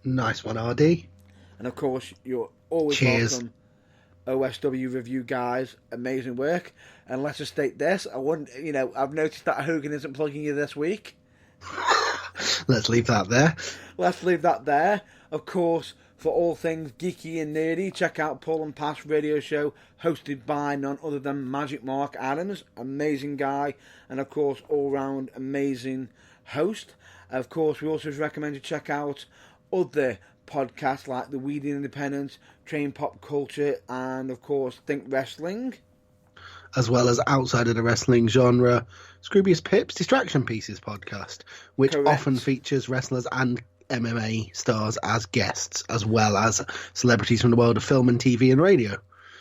Nice one, RD. And of course, you're always welcome, OSW Review guys. Amazing work. And let's just state this: I've noticed that Hogan isn't plugging you this week. Let's leave that there. Let's leave that there. Of course, for all things geeky and nerdy, check out Pull and Pass Radio Show, hosted by none other than Magic Mark Adams. Amazing guy, and of course, all-round amazing host. Of course, we also recommend you check out other podcasts like The Weedy Independent, Train Pop Culture, and of course, Think Wrestling. As well as outside of the wrestling genre, Scroobius Pip's Distraction Pieces podcast, which often features wrestlers and MMA stars as guests, as well as celebrities from the world of film and TV and radio.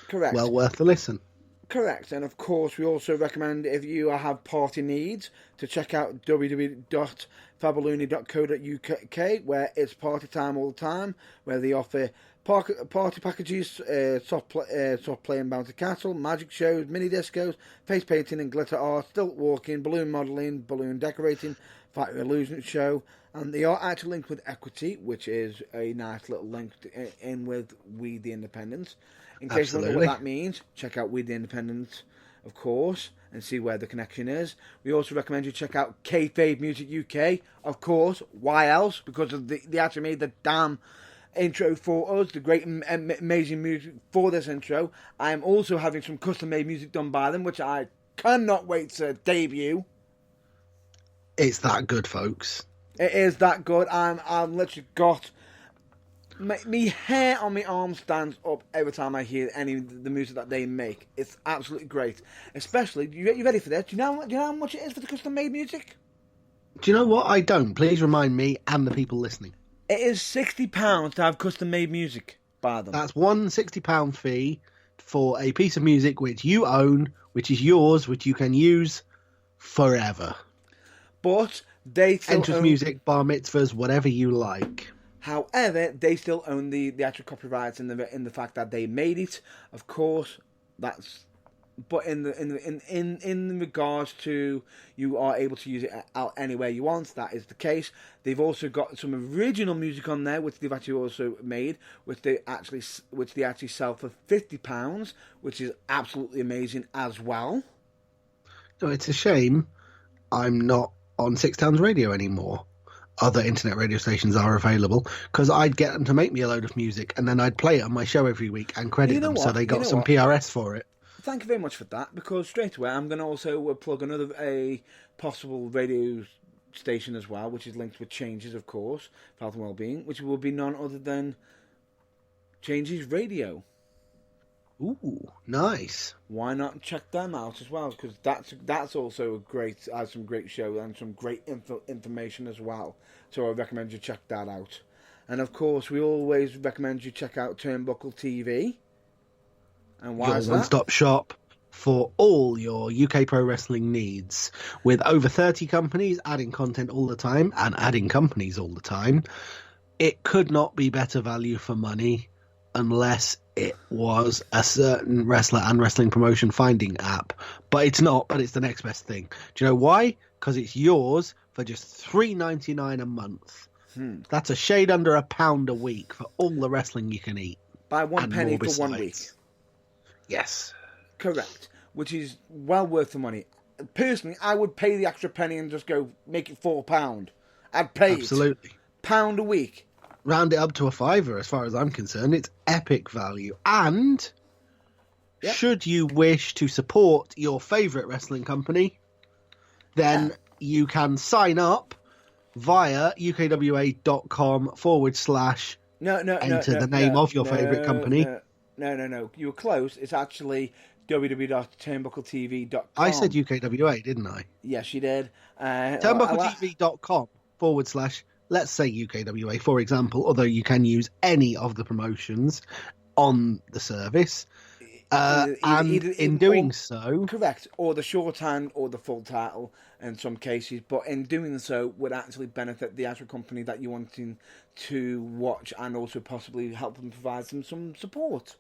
Correct. Well worth the listen. Correct. And of course, we also recommend, if you have party needs, to check out www.fabaloonie.co.uk, where it's party time all the time, where they offer party packages, soft play and bounty castle, magic shows, mini discos, face painting and glitter art, stilt walking, balloon modelling, balloon decorating, fighter illusion show, and they are actually linked with Equity, which is a nice little link in with We the Independents. In case you don't know what that means, check out We the Independents, of course, and see where the connection is. We also recommend you check out Kayfabe Music UK, of course. Why else? Because of they actually made the damn intro for us, the great amazing music for this intro. I am also having some custom-made music done by them, which I cannot wait to debut. It's that good, folks. It is that good. I'm literally got me hair on my arm stands up every time I hear any of the music that they make. It's absolutely great. Especially, you ready for this? Do you know how much it is for the custom-made music? Do you know what? I don't. Please remind me and the people listening. It is £60 to have custom-made music by them. That's one £60 fee for a piece of music which you own, which is yours, which you can use forever. But they still entrance music, bar mitzvahs, whatever you like. However, they still own the actual copyrights in the fact that they made it. Of course, that's. But in regards to you are able to use it out anywhere you want, that is the case. They've also got some original music on there, which they've actually also made, which they actually sell for £50, which is absolutely amazing as well. No, it's a shame I'm not on Six Towns Radio anymore. Other internet radio stations are available, because I'd get them to make me a load of music and then I'd play it on my show every week and credit them, so they got some PRS for it. Thank you very much for that, because straight away I'm going to also plug a possible radio station as well, which is linked with Changes, of course, for health and well-being, which will be none other than Changes Radio. Ooh, nice. Why not check them out as well? Because that's also a great, has some great show and some great information as well. So I recommend you check that out. And of course, we always recommend you check out Turnbuckle TV. And why is that? Your one-stop shop for all your UK pro wrestling needs. With over 30 companies adding content all the time and adding companies all the time, it could not be better value for money unless it was a certain wrestler and wrestling promotion finding app. But it's not, but it's the next best thing. Do you know why? Because it's yours for just $3.99 a month. That's a shade under £1 a week for all the wrestling you can eat. By one and penny more for 1 week. besides. Yes. Correct. Which is well worth the money. Personally, I would pay the extra penny and just go make it £4. I'd pay Absolutely. it. £1 a week. Round it up to a fiver, as far as I'm concerned. It's epic value. And Yep. should you wish to support your favourite wrestling company, then you can sign up via ukwa.com / enter the name of your favourite company. No. You were close. It's actually www.turnbuckletv.com. I said UKWA, didn't I? Yes, you did. Turnbuckletv.com / let's say UKWA, for example, although you can use any of the promotions on the service. In doing so... Correct. Or the shorthand or the full title in some cases. But in doing so would actually benefit the actual company that you're wanting to watch and also possibly help them provide them some support.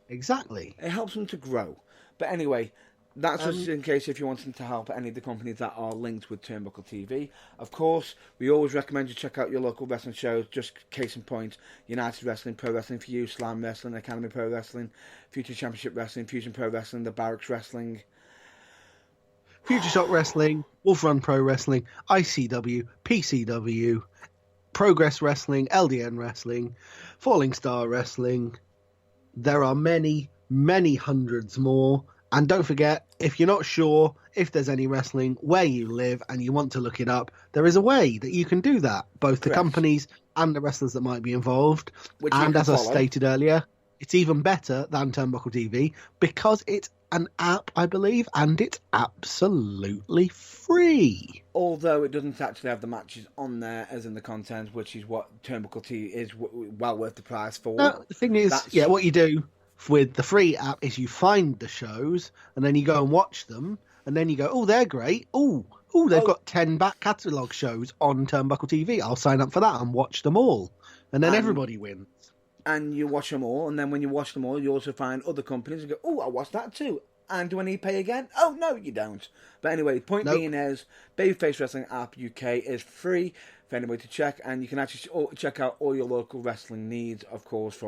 Exactly. It helps them to grow. But anyway, that's just in case if you're wanting to help any of the companies that are linked with Turnbuckle TV. Of course, we always recommend you check out your local wrestling shows. Just case in point, United Wrestling, Pro Wrestling for You, Slam Wrestling, Academy Pro Wrestling, Future Championship Wrestling, Fusion Pro Wrestling, The Barracks Wrestling, Future Shock Wrestling, Wolf Run Pro Wrestling, ICW, PCW, Progress Wrestling, LDN Wrestling, Falling Star Wrestling. There are many, many hundreds more. And don't forget, if you're not sure if there's any wrestling where you live and you want to look it up, there is a way that you can do that. Both the companies and the wrestlers that might be involved. And as I stated earlier, it's even better than Turnbuckle TV because it's an app, I believe, and it's absolutely free. Although it doesn't actually have the matches on there as in the content, which is what Turnbuckle TV is well worth the price for. No, the thing is, what you do with the free app is you find the shows and then you go and watch them and then you go, oh, they're great. They've got 10 back catalogue shows on Turnbuckle TV. I'll sign up for that and watch them all. And then everybody wins. And you watch them all, and then when you watch them all, you also find other companies and go, oh, I watched that too. And do I need to pay again? Oh, no, you don't. But anyway, point being is, Babyface Wrestling App UK is free for anybody to check, and you can actually check out all your local wrestling needs, of course,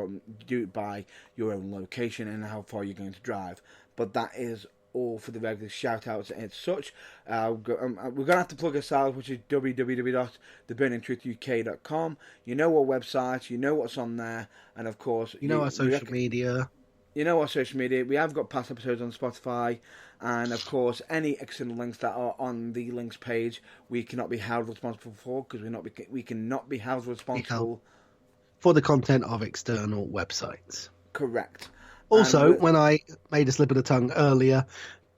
do it by your own location and how far you're going to drive. But that is all for the regular shout-outs and such. We're going to have to plug ourselves, which is www.theburningtruthuk.com. You know our website, you know what's on there, and of course... You know our social media. You know our social media. We have got past episodes on Spotify, and of course, any external links that are on the links page, we cannot be held responsible for, because we cannot be held responsible for the content of external websites. Correct. Also, when I made a slip of the tongue earlier,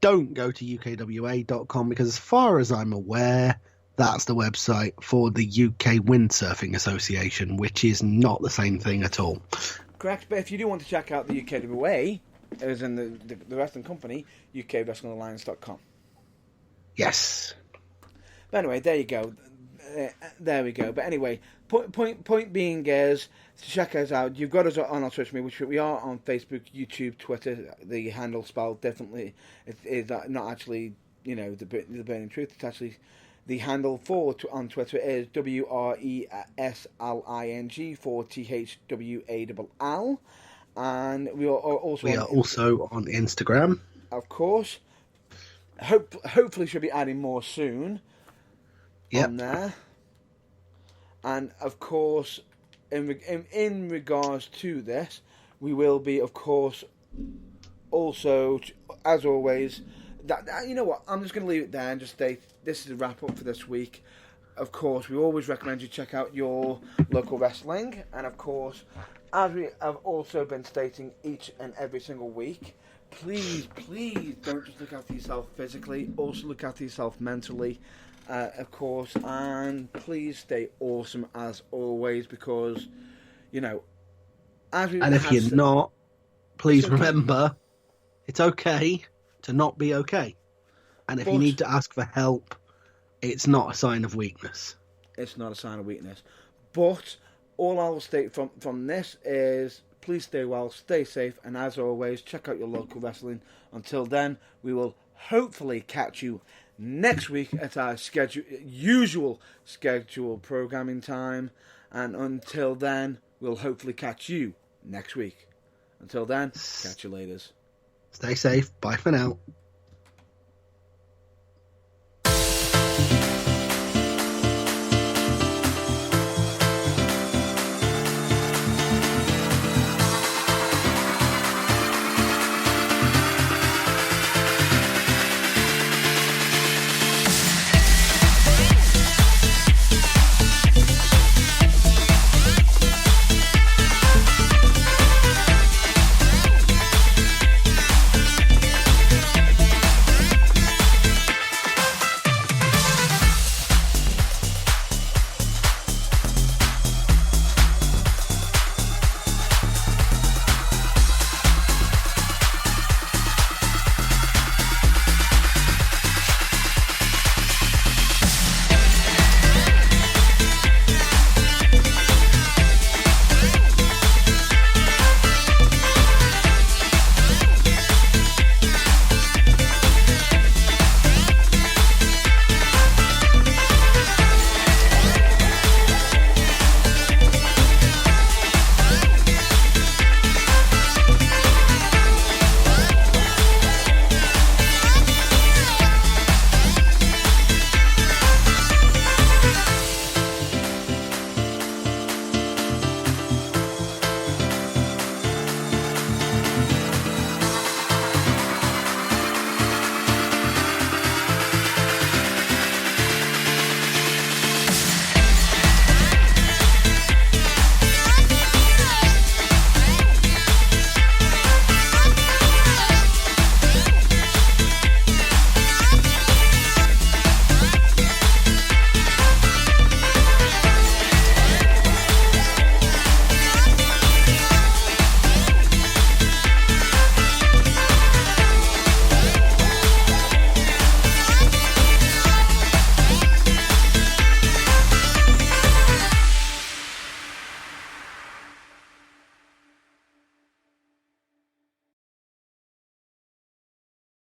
don't go to ukwa.com because as far as I'm aware, that's the website for the UK Windsurfing Association, which is not the same thing at all. Correct, but if you do want to check out the UKWA, as in the wrestling company, ukwrestlingalliance.com. Yes. But anyway, there you go. There we go. But anyway, point being is to check us out. You've got us on our social media, which we are on Facebook, YouTube, Twitter. The handle spelled differently. It is not actually, the Burning Truth. It's actually the handle on Twitter is WRESLING for THWALL. And we are also on Instagram, of course. Hopefully, should be adding more soon. On there, and of course, in regards to this, we will be, of course, also, as always, that you know what, I'm just going to leave it there and just state this is a wrap up for this week. Of course, we always recommend you check out your local wrestling, and of course, as we have also been stating each and every single week, please don't just look after yourself physically, also look after yourself mentally. Of course, and please stay awesome as always, because, and if you're not, please remember, it's okay to not be okay. And if you need to ask for help, it's not a sign of weakness. It's not a sign of weakness. But all I will state from this is, please stay well, stay safe, and as always, check out your local wrestling. Until then, we will hopefully catch you next week at our usual scheduled programming time. And until then, we'll hopefully catch you next week. Until then, catch you later. Stay safe. Bye for now.